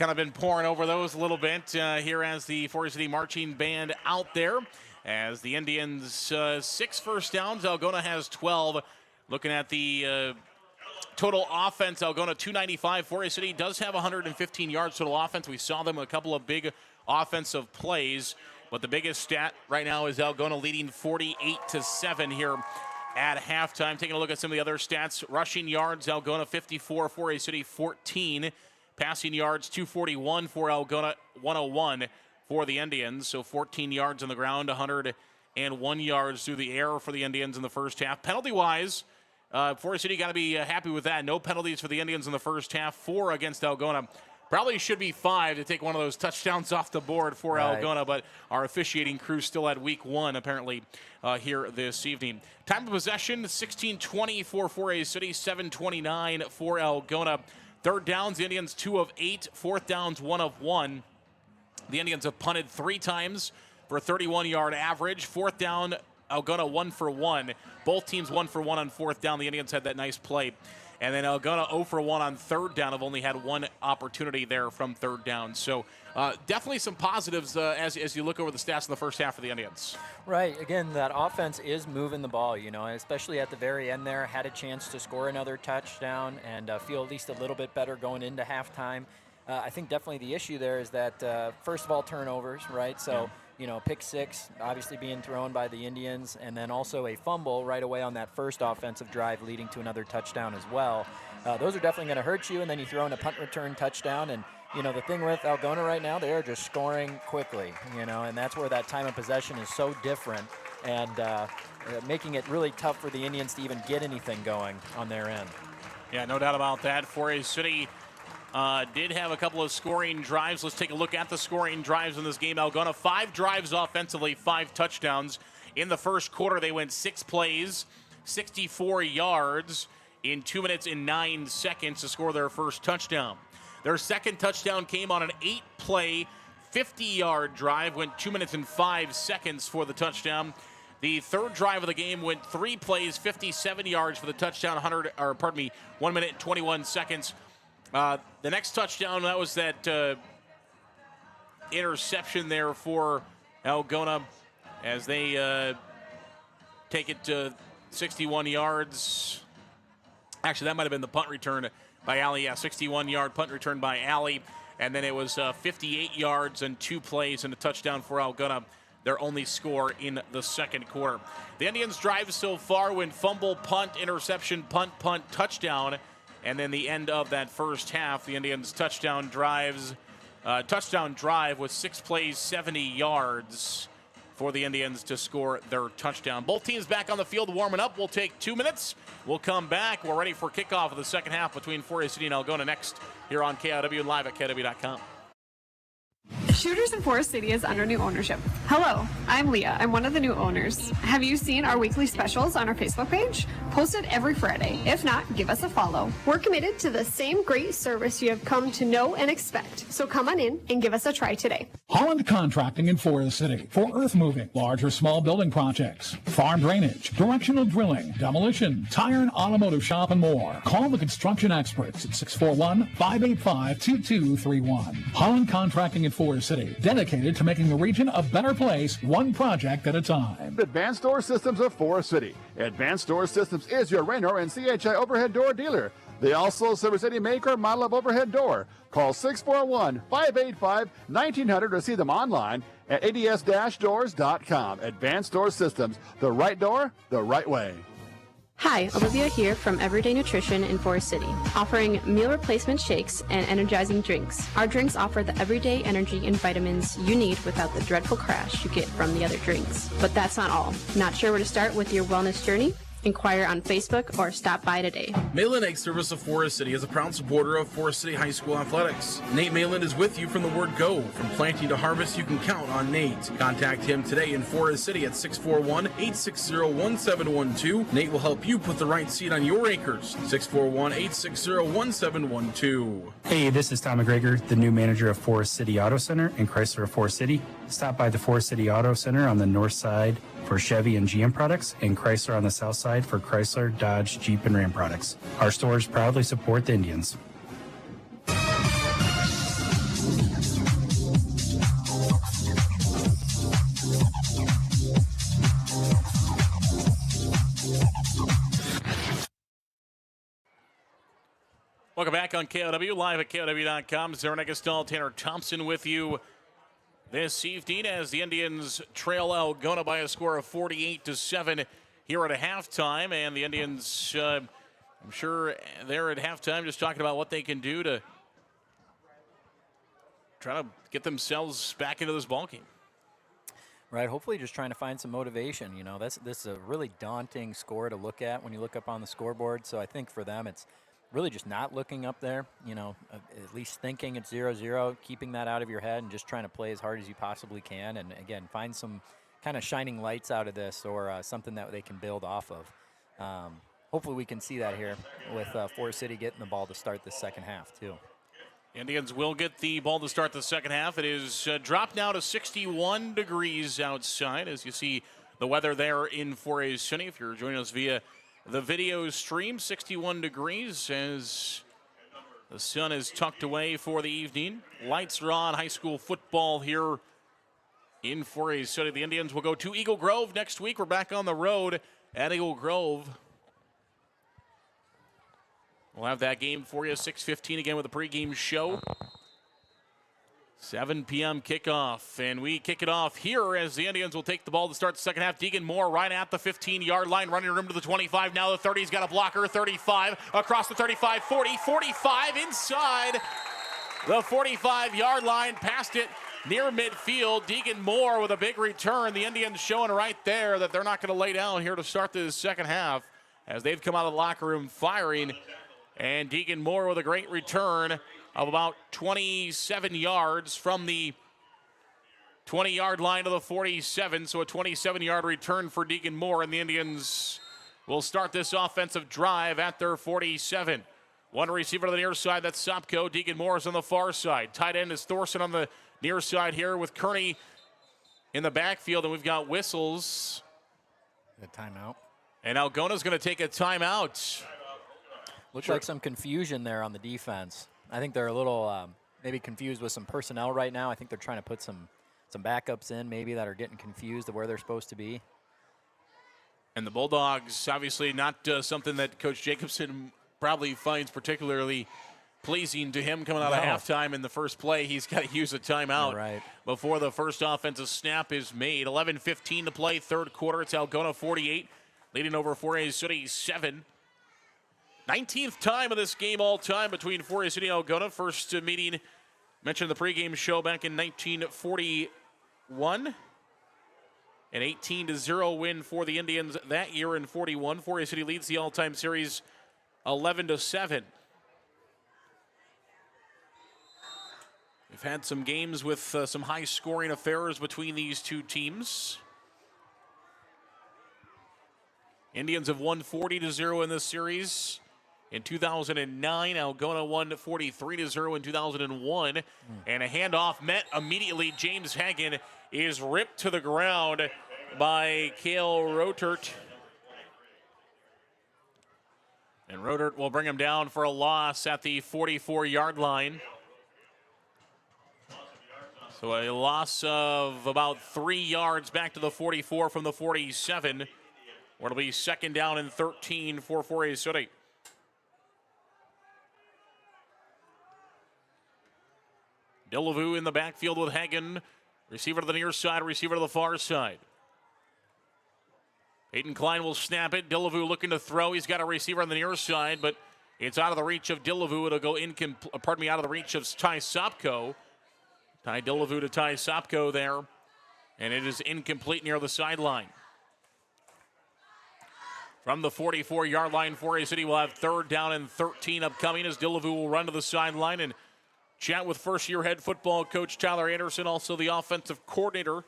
of been pouring over those a little bit here as the Forest City Marching Band out there. As the Indians, 6 first downs, Algona has 12. Looking at the total offense, Algona 295. Forest City does have 115 yards total offense. We saw them a couple of big offensive plays, but the biggest stat right now is Algona leading 48-7 here at halftime. Taking a look at some of the other stats: rushing yards, Algona 54, Forest City 14. Passing yards 241 for Algona, 101 for the Indians. So 14 yards on the ground, 101 yards through the air for the Indians in the first half. Penalty-wise, Forest City got to be happy with that. No penalties for the Indians in the first half. 4 against Algona. Probably should be 5 to take one of those touchdowns off the board for Algona, but our officiating crew still at week 1, apparently, here this evening. Time of possession, 16:20 for 4A City, 7:29 for Algona. Third downs, the Indians 2 of 8. Fourth downs, 1 of 1. The Indians have punted 3 times for a 31-yard average. Fourth down, Algona 1 for 1. Both teams 1 for 1 on fourth down. The Indians had that nice play. And then Algona 0 for 1 on third down. Have only had 1 opportunity there from third down. So definitely some positives as you look over the stats in the first half of the Indians. Right. Again, that offense is moving the ball, you know, especially at the very end there. Had a chance to score another touchdown and feel at least a little bit better going into halftime. I think definitely the issue there is that, first of all, turnovers, right? So, pick six obviously being thrown by the Indians, and then also a fumble right away on that first offensive drive leading to another touchdown as well. Those are definitely going to hurt you, and then you throw in a punt return touchdown. And, the thing with Algona right now, they are just scoring quickly, and that's where that time of possession is so different and making it really tough for the Indians to even get anything going on their end. Yeah, no doubt about that. Forest City did have a couple of scoring drives. Let's take a look at the scoring drives in this game. Algona, 5 drives offensively, 5 touchdowns. In the first quarter, they went 6 plays, 64 yards in 2 minutes and 9 seconds to score their first touchdown. Their second touchdown came on an 8-play, 50-yard drive, went 2 minutes and 5 seconds for the touchdown. The third drive of the game went 3 plays, 57 yards for the touchdown, 1 minute and 21 seconds. The next touchdown, that was that interception there for Algona as they take it to 61 yards. Actually, that might have been the punt return by Alley. Yeah, 61-yard punt return by Alley. And then it was 58 yards and 2 plays and a touchdown for Algona, their only score in the second quarter. The Indians' drive so far went fumble, punt, interception, punt, touchdown. And then the end of that first half, the Indians' touchdown drive was 6 plays, 70 yards for the Indians to score their touchdown. Both teams back on the field warming up. We'll take 2 minutes. We'll come back. We're ready for kickoff of the second half between Forest City and Algona next here on KIW and live at KIW.com. Shooters in Forest City is under new ownership. Hello, I'm Leah. I'm one of the new owners. Have you seen our weekly specials on our Facebook page? Posted every Friday. If not, give us a follow. We're committed to the same great service you have come to know and expect. So come on in and give us a try today. Holland Contracting in Forest City for earth moving, large or small building projects, farm drainage, directional drilling, demolition, tire and automotive shop, and more. Call the construction experts at 641-585-2231. Holland Contracting in Forest City, dedicated to making the region a better place, one project at a time. Advanced Door Systems of Forest City. Advanced Door Systems is your Raynor and CHI overhead door dealer. They also service any make or model of overhead door. Call 641-585-1900 to see them online at ads-doors.com. Advanced Door Systems, the right door, the right way. Hi, Olivia here from Everyday Nutrition in Forest City, offering meal replacement shakes and energizing drinks. Our drinks offer the everyday energy and vitamins you need without the dreadful crash you get from the other drinks. But that's not all. Not sure where to start with your wellness journey? Inquire on Facebook or stop by today. Malin Egg Service of Forest City is a proud supporter of Forest City High School athletics. Nate Malin is with you from the word go. From planting to harvest, you can count on Nate. Contact him today in Forest City at 641-860-1712. Nate will help you put the right seed on your acres. 641-860-1712. Hey, this is Tom McGregor, the new manager of Forest City Auto Center in Chrysler of Forest City. Stop by the Forest City Auto Center on the north side for Chevy and GM products, and Chrysler on the south side for Chrysler, Dodge, Jeep, and Ram products. Our stores proudly support the Indians. Welcome back on KOW, live at KOW.com. Zara Negastal, Tanner Thompson with you this evening as the Indians trail Algona by a score of 48-7 here at a halftime. And the Indians, I'm sure they're at halftime just talking about what they can do to try to get themselves back into this ballgame. Right, hopefully just trying to find some motivation. You know, this is a really daunting score to look at when you look up on the scoreboard. So I think for them it's really just not looking up there, you know, at least thinking it's 0-0, keeping that out of your head and just trying to play as hard as you possibly can. And, again, find some kind of shining lights out of this or something that they can build off of. Hopefully we can see that here with Forest City getting the ball to start the second half, too. Indians will get the ball to start the second half. It is dropped now to 61 degrees outside as you see the weather there in Forest City. If you're joining us via the video stream, 61 degrees as the sun is tucked away for the evening. Lights are on. High school football here in Forest City. The Indians will go to Eagle Grove next week. We're back on the road at Eagle Grove. We'll have that game for you, 6:15 again with a pregame show. 7 p.m. kickoff, and we kick it off here as the Indians will take the ball to start the second half. Deegan Moore right at the 15-yard line, running room to the 25. Now the 30. He's got a blocker, 35, across the 35, 40, 45, inside the 45-yard line, past it near midfield. Deegan Moore with a big return. The Indians showing right there that they're not going to lay down here to start the second half as they've come out of the locker room firing. And Deegan Moore with a great return of about 27 yards from the 20-yard line to the 47. So a 27-yard return for Deegan Moore, and the Indians will start this offensive drive at their 47. One receiver to the near side, that's Sopko. Deegan Moore is on the far side. Tight end is Thorson on the near side here with Kearney in the backfield, and we've got whistles. A timeout. And Algona's going to take a timeout. Looks like some confusion there on the defense. I think they're a little maybe confused with some personnel right now. I think they're trying to put some backups in maybe that are getting confused of where they're supposed to be. And the Bulldogs, obviously not something that Coach Jacobson probably finds particularly pleasing to him coming out of halftime in the first play. He's got to use a timeout before the first offensive snap is made. 11:15 to play, third quarter. It's Algona 48, leading over Forest City 7. 19th time of this game all time between Forest City and Algona. First meeting, mentioned in the pregame show back in 1941. An 18-0 win for the Indians that year in 41. Forest City leads the all-time series 11-7. We've had some games with some high-scoring affairs between these two teams. Indians have won 40-0 in this series. In 2009, Algona won 43-0 in 2001. And a handoff met immediately. James Hagen is ripped to the ground by Cale Rotert. And Rotert will bring him down for a loss at the 44-yard line. So a loss of about 3 yards back to the 44 from the 47. Where it'll be second down and 13 for Forest City. Delavu in the backfield with Hagen. Receiver to the near side, receiver to the far side. Peyton Klein will snap it. Delavu looking to throw. He's got a receiver on the near side, but it's out of the reach of Delavu. It'll go out of the reach of Ty Sopko. Ty Delavu to Ty Sopko there. And it is incomplete near the sideline. From the 44-yard line, Forest City will have third down and 13 upcoming as Delavu will run to the sideline and chat with first-year head football coach Tyler Anderson, also the offensive coordinator,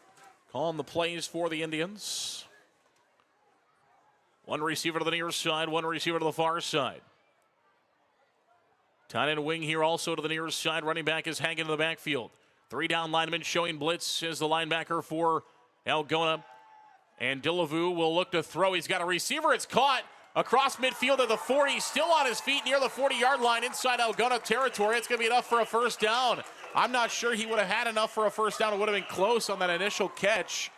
calling the plays for the Indians. One receiver to the near side, one receiver to the far side. Tight end wing here also to the near side. Running back is Hagen in the backfield. Three down linemen showing blitz as the linebacker for Algona. And Delavu will look to throw. He's got a receiver. It's caught across midfield at the 40. Still on his feet near the 40-yard line inside Algona territory. It's going to be enough for a first down. I'm not sure he would have had enough for a first down. It would have been close on that initial catch.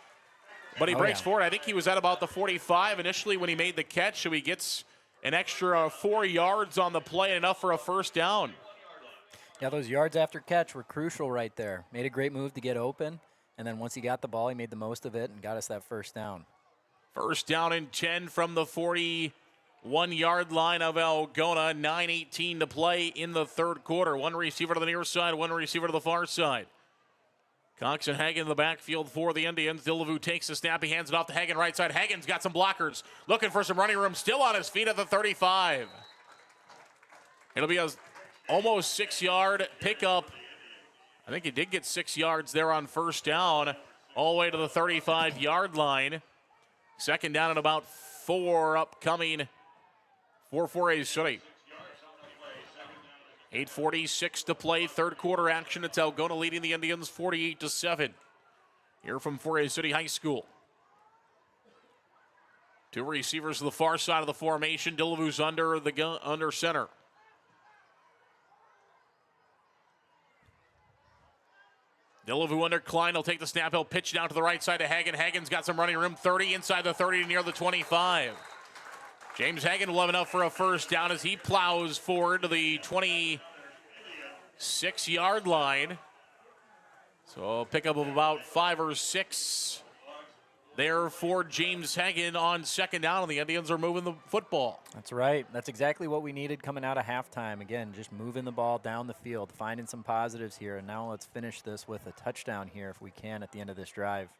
But he breaks forward. I think he was at about the 45 initially when he made the catch. So he gets an extra 4 yards on the play, enough for a first down. Yeah, those yards after catch were crucial right there. Made a great move to get open. And then once he got the ball, he made the most of it and got us that first down. First down and 10 from the 41-yard line of Algona. 9:18 to play in the third quarter. One receiver to the near side, one receiver to the far side. Cox and Hagen in the backfield for the Indians. Delavu takes the snap. He hands it off to Hagen right side. Hagen's got some blockers. Looking for some running room. Still on his feet at the 35. It'll be a almost 6-yard pickup. I think he did get 6 yards there on first down, all the way to the 35-yard line. Second down and about 4 upcoming for Forest City. 8:46 to play, third quarter action. It's Algona leading the Indians 48-7. Here from Forest City High School. Two receivers to the far side of the formation. Delavu's under center. Delavu under Klein. He'll take the snap. He'll pitch down to the right side to Hagen. Hagen's got some running room. 30 inside the 30 near the 25. James Hagen will have enough for a first down as he plows forward to the 26-yard line. So a pickup of about 5 or 6 there for James Hagan on second down, and the Indians are moving the football. That's right. That's exactly what we needed coming out of halftime. Again, just moving the ball down the field, finding some positives here, and now let's finish this with a touchdown here if we can at the end of this drive.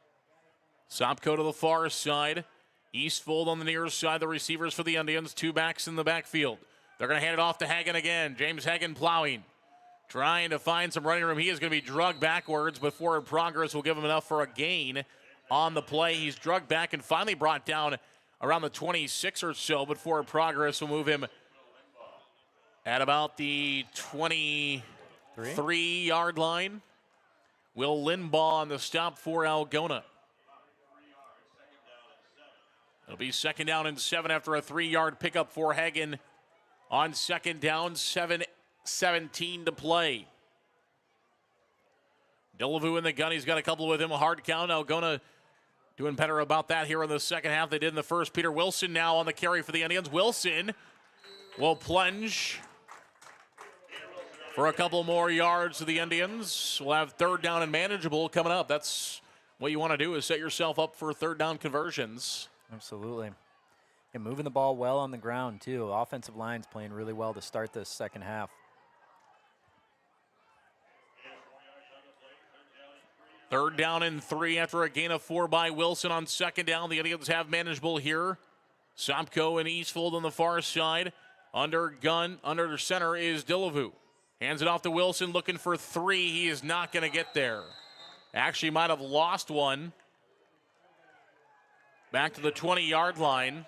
Sopko to the far side. Eastfold on the near side, the receivers for the Indians. 2 backs in the backfield. They're going to hand it off to Hagan again. James Hagan plowing, trying to find some running room. He is going to be drugged backwards, but forward progress will give him enough for a gain on the play. He's drugged back and finally brought down around the 26 or so, but forward progress will move him at about the 23-yard line. Will Limbaugh on the stop for Algona. It'll be second down and 7 after a 3-yard pickup for Hagan on second down, 7:17 to play. Delavu in the gun. He's got a couple with him. A hard count. Algona doing better about that here in the second half. They did in the first. Peter Wilson now on the carry for the Indians. Wilson will plunge for a couple more yards to the Indians. We'll have third down and manageable coming up. That's what you want to do, is set yourself up for third down conversions. Absolutely. And moving the ball well on the ground, too. Offensive line's playing really well to start this second half. Third down and 3 after a gain of 4 by Wilson on second down. The Indians have manageable here. Sopko and Eastfold on the far side. Under center is Delavu. Hands it off to Wilson, looking for 3. He is not going to get there. Actually might have lost one. Back to the 20-yard line.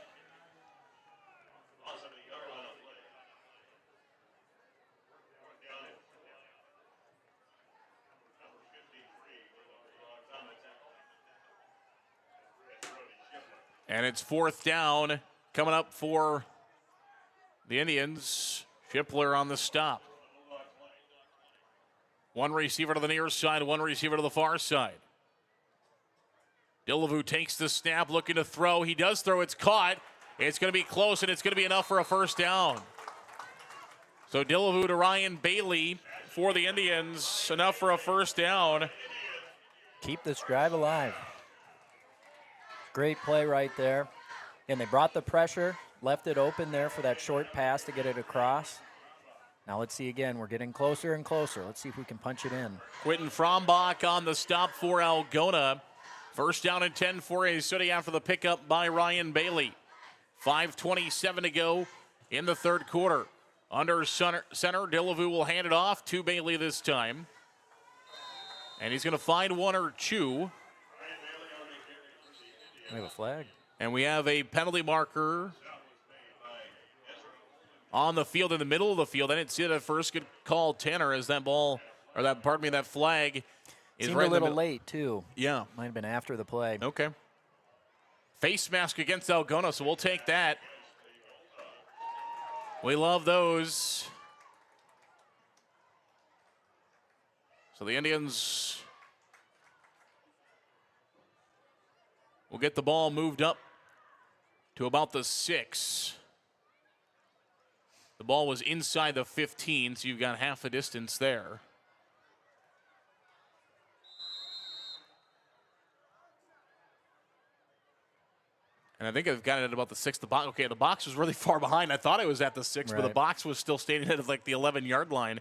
And it's fourth down coming up for the Indians. Shipler on the stop. One receiver to the near side, one receiver to the far side. Delavu takes the snap, looking to throw. He does throw. It's caught. It's going to be close, and it's going to be enough for a first down. So Delavu to Ryan Bailey for the Indians. Enough for a first down. Keep this drive alive. Great play right there. And they brought the pressure, left it open there for that short pass to get it across. Now let's see again. We're getting closer and closer. Let's see if we can punch it in. Quentin Frombach on the stop for Algona. First down and 10 for a city after the pickup by Ryan Bailey. 5:27 to go in the third quarter. Under center, Delavu will hand it off to Bailey this time. And he's going to find 1 or 2. We have a flag. And we have a penalty marker on the field, in the middle of the field. I didn't see it at first. Good call, Tanner, as that flag is seemed right a little in the late, too. Yeah. Might have been after the play. Okay. Face mask against Algona, so we'll take that. We love those. So the Indians will get the ball moved up to about the 6. The ball was inside the 15, so you've got half the distance there. And I think I've got it at about the 6. The box was really far behind. I thought it was at the 6, right, but the box was still standing at like the 11-yard line.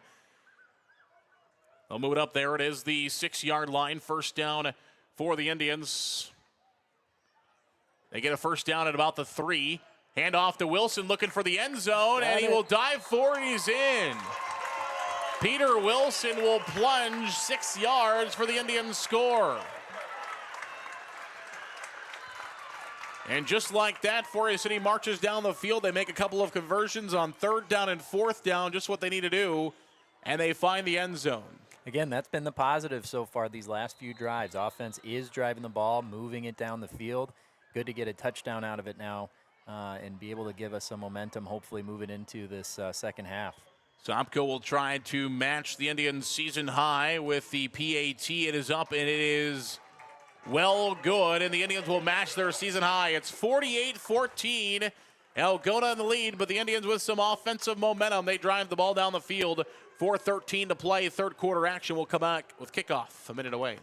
They'll move it up. There it is, the 6-yard line. First down for the Indians. They get a first down at about the 3. Hand off to Wilson, looking for the end zone, and he will dive for it. He's in. Peter Wilson will plunge 6 yards for the Indians score. And just like that, Forest City marches down the field. They make a couple of conversions on third down and fourth down, just what they need to do, and they find the end zone. Again, that's been the positive so far these last few drives. Offense is driving the ball, moving it down the field. Good to get a touchdown out of it now and be able to give us some momentum, hopefully moving into this second half. Sopko will try to match the Indians' season high with the PAT. It is up, and it is well good, and the Indians will match their season high. It's 48-14. Algona in the lead, but the Indians with some offensive momentum. They drive the ball down the field 4:13 to play. Third quarter action will come back with kickoff a minute away.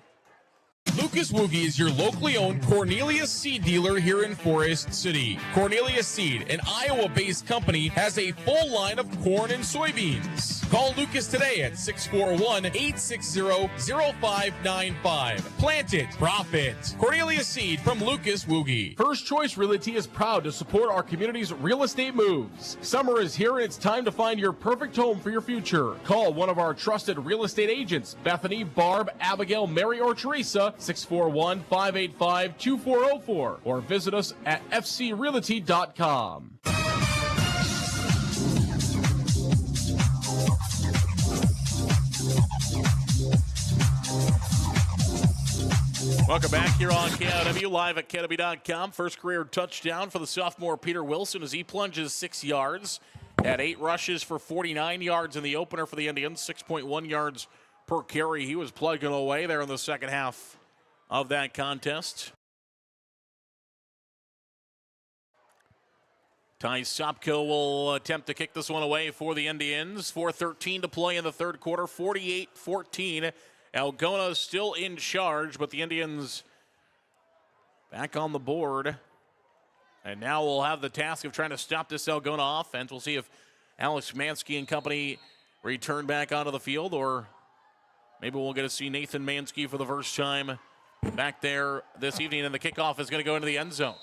Lucas Woogie is your locally owned Cornelius Seed dealer here in Forest City. Cornelius Seed, an Iowa-based company, has a full line of corn and soybeans. Call Lucas today at 641-860-0595. Plant it, profit. Cornelius Seed from Lucas Woogie. First Choice Realty is proud to support our community's real estate moves. Summer is here and it's time to find your perfect home for your future. Call one of our trusted real estate agents, Bethany, Barb, Abigail, Mary, or Teresa, 641-585-2404, or visit us at fcrealty.com. Welcome back here on KW, live at KW.com. First career touchdown for the sophomore Peter Wilson as he plunges 6 yards. Had 8 rushes for 49 yards in the opener for the Indians, 6.1 yards per carry. He was plugging away there in the second half of that contest. Ty Sopko will attempt to kick this one away for the Indians. 4:13 to play in the third quarter, 48-14. Algona still in charge, but the Indians back on the board. And now we'll have the task of trying to stop this Algona offense. We'll see if Alex Mansky and company return back onto the field, or maybe we'll get to see Nathan Mansky for the first time back there this evening, and the kickoff is going to go into the end zone.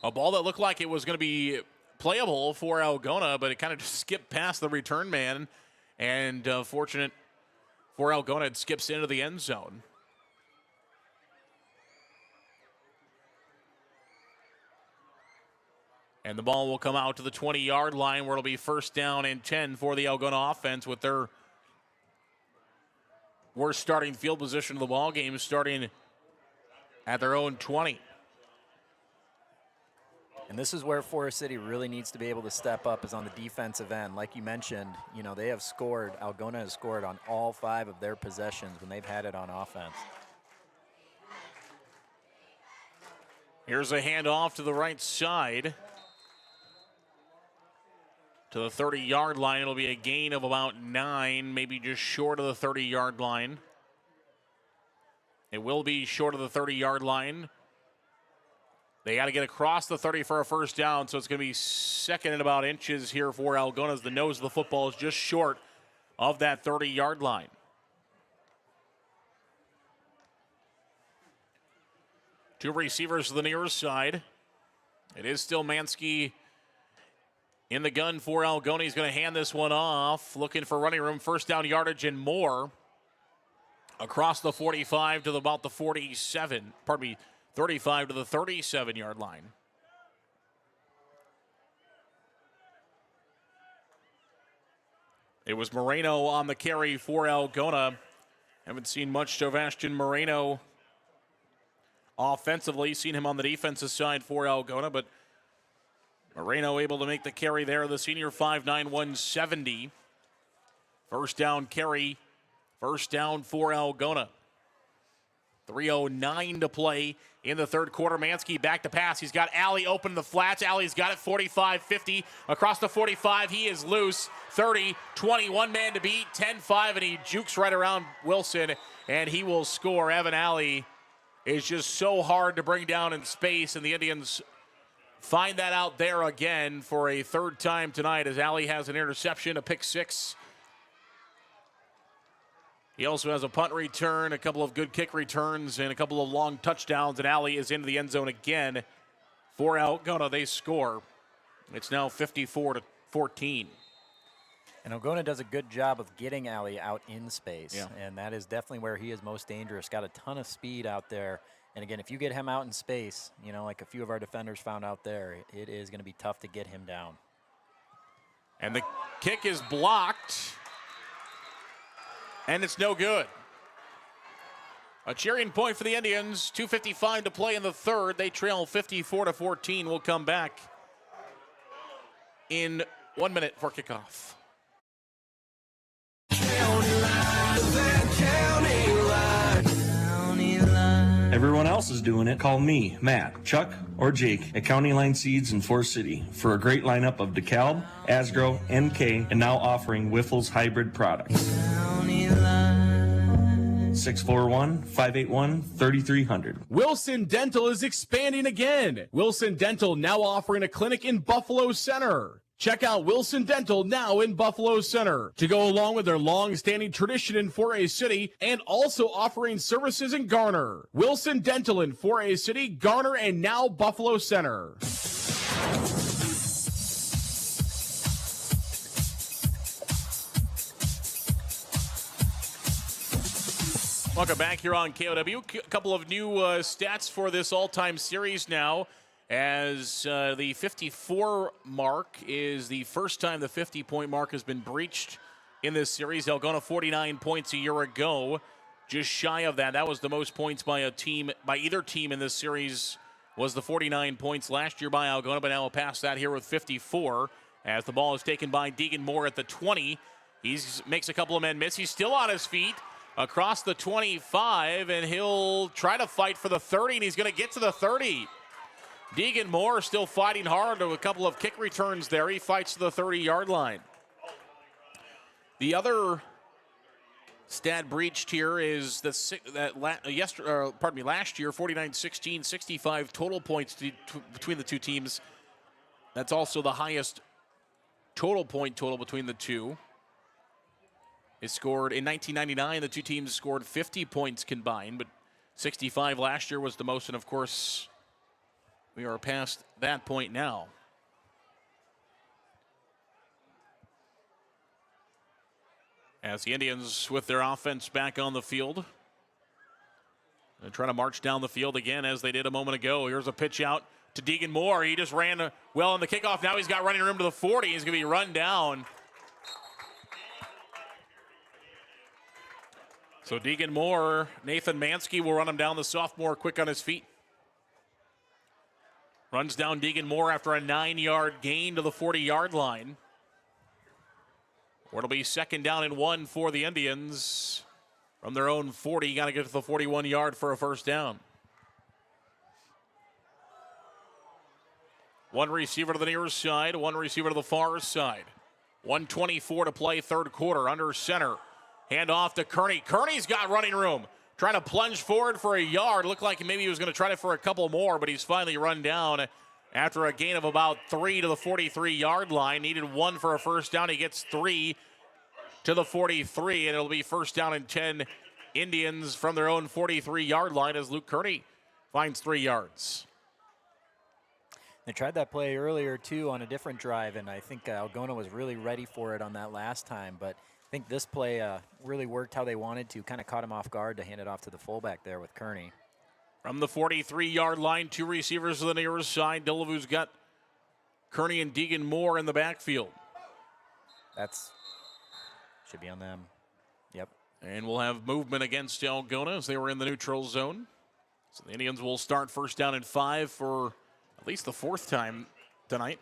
A ball that looked like it was going to be playable for Algona, but it kind of just skipped past the return man, and fortunate for Algona, it skips into the end zone. And the ball will come out to the 20-yard line where it'll be first down and 10 for the Algona offense with their worst starting field position of the ball game, starting at their own 20. And this is where Forest City really needs to be able to step up, is on the defensive end. Like you mentioned, you know, they have scored, Algona has scored on all 5 of their possessions when they've had it on offense. Here's a handoff to the right side. To the 30-yard line, it'll be a gain of about 9, maybe just short of the 30-yard line. It will be short of the 30-yard line. They got to get across the 30 for a first down, so it's going to be second and about inches here for Algona as the nose of the football is just short of that 30-yard line. Two receivers to the near side. It is still Mansky in the gun for Algona. He's going to hand this one off, looking for running room, first down yardage and more. Across the 45 to about the 47, 35 to the 37-yard line. It was Moreno on the carry for Algona. Haven't seen much Sebastian Moreno offensively. Seen him on the defensive side for Algona, but Moreno able to make the carry there. The senior 5'9", 170. First down carry. First down for Algona. 3:09 to play in the third quarter. Mansky back to pass. He's got Alley open in the flats. Alley's got it 45-50. Across the 45, he is loose. 30, 21 man to beat. 10-5, and he jukes right around Wilson, and he will score. Evan Alley is just so hard to bring down in space, and the Indians find that out there again for a third time tonight as Alley has an interception, a pick six. He also has a punt return, a couple of good kick returns, and a couple of long touchdowns, and Alley is into the end zone again for Algona. They score. It's now 54-14. And Algona does a good job of getting Alley out in space, and that is definitely where he is most dangerous. Got a ton of speed out there, and again, if you get him out in space, you know, like a few of our defenders found out there, it is going to be tough to get him down. And the kick is blocked. And it's no good. A cheering point for the Indians. 2:55 to play in the third. They trail 54-14. We'll come back in 1 minute for kickoff. Everyone else is doing it. Call me, Matt, Chuck, or Jake at County Line Seeds in Forest City for a great lineup of DeKalb, Asgrow, NK, and now offering Wiffles hybrid products. 641-581-3300. Wilson Dental is expanding again. Wilson Dental now offering a clinic in Buffalo Center. Check out Wilson Dental now in Buffalo Center to go along with their long-standing tradition in 4A City and also offering services in Garner. Wilson Dental in 4A City, Garner, and now Buffalo Center. Welcome back here on KOW. A couple of new stats for this all-time series now, as the 54 mark is the first time the 50-point mark has been breached in this series. Algona 49 points a year ago, just shy of that. That was the most points by either team in this series, was the 49 points last year by Algona, but now we'll pass that here with 54 as the ball is taken by Deegan Moore at the 20. He makes a couple of men miss. He's still on his feet across the 25, and he'll try to fight for the 30, and he's going to get to the 30. Deegan Moore still fighting hard with a couple of kick returns there. He fights to the 30-yard line. The other stat breached here is last year, 49-16, 65 total points between the two teams. That's also the highest total between the two. It scored in 1999. The two teams scored 50 points combined, but 65 last year was the most, and of course, we are past that point now. As the Indians with their offense back on the field. They're trying to march down the field again as they did a moment ago. Here's a pitch out to Deegan Moore. He just ran well on the kickoff. Now he's got running room to the 40. He's going to be run down. So Deegan Moore, Nathan Mansky will run him down, the sophomore, quick on his feet. Runs down Deegan Moore after a 9-yard gain to the 40-yard line. Or it'll be second down and 1 for the Indians. From their own 40, got to get to the 41-yard for a first down. One receiver to the near side, one receiver to the far side. 1:24 to play, third quarter, under center. Hand off to Kearney. Kearney's got running room. Trying to plunge forward for a yard. Looked like maybe he was going to try it for a couple more, but he's finally run down after a gain of about 3 to the 43-yard line. Needed 1 for a first down. He gets 3 to the 43, and it'll be first down and 10 Indians from their own 43-yard line as Luke Kearney finds 3 yards. They tried that play earlier, too, on a different drive, and I think Algona was really ready for it on that last time, but I think this play really worked how they wanted to, kind of caught him off guard to hand it off to the fullback there with Kearney. From the 43-yard line, 2 receivers to the near side. Delavue's got Kearney and Deegan Moore in the backfield. Should be on them. Yep. And we'll have movement against Algona as they were in the neutral zone. So the Indians will start first down and 5 for at least the 4th time tonight.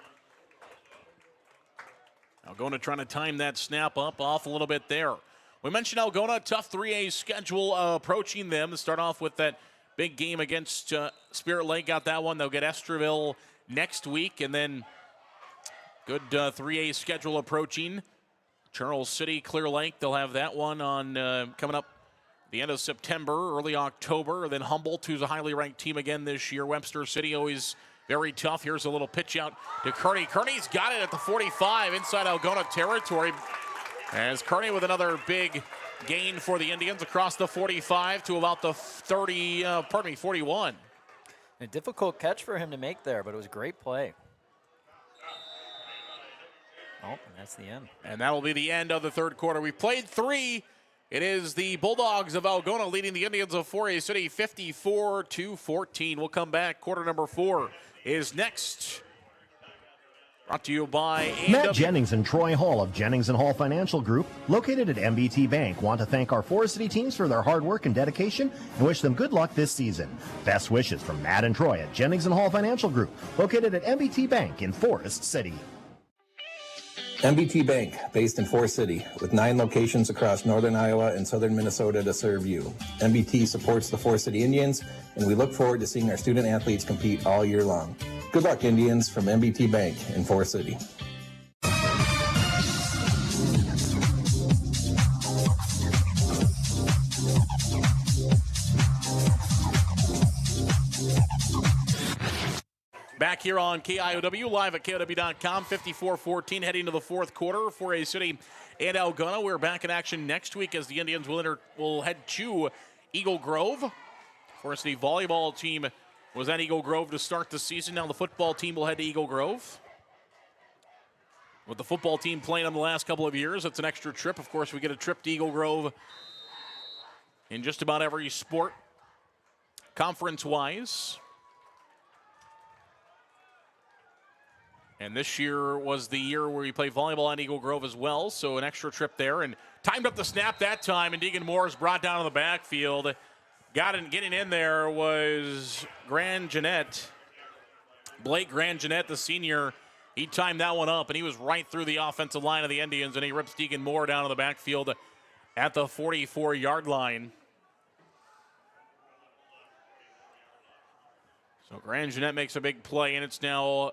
Algona trying to time that snap up off a little bit there. We mentioned Algona, tough 3A schedule approaching them. To start off with that big game against Spirit Lake, got that one. They'll get Estherville next week, and then good 3A schedule approaching. Charles City, Clear Lake, they'll have that one on coming up the end of September, early October. Then Humboldt, who's a highly ranked team again this year. Webster City, always very tough. Here's a little pitch out to Kearney. Kearney's got it at the 45 inside Algona territory. As Kearney with another big gain for the Indians across the 45 to about the 41. A difficult catch for him to make there, but it was a great play. Oh, and that's the end. And that'll be the end of the third quarter. We've played 3. It is the Bulldogs of Algona leading the Indians of 4A City 54-14. We'll come back. Quarter number 4 is next. Brought to you by Matt Jennings and Troy Hall of Jennings & Hall Financial Group, located at MBT Bank, want to thank our Forest City teams for their hard work and dedication and wish them good luck this season. Best wishes from Matt and Troy at Jennings & Hall Financial Group, located at MBT Bank in Forest City. MBT Bank, based in Forest City, with 9 locations across northern Iowa and southern Minnesota to serve you. MBT supports the Forest City Indians, and we look forward to seeing our student athletes compete all year long. Good luck, Indians, from MBT Bank in Forest City. Back here on KIOW, live at KIOW.com, 54-14, heading to the fourth quarter for a City and Algona. We're back in action next week as the Indians will head to Eagle Grove. Forest City volleyball team was at Eagle Grove to start the season. Now the football team will head to Eagle Grove. With the football team playing them the last couple of years, it's an extra trip. Of course, we get a trip to Eagle Grove in just about every sport, conference-wise. And this year was the year where we played volleyball on Eagle Grove as well, so an extra trip there. And timed up the snap that time, and Deegan Moore is brought down in the backfield. Getting in there was Blake Grand-Jeanette, the senior. He timed that one up, and he was right through the offensive line of the Indians, and he rips Deegan Moore down in the backfield at the 44-yard line. So Grand-Jeanette makes a big play, and it's now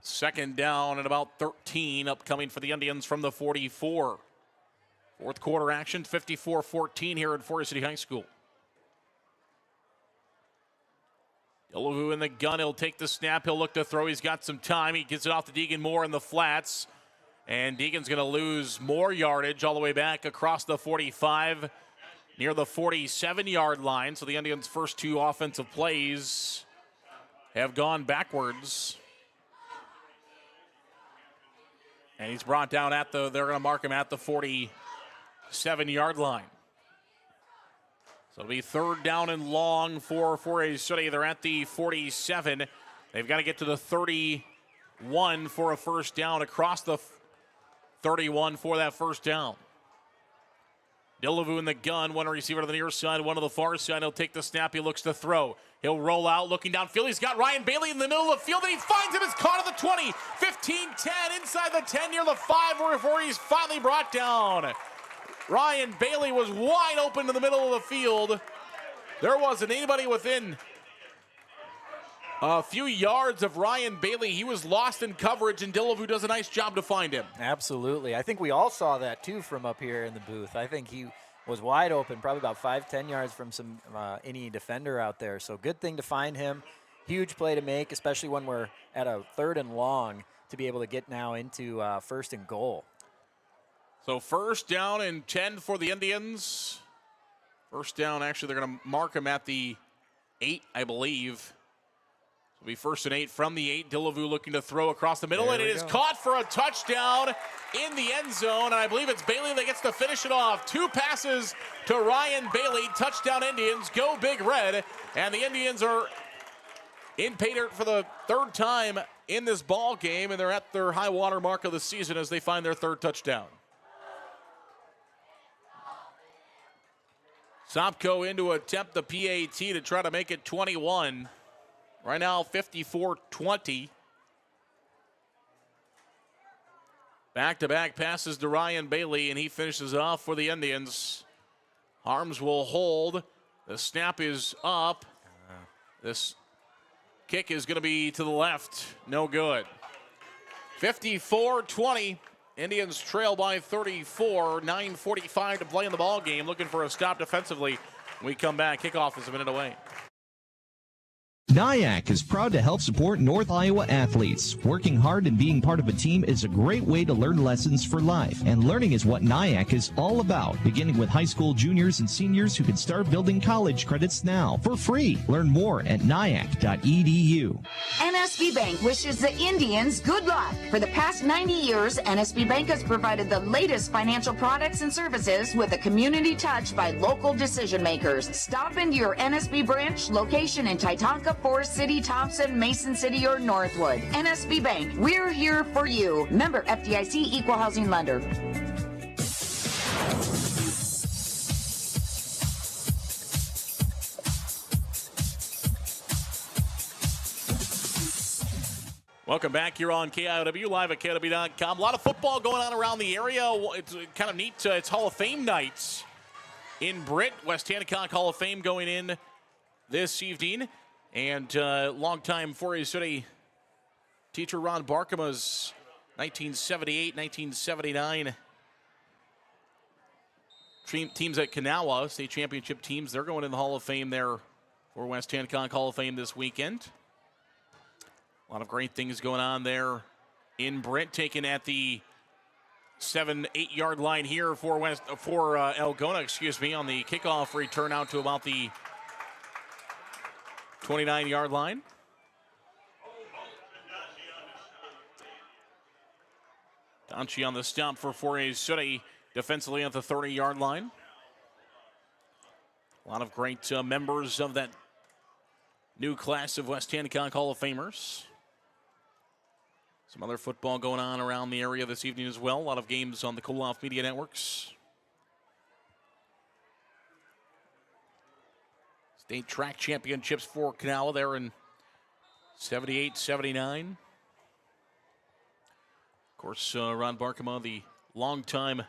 second down and about 13 upcoming for the Indians from the 44. Fourth quarter action, 54-14 here at Forest City High School. Delavu in the gun. He'll take the snap. He'll look to throw. He's got some time. He gets it off to Deegan Moore in the flats. And Deegan's going to lose more yardage all the way back across the 45 near the 47-yard line. So the Indians' first 2 offensive plays have gone backwards. And he's brought down they're going to mark him at the 47-yard line. So it'll be third down and long for Forest City. They're at the 47. They've got to get to the 31 for a first down, across the 31 for that first down. Delavu in the gun, one receiver to the near side, one to the far side. He'll take the snap. He looks to throw. He'll roll out, looking downfield. He's got Ryan Bailey in the middle of the field, and he finds him. It's caught at the 20, 15, 10, inside the 10, near the 5, before he's finally brought down. Ryan Bailey was wide open in the middle of the field. There wasn't anybody within a few yards of Ryan Bailey. He was lost in coverage, and Delavu does a nice job to find him. Absolutely. I think we all saw that, too, from up here in the booth. I think he was wide open, probably about 5-10 yards from any defender out there. So good thing to find him. Huge play to make, especially when we're at a third and long, to be able to get now into first and goal. So first down and 10 for the Indians. First down, actually, they're going to mark him at the 8, I believe. It'll be first and 8 from the 8. Delavu looking to throw across the middle, and it is caught for a touchdown in the end zone. And I believe it's Bailey that gets to finish it off. 2 passes to Ryan Bailey. Touchdown Indians. Go Big Red. And the Indians are in pay dirt for the 3rd time in this ball game, and they're at their high water mark of the season as they find their 3rd touchdown. Sopko in to attempt the PAT to try to make it 21. Right now, 54-20. Back-to-back passes to Ryan Bailey, and he finishes off for the Indians. Harms will hold. The snap is up. This kick is going to be to the left. No good. 54-20. Indians trail by 34. 9:45 to play in the ball game. Looking for a stop defensively. When we come back. Kickoff is a minute away. NIAC is proud to help support North Iowa athletes. Working hard and being part of a team is a great way to learn lessons for life, and learning is what NIAC is all about, beginning with high school juniors and seniors who can start building college credits now for free. Learn more at niac.edu. NSB Bank wishes the Indians good luck. For the past 90 years, NSB Bank has provided the latest financial products and services with a community touch by local decision makers. Stop into your NSB branch location in Titanca, Forest City, Thompson, Mason City, or Northwood. NSB Bank, we're here for you. Member FDIC Equal Housing Lender. Welcome back here on KIOW, live at KIOW.com. A lot of football going on around the area. It's kind of neat. It's Hall of Fame nights in Britt. West Hancock Hall of Fame going in this evening. And longtime 4A City teacher Ron Barkema's 1978, 1979 teams at Kanawha, state championship teams. They're going in the Hall of Fame there for West Hancock Hall of Fame this weekend. A lot of great things going on there in Britt, taken at the 7-8 yard line here for Algona, on the kickoff return out to about the 29 yard line. Donchi on the stop for 4A City, defensively at the 30 yard line. A lot of great members of that new class of West Hancock Hall of Famers. Some other football going on around the area this evening as well. A lot of games on the Koloff Media Networks. State track championships for Kanawha there in 78, 79. Of course, Ron Barkema, the longtime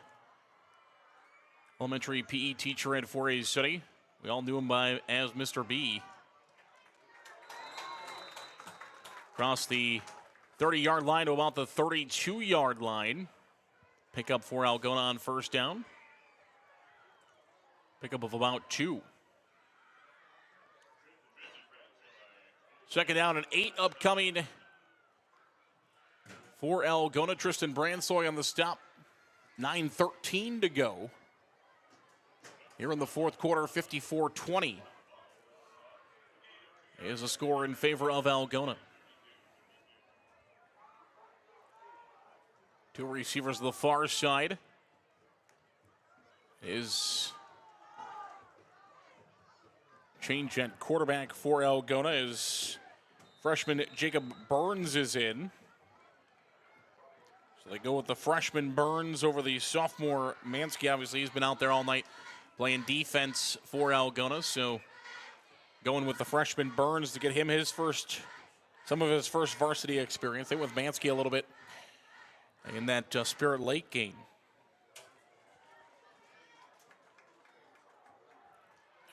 elementary PE teacher at 4A City. We all knew him as Mr. B. Across the 30 yard line to about the 32 yard line. Pickup for Algona on first down. Pickup of about 2. Second down and 8 upcoming for Algona. Tristan Bransoy on the stop. 9:13 to go. Here in the fourth quarter, 54-20 is a score in favor of Algona. Two receivers to the far side is change at quarterback for Algona is freshman Jacob Burns is in. So they go with the freshman Burns over the sophomore Mansky. Obviously, he's been out there all night playing defense for Algona. So going with the freshman Burns to get him some of his first varsity experience. They went with Mansky a little bit in that Spirit Lake game.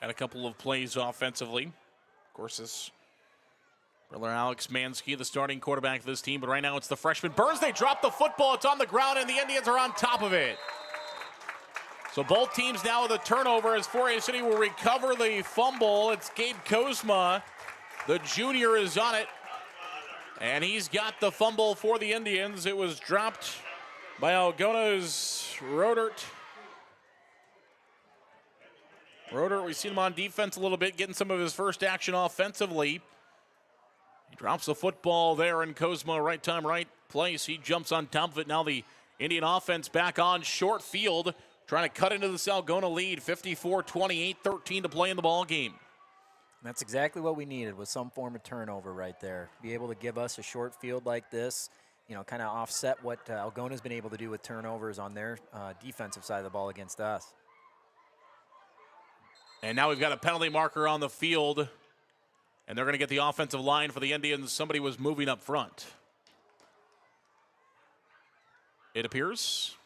Had a couple of plays offensively. Of course, this brother Alex Mansky, the starting quarterback of this team, but right now it's the freshman Burns. They drop the football. It's on the ground, and the Indians are on top of it. So both teams now with a turnover as 4A City will recover the fumble. It's Gabe Kozma. The junior is on it. And he's got the fumble for the Indians. It was dropped by Algona's Rodert. Rodert, we've seen him on defense a little bit, getting some of his first action offensively. He drops the football there, and Kozma, right time, right place. He jumps on top of it. Now the Indian offense back on short field, trying to cut into the Algona lead. 54-20, 8:13 to play in the ball game. That's exactly what we needed, was some form of turnover right there. Be able to give us a short field like this, kind of offset what Algona's been able to do with turnovers on their defensive side of the ball against us. And now we've got a penalty marker on the field, and they're going to get the offensive line for the Indians. Somebody was moving up front, it appears.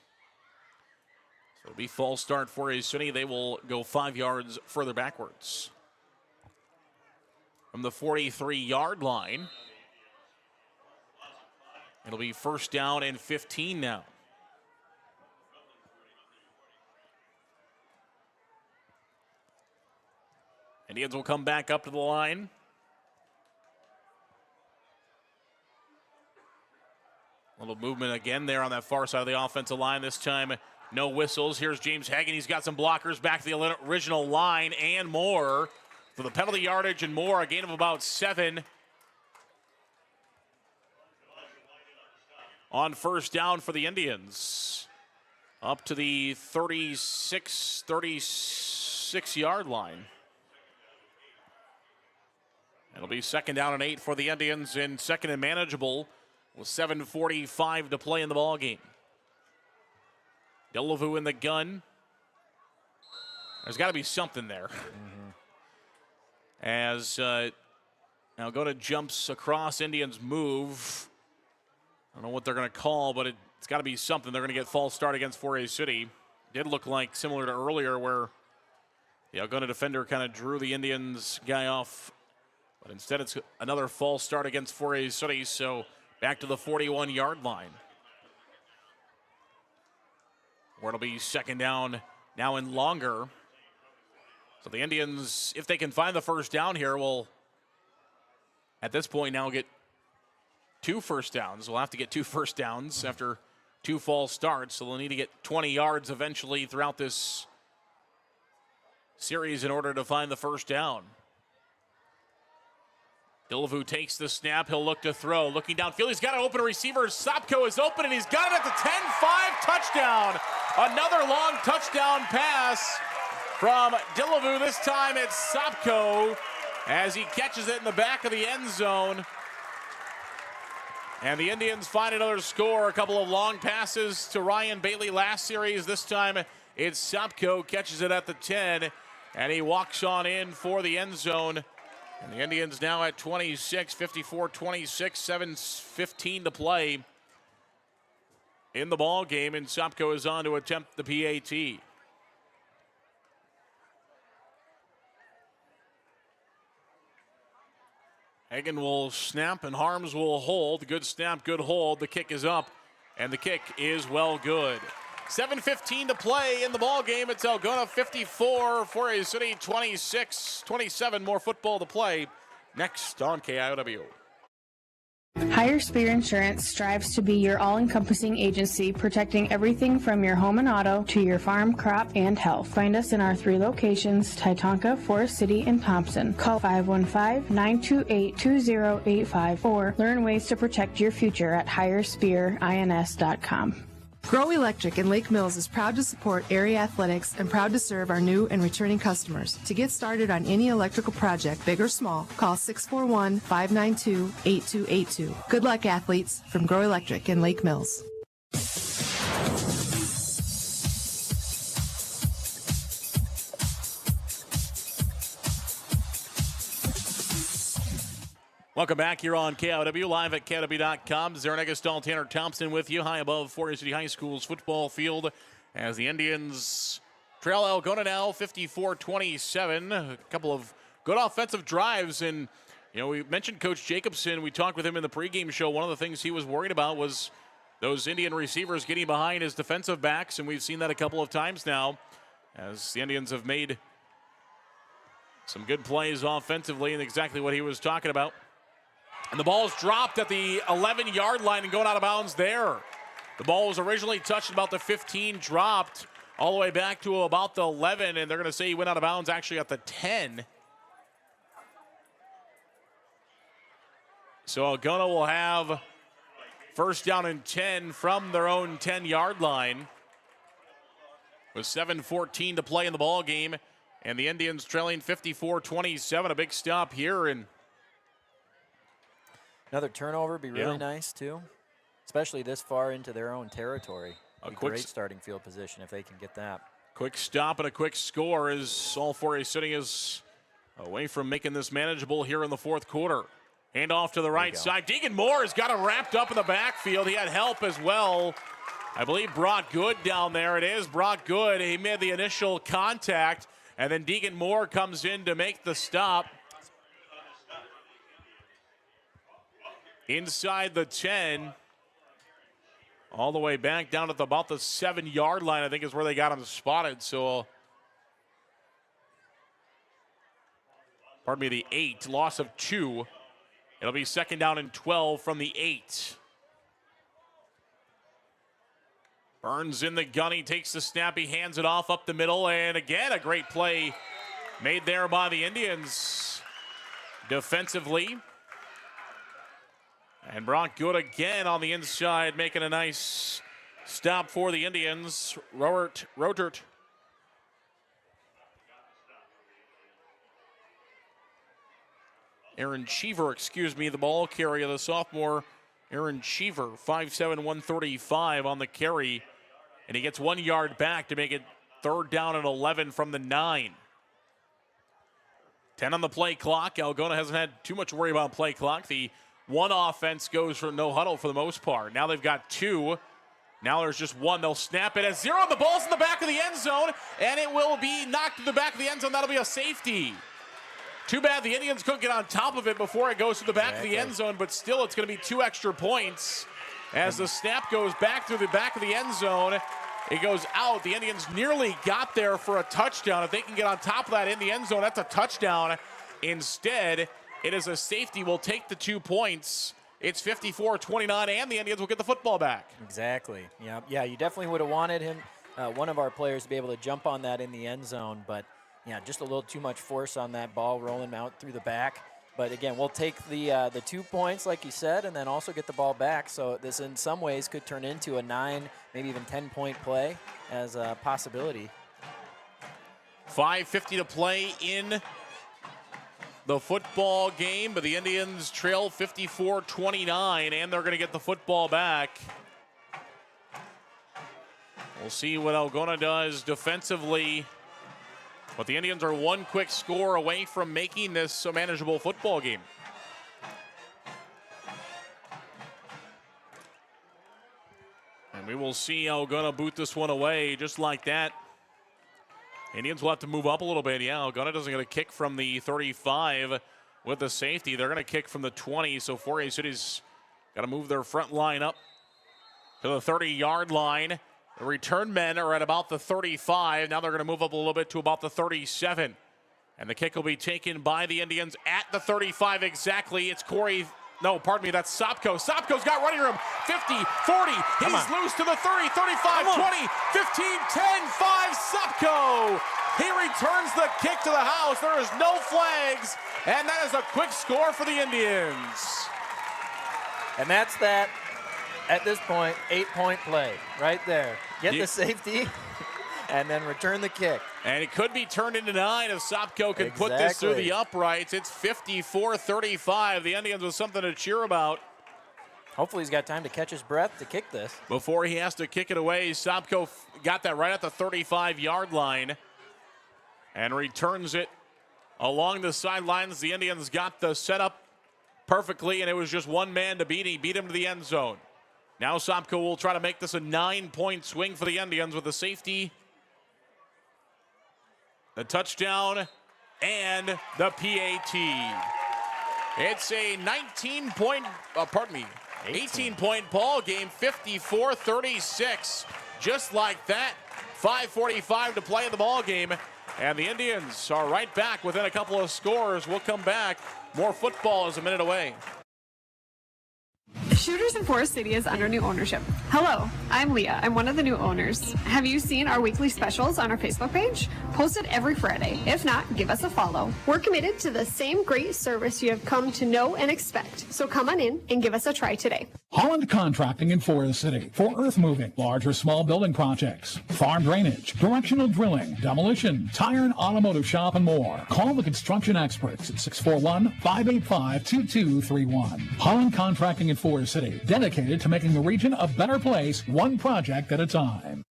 So it'll be false start for a City. They will go 5 yards further backwards. From the 43 yard line, it'll be first down and 15 now. Indians will come back up to the line. A little movement again there on that far side of the offensive line. This time, no whistles. Here's James Hagan. He's got some blockers back to the original line and more. For the penalty yardage and more, a gain of about 7 on first down for the Indians. Up to the 36 yard line. It'll be second down and 8 for the Indians, and second and manageable with 7:45 to play in the ball game. Delavu in the gun. There's got to be something there. As Algona jumps across, Indians move. I don't know what they're going to call, but it's got to be something. They're going to get false start against 4A City. Did look like similar to earlier where the Algona defender kind of drew the Indians guy off. But instead it's another false start against 4A City, so back to the 41-yard line. Where it'll be second down now and longer. So the Indians, if they can find the first down here, will at this point now get 2 first downs. We'll have to get 2 first downs after 2 false starts, so they'll need to get 20 yards eventually throughout this series in order to find the first down. Delavu takes the snap. He'll look to throw. Looking downfield, he's got an open receiver. Sopko is open, and he's got it at the 10-5 touchdown. Another long touchdown pass from Delavu. This time it's Sopko as he catches it in the back of the end zone. And the Indians find another score. A couple of long passes to Ryan Bailey last series. This time it's Sopko, catches it at the 10, and he walks on in for the end zone. And the Indians now at 26, 54-26, 7:15 to play in the ball game, and Sopko is on to attempt the PAT. Hagen will snap and Harms will hold. Good snap, good hold. The kick is up, and the kick is well good. 7:15 to play in the ball game. It's Algona 54, 4A City 26, 27 more football to play. Next on KIOW. Higher Spear Insurance strives to be your all-encompassing agency, protecting everything from your home and auto to your farm, crop, and health. Find us in our 3 locations, Titonka, Forest City, and Thompson. Call 515-928-2085 or learn ways to protect your future at higherspearins.com. Grow Electric in Lake Mills is proud to support area athletics and proud to serve our new and returning customers. To get started on any electrical project, big or small, call 641-592-8282. Good luck, athletes, from Grow Electric in Lake Mills. Welcome back here on KIOW, live at KIOW.com. Zarin Eggleston, Tanner Thompson with you, high above 4A City High School's football field as the Indians trail Algona now 54-27. A couple of good offensive drives, and we mentioned Coach Jacobson. We talked with him in the pregame show. One of the things he was worried about was those Indian receivers getting behind his defensive backs, and we've seen that a couple of times now as the Indians have made some good plays offensively, and exactly what he was talking about. And the ball is dropped at the 11-yard line and going out of bounds there. The ball was originally touched about the 15, dropped all the way back to about the 11, and they're going to say he went out of bounds actually at the 10. So Algona will have first down and 10 from their own 10-yard line with 7:14 to play in the ball game, and the Indians trailing 54-27. A big stop here, and another turnover would be really nice, too, especially this far into their own territory. A great starting field position if they can get that. Quick stop and a quick score as all 4A City is away from making this manageable here in the fourth quarter. Hand off to the right side. Deegan Moore has got it wrapped up in the backfield. He had help as well. I believe Brock Good down there. It is Brock Good. He made the initial contact, and then Deegan Moore comes in to make the stop. Inside the 10, all the way back down at about the 7-yard line, I think is where they got him spotted. So, pardon me, the 8, loss of 2. It'll be second down and 12 from the 8. Burns in the gun, he takes the snap, he hands it off up the middle, and again, a great play made there by the Indians defensively. And Brock Good again on the inside, making a nice stop for the Indians. Rotert. Aaron Cheever, the ball carrier, the sophomore Aaron Cheever, 5'7", 135 on the carry. And he gets 1 yard back to make it third down and 11 from the 9. 10 on the play clock. Algona hasn't had too much worry about play clock. The one offense goes for no huddle for the most part. Now they've got two. Now there's just one. They'll snap it at zero. The ball's in the back of the end zone, and it will be knocked to the back of the end zone. That'll be a safety. Too bad the Indians couldn't get on top of it before it goes to the back of the end zone, but still it's going to be 2 extra points as the snap goes back through the back of the end zone. It goes out. The Indians nearly got there for a touchdown. If they can get on top of that in the end zone, that's a touchdown. Instead, it is a safety. Will take the 2 points. It's 54-29, and the Indians will get the football back. Exactly. Yeah, you definitely would have wanted him, one of our players, to be able to jump on that in the end zone, but yeah, just a little too much force on that ball rolling out through the back. But again, we'll take the 2 points, like you said, and then also get the ball back. So this, in some ways, could turn into a 9, maybe even 10-point play as a possibility. 5:50 to play in the football game, but the Indians trail 54-29, and they're going to get the football back. We'll see what Algona does defensively, but the Indians are one quick score away from making this a manageable football game. And we will see Algona boot this one away just like that. Indians will have to move up a little bit. Yeah, Algona doesn't get a kick from the 35 with the safety. They're going to kick from the 20, so 4A City's got to move their front line up to the 30-yard line. The return men are at about the 35. Now they're going to move up a little bit to about the 37. And the kick will be taken by the Indians at the 35 exactly. It's Corey. No, pardon me, that's Sopko. Sopko's got running room. 50, 40. He's loose to the 30, 35, 20, 15, 10, 5. Sopko. He returns the kick to the house. There is no flags. And that is a quick score for the Indians. And that's that, at this point, 8-point play right there. Get the safety and then return the kick. And it could be turned into 9 if Sopko can put this through the uprights. It's 54-35. The Indians with something to cheer about. Hopefully he's got time to catch his breath to kick this. Before he has to kick it away, Sopko got that right at the 35-yard line and returns it along the sidelines. The Indians got the setup perfectly, and it was just one man to beat. He beat him to the end zone. Now Sopko will try to make this a 9-point swing for the Indians with the safety, the touchdown, and the PAT. It's a 18-point ball game, 54-36. Just like that, 5:45 to play in the ball game, and the Indians are right back within a couple of scores. We'll come back. More football is a minute away. Shooters in Forest City is under new ownership. Hello, I'm Leah. I'm one of the new owners. Have you seen our weekly specials on our Facebook page? Posted every Friday. If not, give us a follow. We're committed to the same great service you have come to know and expect. So come on in and give us a try today. Holland Contracting in Forest City for earth moving, large or small building projects, farm drainage, directional drilling, demolition, tire and automotive shop, and more. Call the construction experts at 641-585-2231. Holland Contracting in Forest City, dedicated to making the region a better place, one project at a time.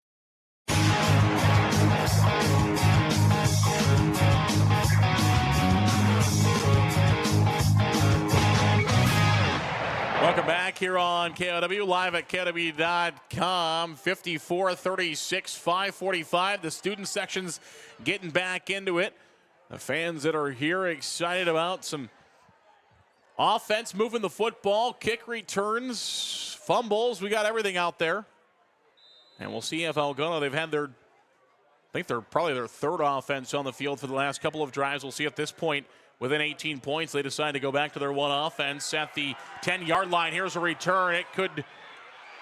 Welcome back here on KOW, live at KOW.com. 54-36, 5:45. The student section's getting back into it. The fans that are here excited about some offense, moving the football, kick returns, fumbles. We got everything out there. And we'll see if Algona, they've had I think they're probably their third offense on the field for the last couple of drives. We'll see at this point, within 18 points, they decide to go back to their one offense at the 10-yard line. Here's a return. It could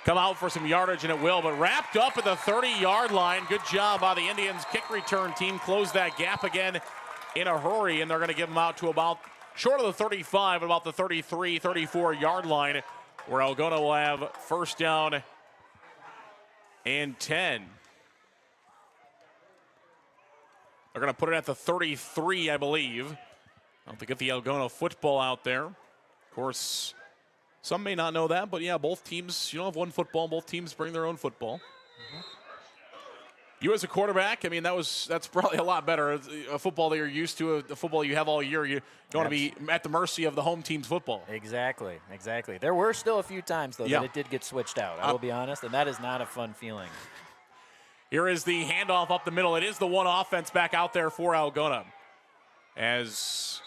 come out for some yardage, and it will, but wrapped up at the 30-yard line. Good job by the Indians kick return team. Close that gap again in a hurry, and they're going to give them out to about short of the 35, about the 33, 34-yard line, where Algona will have first down and 10. They're going to put it at the 33, I believe. To get the Algona football out there. Of course, some may not know that, but yeah, both teams, you don't have one football, both teams bring their own football. You as a quarterback, I mean, that's probably a lot better. A football that you're used to, a football you have all year. You don't want to be at the mercy of the home team's football. Exactly. There were still a few times, though, Yeah. that it did get switched out. I will be honest, and that is not a fun feeling. Here is the handoff up the middle. It is the one offense back out there for Algona. As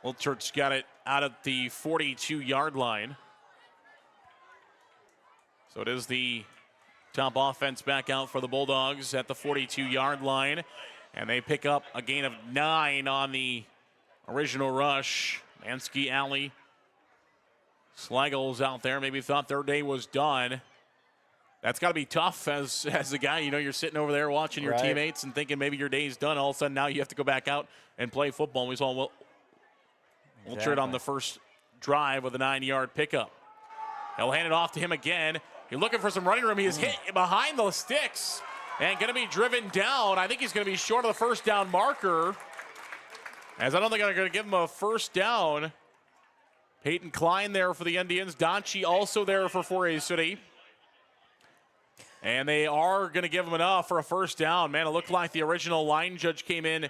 Wilchurch got it out at the 42-yard line. So it is the top offense back out for the Bulldogs at the 42-yard line. And they pick up a gain of 9 on the original rush. Mansky, Alley, Slagle's out there. Maybe thought their day was done. That's got to be tough as a guy. You know, you're sitting over there watching your teammates and thinking maybe your day's done. All of a sudden now you have to go back out and play football. We saw Wilchurch on the first drive with a 9-yard pickup. He'll hand it off to him again. You're looking for some running room. He is hit behind the sticks and going to be driven down. I think he's going to be short of the first down marker, as I don't think they're going to give him a first down. Peyton Klein there for the Indians. Donchi also there for 4A City. And they are going to give him enough for a first down. Man, it looked like the original line judge came in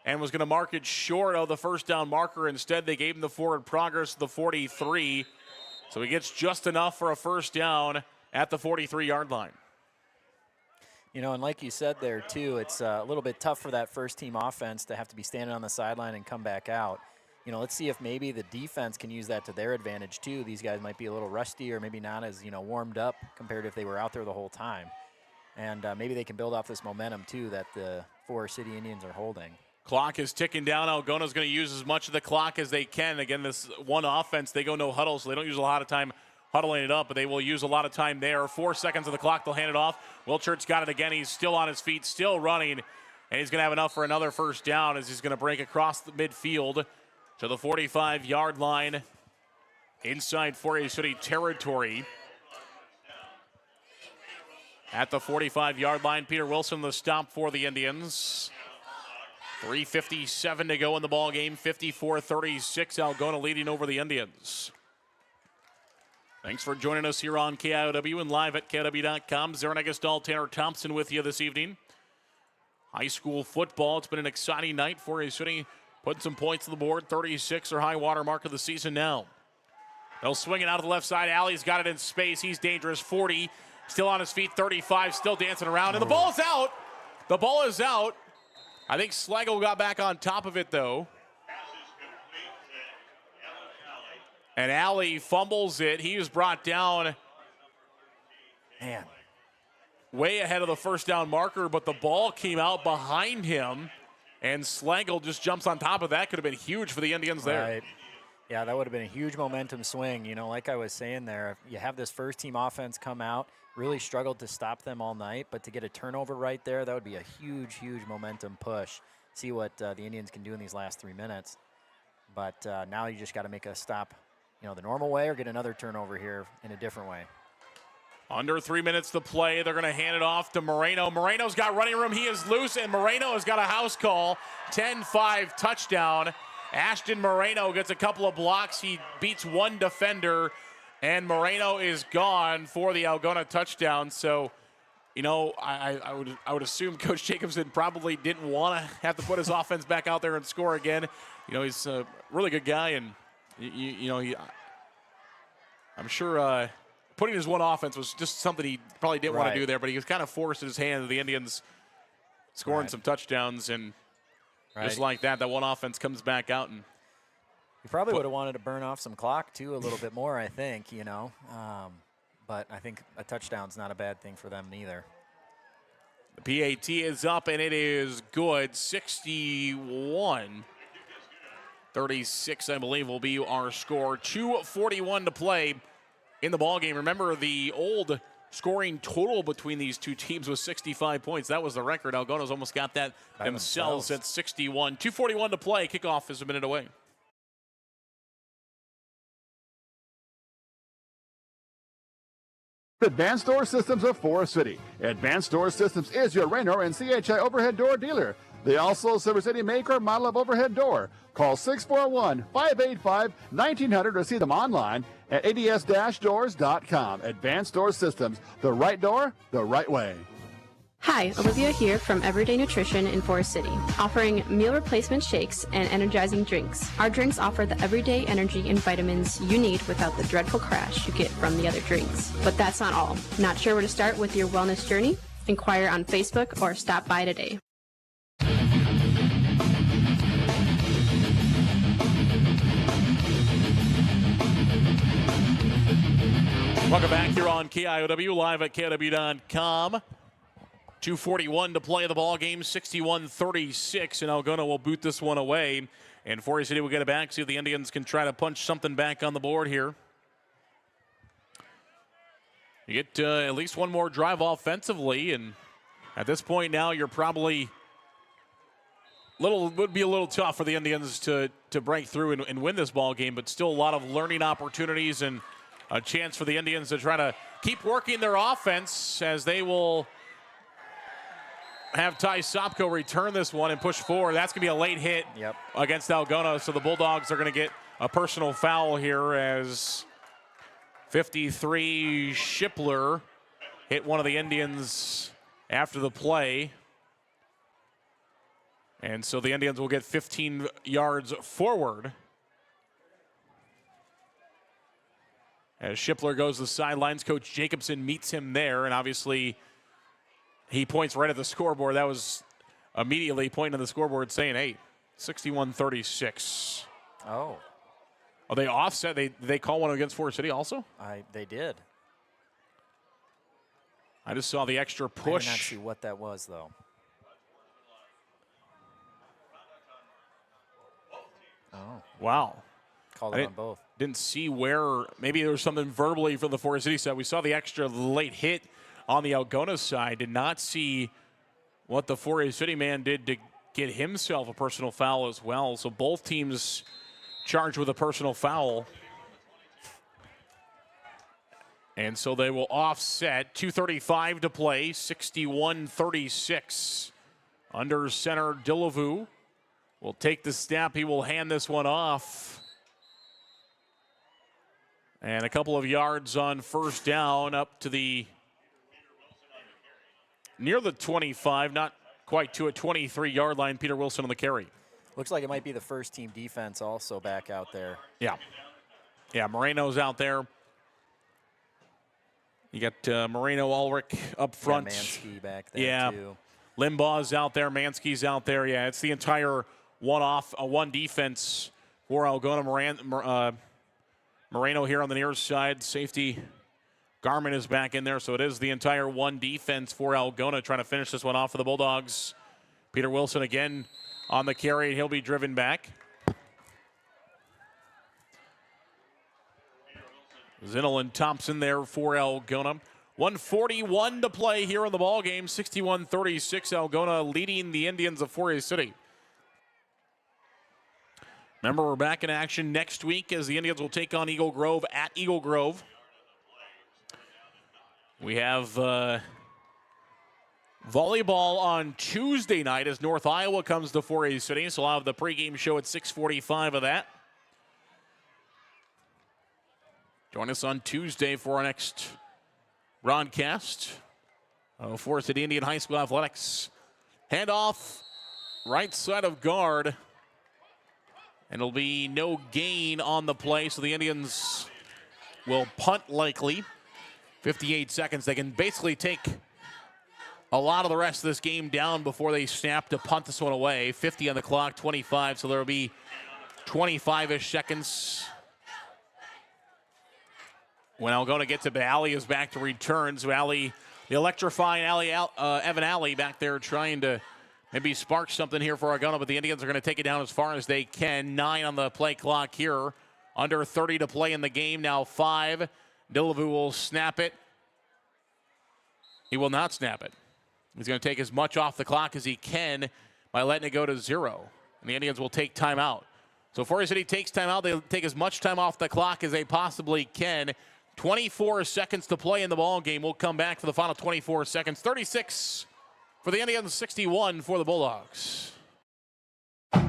and was going to mark it short of the first down marker. Instead, they gave him the forward progress to the 43. So he gets just enough for a first down at the 43-yard line. You know, and like you said there, too, it's a little bit tough for that first-team offense to have to be standing on the sideline and come back out. You know, let's see if maybe the defense can use that to their advantage, too. These guys might be a little rusty or maybe not as, warmed up compared to if they were out there the whole time. And maybe they can build off this momentum, too, that the Forest City Indians are holding. Clock is ticking down. Algona's going to use as much of the clock as they can. Again, this one offense, they go no huddle, so they don't use a lot of time huddling it up, but they will use a lot of time there. 4 seconds of the clock, they'll hand it off. Wilchurch got it again. He's still on his feet, still running, and he's going to have enough for another first down as he's going to break across the midfield to the 45-yard line inside 4A City territory. At the 45-yard line, Peter Wilson, the stop for the Indians. 3:57 to go in the ball game. 54-36, Algona leading over the Indians. Thanks for joining us here on KIOW and live at KIOW.com. Zarin Egestal, Tanner Thompson with you this evening. High school football, it's been an exciting night for a City. Putting some points on the board, 36, or high water mark of the season now. They'll swing it out to the left side. Alley's got it in space. He's dangerous. 40, still on his feet. 35, still dancing around. And the ball is out. The ball is out. I think Slagle got back on top of it, though. And Alley fumbles it. He was brought down, man, way ahead of the first down marker, but the ball came out behind him, and Slagle just jumps on top of that. Could have been huge for the Indians there. Right. Yeah, that would have been a huge momentum swing. You know, like I was saying there, you have this first-team offense come out, really struggled to stop them all night, but to get a turnover right there, that would be a huge, huge momentum push. See what the Indians can do in these last 3 minutes. But now you just got to make a stop, the normal way or get another turnover here in a different way. Under 3 minutes to play. They're going to hand it off to Moreno. Moreno's got running room. He is loose, and Moreno has got a house call. 10-5 touchdown. Ashton Moreno gets a couple of blocks. He beats one defender, and Moreno is gone for the Algona touchdown. So, I would assume Coach Jacobson probably didn't want to have to put his offense back out there and score again. He's a really good guy, and I'm sure putting his one offense was just something he probably didn't want to do there, but he was kind of forced in his hand. The Indians scoring some touchdowns, and just like that one offense comes back out. And he probably would have wanted to burn off some clock, too, a little bit more, I think, but I think a touchdown's not a bad thing for them neither. The PAT is up, and it is good. 61-36, I believe, will be our score. 2:41 to play in the ballgame. Remember, the old scoring total between these two teams was 65 points. That was the record. Algona's almost got that themselves at 61. 2:41 to play. Kickoff is a minute away. Advanced Door Systems of Forest City. Advanced Door Systems is your Raynor and CHI overhead door dealer. They also service any make or model of overhead door. Call 641-585-1900 or see them online at ads-doors.com. Advanced Door Systems, the right door, the right way. Hi, Olivia here from Everyday Nutrition in Forest City, offering meal replacement shakes and energizing drinks. Our drinks offer the everyday energy and vitamins you need without the dreadful crash you get from the other drinks. But that's not all. Not sure where to start with your wellness journey? Inquire on Facebook or stop by today. Welcome back here on KIOW, live at KIOW.com. 2:41 to play the ball game, 61-36, and Algona will boot this one away. And Forest City will get it back, see if the Indians can try to punch something back on the board here. You get at least one more drive offensively, and at this point now you're probably would be a little tough for the Indians to break through and win this ball game, but still a lot of learning opportunities and a chance for the Indians to try to keep working their offense as they will have Ty Sopko return this one and push forward. That's going to be a late hit against Algona, so the Bulldogs are going to get a personal foul here as 53 Shipler hit one of the Indians after the play. And so the Indians will get 15 yards forward. As Shipler goes to the sidelines, Coach Jacobson meets him there, and obviously he points right at the scoreboard. That was immediately pointing at the scoreboard saying, hey, 61-36. Oh. Oh, they offset. They call one against Forest City also? They did. I just saw the extra push. I did not see what that was, though. Oh. Wow. Called it on both. Didn't see where. Maybe there was something verbally from the Forest City side. We saw the extra late hit on the Algona side. Did not see what the Forest City man did to get himself a personal foul as well. So both teams charged with a personal foul. And so they will offset. 2:35 to play, 61-36. Under center, Dillevue will take the snap. He will hand this one off. And a couple of yards on first down up to the near the 25, not quite to a 23-yard line. Peter Wilson on the carry. Looks like it might be the first team defense also back out there. Yeah. Yeah, Moreno's out there. You got Moreno, Ulrich up front. Yeah, Mansky back there too. Limbaugh's out there. Mansky's out there. Yeah, it's the entire one defense for Algona. Moreno here on the near side. Safety Garmin is back in there, so it is the entire one defense for Algona trying to finish this one off for the Bulldogs. Peter Wilson again on the carry, and he'll be driven back. Zinnel and Thompson there for Algona. 1:41 to play here in the ball game. 61-36. Algona leading the Indians of Forest City. Remember, we're back in action next week as the Indians will take on Eagle Grove at Eagle Grove. We have volleyball on Tuesday night as North Iowa comes to Forest City. So I'll have the pregame show at 6:45 of that. Join us on Tuesday for our next broadcast of Forest City Indian High School Athletics. Handoff, right side of guard. And it'll be no gain on the play, so the Indians will punt likely. 58 seconds. They can basically take a lot of the rest of this game down before they snap to punt this one away. 50 on the clock, 25, so there will be 25-ish seconds. When Algona gets it, but Alley is back to return. So Alley, the electrifying Evan Alley back there trying to maybe spark something here for Algona, but the Indians are going to take it down as far as they can. 9 on the play clock here. Under 30 to play in the game. Now 5. Dillevue will snap it. He will not snap it. He's going to take as much off the clock as he can by letting it go to 0. And the Indians will take timeout. So Forest City takes timeout. They'll take as much time off the clock as they possibly can. 24 seconds to play in the ball game. We'll come back for the final 24 seconds. 36 for the Indians, 61 for the Bulldogs.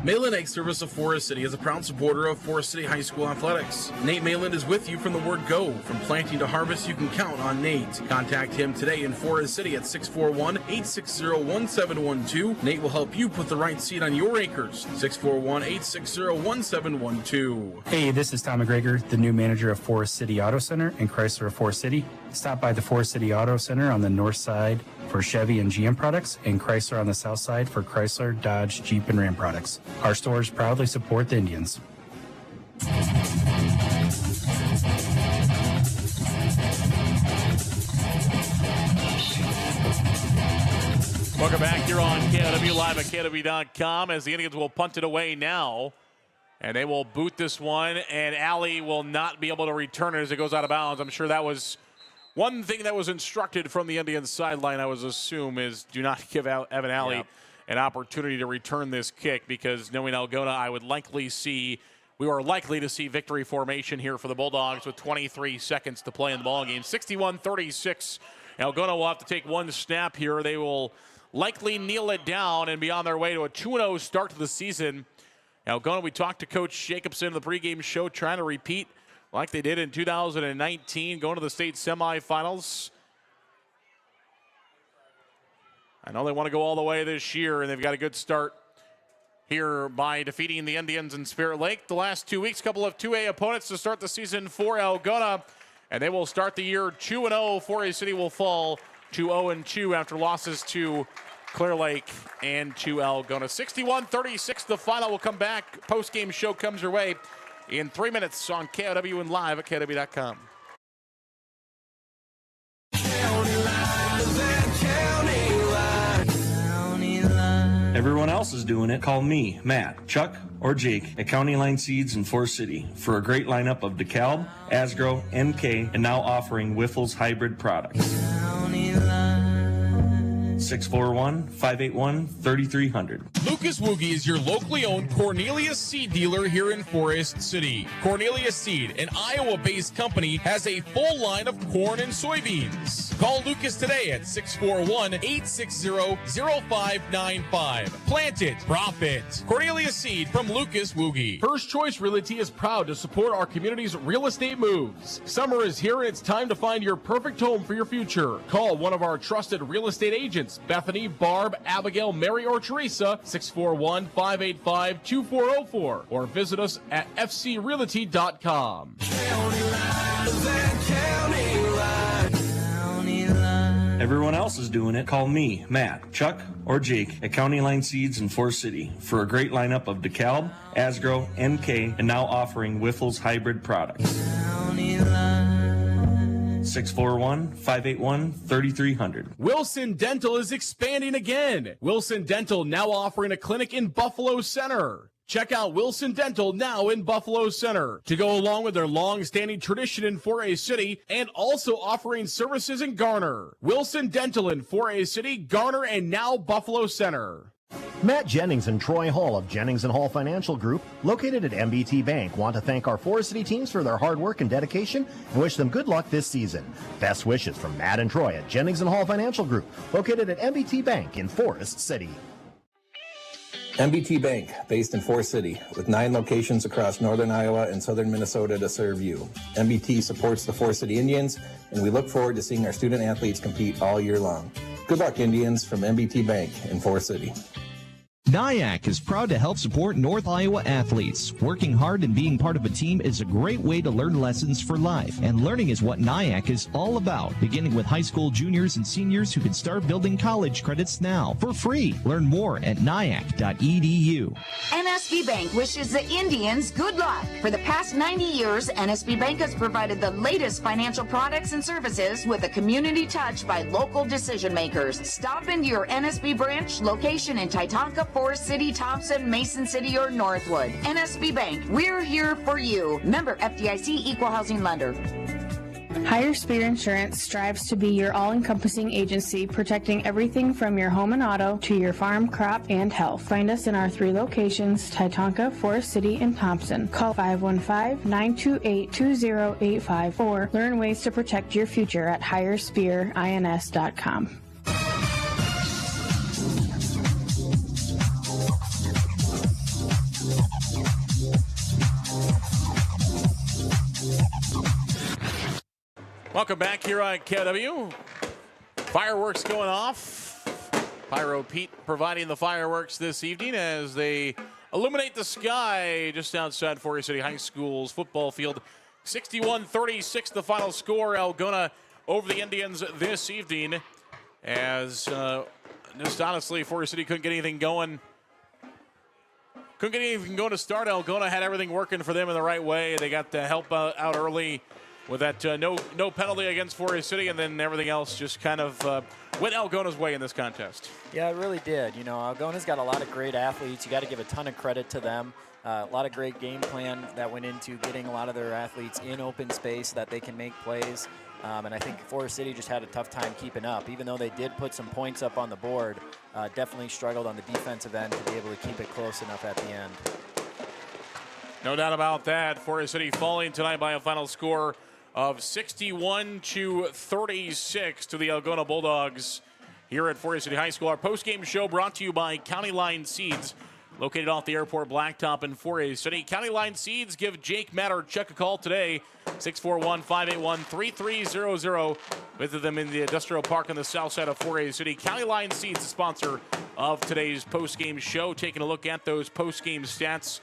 Malin Egg Service of Forest City is a proud supporter of Forest City High School athletics. Nate Malin is with you from the word go. From planting to harvest, you can count on Nate. Contact him today in Forest City at 641-860-1712. Nate will help you put the right seed on your acres. 641-860-1712. Hey, this is Tom McGregor, the new manager of Forest City Auto Center and Chrysler of Forest City. Stop by the Forest City Auto Center on the north side for Chevy and GM products, and Chrysler on the south side for Chrysler, Dodge, Jeep, and Ram products. Our stores proudly support the Indians. Welcome back here on KW Live at KW.com as the Indians will punt it away now. And they will boot this one, and Alley will not be able to return it as it goes out of bounds. I'm sure that was one thing that was instructed from the Indians sideline, I would assume, is do not give Evan Alley an opportunity to return this kick, because knowing Algona, we are likely to see victory formation here for the Bulldogs with 23 seconds to play in the ballgame. 61-36. Algona will have to take one snap here. They will likely kneel it down and be on their way to a 2-0 start to the season. Algona, we talked to Coach Jacobson in the pregame show, trying to repeat like they did in 2019, going to the state semifinals. I know they want to go all the way this year, and they've got a good start here by defeating the Indians in Spirit Lake. The last 2 weeks, couple of 2A opponents to start the season for Algona, and they will start the year 2-0. Forest City will fall to 0-2 after losses to Clear Lake and to Algona. 61-36, the final. Will come back. Post-game show comes your way in 3 minutes on KOW and live at KOW.com. Everyone else is doing it. Call me, Matt, Chuck, or Jake at County Line Seeds in Forest City for a great lineup of DeKalb, Asgrow, NK, and now offering Wiffles hybrid products. 641-581-3300. Lucas Woogie is your locally owned Cornelius Seed dealer here in Forest City. Cornelius Seed, an Iowa-based company, has a full line of corn and soybeans. Call Lucas today at 641-860-0595. Plant it, profit. Cornelius Seed from Lucas Woogie. First Choice Realty is proud to support our community's real estate moves. Summer is here, and it's time to find your perfect home for your future. Call one of our trusted real estate agents, Bethany, Barb, Abigail, Mary, or Teresa, 641-585-2404, or visit us at fcrealty.com. Everyone else is doing it. Call me, Matt, Chuck, or Jake at County Line Seeds in Forest City for a great lineup of DeKalb, Asgrow, NK, and now offering Wiffles hybrid products. 641-581-3300. Wilson Dental is expanding again. Wilson Dental now offering a clinic in Buffalo Center. Check out Wilson Dental now in Buffalo Center to go along with their long-standing tradition in 4A City, and also offering services in Garner. Wilson Dental in 4A City, Garner, and now Buffalo Center. Matt Jennings and Troy Hall of Jennings & Hall Financial Group, located at MBT Bank, want to thank our Forest City teams for their hard work and dedication and wish them good luck this season. Best wishes from Matt and Troy at Jennings & Hall Financial Group, located at MBT Bank in Forest City. MBT Bank, based in Forest City, with 9 locations across northern Iowa and southern Minnesota to serve you. MBT supports the Forest City Indians, and we look forward to seeing our student athletes compete all year long. Good luck, Indians, from MBT Bank in Forest City. NIAC is proud to help support North Iowa athletes. Working hard and being part of a team is a great way to learn lessons for life, and learning is what NIAC is all about, beginning with high school juniors and seniors who can start building college credits now for free. Learn more at niac.edu. NSB Bank wishes the Indians good luck. For the past 90 years, NSB Bank has provided the latest financial products and services with a community touch by local decision makers. Stop into your NSB branch location in Titanca, Forest City, Thompson, Mason City, or Northwood. NSB Bank, we're here for you. Member FDIC Equal Housing Lender. Higher Spear Insurance strives to be your all-encompassing agency, protecting everything from your home and auto to your farm, crop, and health. Find us in our 3 locations, Titanca, Forest City, and Thompson. Call 515-928-2085 or learn ways to protect your future at higherspearins.com. Welcome back here on KW. Fireworks going off. Pyro Pete providing the fireworks this evening as they illuminate the sky just outside Forest City High School's football field. 61-36 the final score. Algona over the Indians this evening as just honestly Forest City couldn't get anything going. Couldn't get anything going to start. Algona had everything working for them in the right way. They got the help out early with that no penalty against Forest City, and then everything else just kind of went Algona's way in this contest. Yeah, it really did. You know, Algona's got a lot of great athletes. You got to give a ton of credit to them. A lot of great game plan that went into getting a lot of their athletes in open space so that they can make plays. And I think Forest City just had a tough time keeping up. Even though they did put some points up on the board, definitely struggled on the defensive end to be able to keep it close enough at the end. No doubt about that. Forest City falling tonight by a final score of 61-36 to the Algona Bulldogs here at Forest City High School. Our post-game show brought to you by County Line Seeds, located off the airport blacktop in Forest City. County Line Seeds, give Jake, Matt, or Chuck a call today, 641-581-3300. Visit them in the industrial park on the south side of Forest City. County Line Seeds, the sponsor of today's post-game show. Taking a look at those post-game stats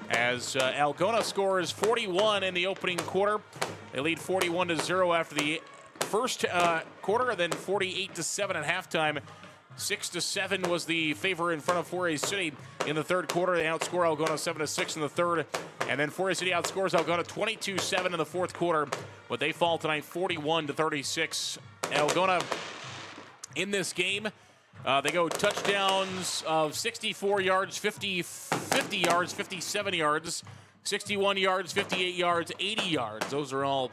as Algona scores 41 in the opening quarter. They lead 41-0 after the first quarter, and then 48-7 at halftime. 6-7 was the favor in front of Forest City in the third quarter. They outscore Algona 7-6 in the third, and then Forest City outscores Algona 22-7 in the fourth quarter. But they fall tonight 41-36. Algona in this game, they go touchdowns of 64 yards, 50 yards, 57 yards. 61 yards, 58 yards, 80 yards. Those are all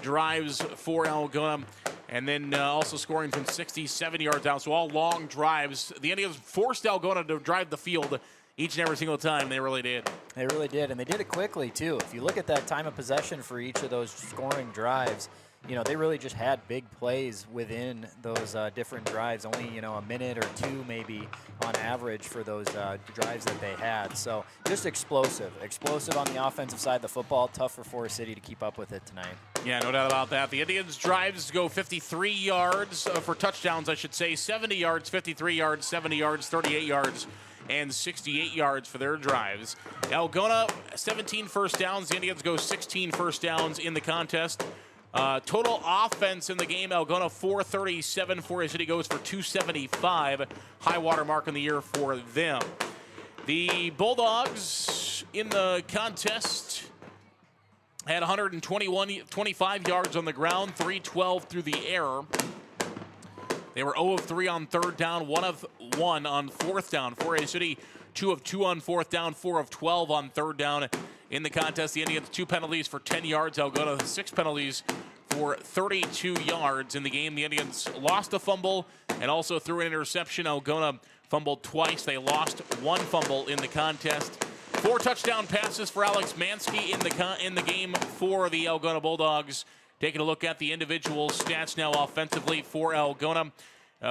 drives for Algona. And then also scoring from 67 yards out. So all long drives. The Indians forced Algona to drive the field each and every single time. They really did. They really did. And they did it quickly, too. If you look at that time of possession for each of those scoring drives, you know, they really just had big plays within those different drives. Only, you know, a minute or two maybe on average for those drives that they had. So just explosive. Explosive on the offensive side of the football. Tough for Forest City to keep up with it tonight. Yeah, no doubt about that. The Indians' drives go 53 yards for touchdowns, I should say. 70 yards, 53 yards, 70 yards, 38 yards, and 68 yards for their drives. Algona, 17 first downs. The Indians go 16 first downs in the contest. Total offense in the game, Algona 437. Forest City goes for 275. High water mark in the year for them. The Bulldogs in the contest had 125 yards on the ground, 312 through the air. They were 0 of 3 on third down, 1 of 1 on fourth down. Forest City 2 of 2 on fourth down, 4 of 12 on third down. In the contest, the Indians 2 penalties for 10 yards. Algona 6 penalties for 32 yards in the game. The Indians lost a fumble and also threw an interception. Algona fumbled twice. They lost 1 fumble in the contest. 4 touchdown passes for Alex Mansky in the game for the Algona Bulldogs. Taking a look at the individual stats now offensively for Algona.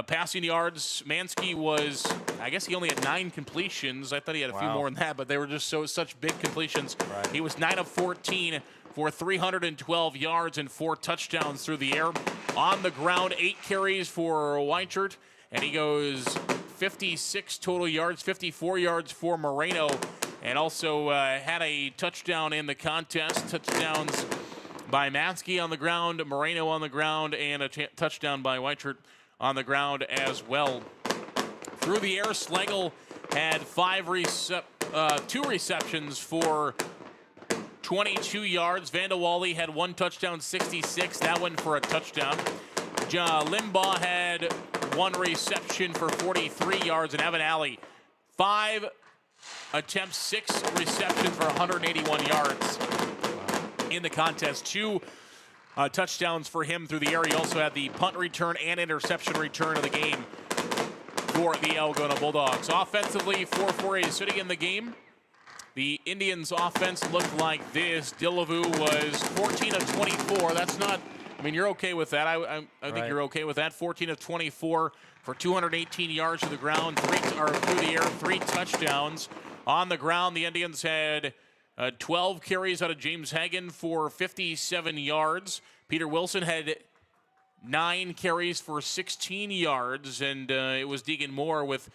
Passing yards, Mansky was, I guess he only had 9 completions. I thought he had a few more than that, but they were just such big completions. Right. He was 9 of 14 for 312 yards and 4 touchdowns through the air. On the ground, 8 carries for Weichert, and he goes 56 total yards, 54 yards for Moreno, and also had a touchdown in the contest. Touchdowns by Mansky on the ground, Moreno on the ground, and a touchdown by Weichert on the ground as well. Through the air, Schlegel had 2 receptions for 22 yards. Vandewalli had 1 touchdown, 66. That one for a touchdown. Limbaugh had 1 reception for 43 yards. And Evan Alley, 5 attempts, 6 receptions for 181 yards in the contest. 2 touchdowns for him through the air. He also had the punt return and interception return of the game for the Algona Bulldogs. Offensively for Forest City in the game, the Indians' offense looked like this. Dillavu was 14 of 24. That's not, I mean, you're okay with that. I think you're okay with that. 14 of 24 for 218 yards to the ground, through the air, 3 touchdowns. On the ground, the Indians had 12 carries out of James Hagan for 57 yards. Peter Wilson had 9 carries for 16 yards, and it was Deegan Moore with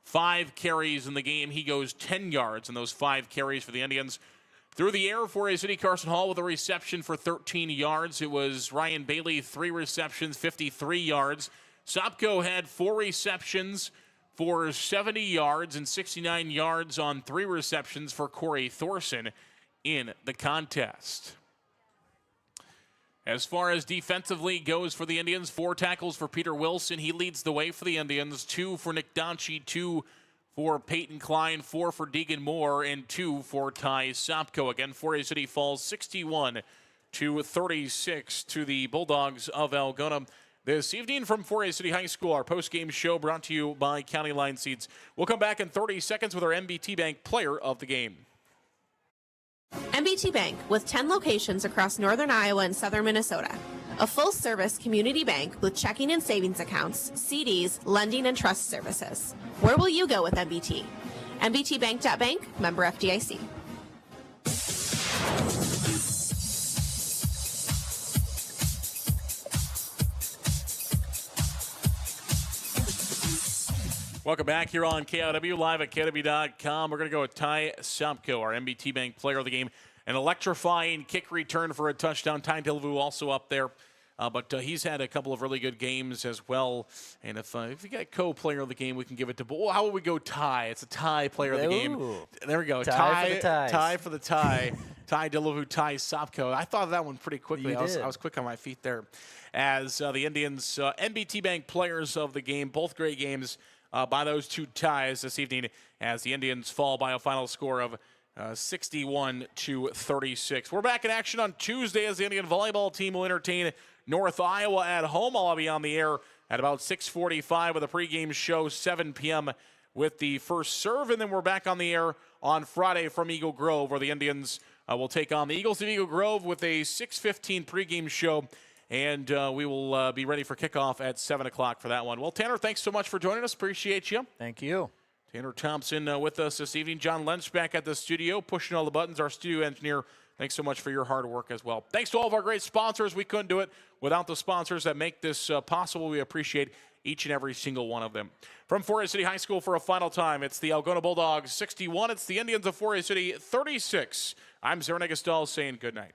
5 carries in the game. He goes 10 yards in those 5 carries for the Indians. Through the air for City, Carson Hall with a reception for 13 yards. It was Ryan Bailey, 3 receptions, 53 yards. Sopko had 4 receptions for 70 yards and 69 yards on 3 receptions for Corey Thorson in the contest. As far as defensively goes for the Indians, 4 tackles for Peter Wilson. He leads the way for the Indians. 2 for Nick Donchie, 2 for Peyton Klein, 4 for Deegan Moore, and 2 for Ty Sopko. Again, Forest City falls 61-36 to the Bulldogs of Algona. This evening from Forest City High School, our post-game show brought to you by County Line Seeds. We'll come back in 30 seconds with our MBT Bank Player of the Game. MBT Bank, with 10 locations across northern Iowa and southern Minnesota. A full-service community bank with checking and savings accounts, CDs, lending, and trust services. Where will you go with MBT? MBTBank.bank, member FDIC. Welcome back here on KOW, live at KOW.com. We're going to go with Ty Sopko, our MBT Bank Player of the Game. An electrifying kick return for a touchdown. Ty Delavu also up there. But he's had a couple of really good games as well. And if you got co-player of the game, we can give it to. Well, how would we go tie? It's a tie player of the game. There we go. Tie for the ties. Tie for the tie. Ty Delavu, Ty Sopko. I thought of that one pretty quickly. I was quick on my feet there. As the Indians MBT Bank Players of the Game, both great games by those 2 ties this evening, as the Indians fall by a final score of 61-36. We're back in action on Tuesday as the Indian volleyball team will entertain North Iowa at home. I'll be on the air at about 6:45 with a pregame show, 7 p.m. with the first serve, and then we're back on the air on Friday from Eagle Grove, where the Indians will take on the Eagles of Eagle Grove with a 6:15 pregame show. And we will be ready for kickoff at 7 o'clock for that one. Well, Tanner, thanks so much for joining us. Appreciate you. Thank you. Tanner Thompson with us this evening. John Lynch back at the studio, pushing all the buttons. Our studio engineer, thanks so much for your hard work as well. Thanks to all of our great sponsors. We couldn't do it without the sponsors that make this possible. We appreciate each and every single one of them. From Forest City High School for a final time, it's the Algona Bulldogs 61. It's the Indians of Forest City 36. I'm Zernegastal saying good night.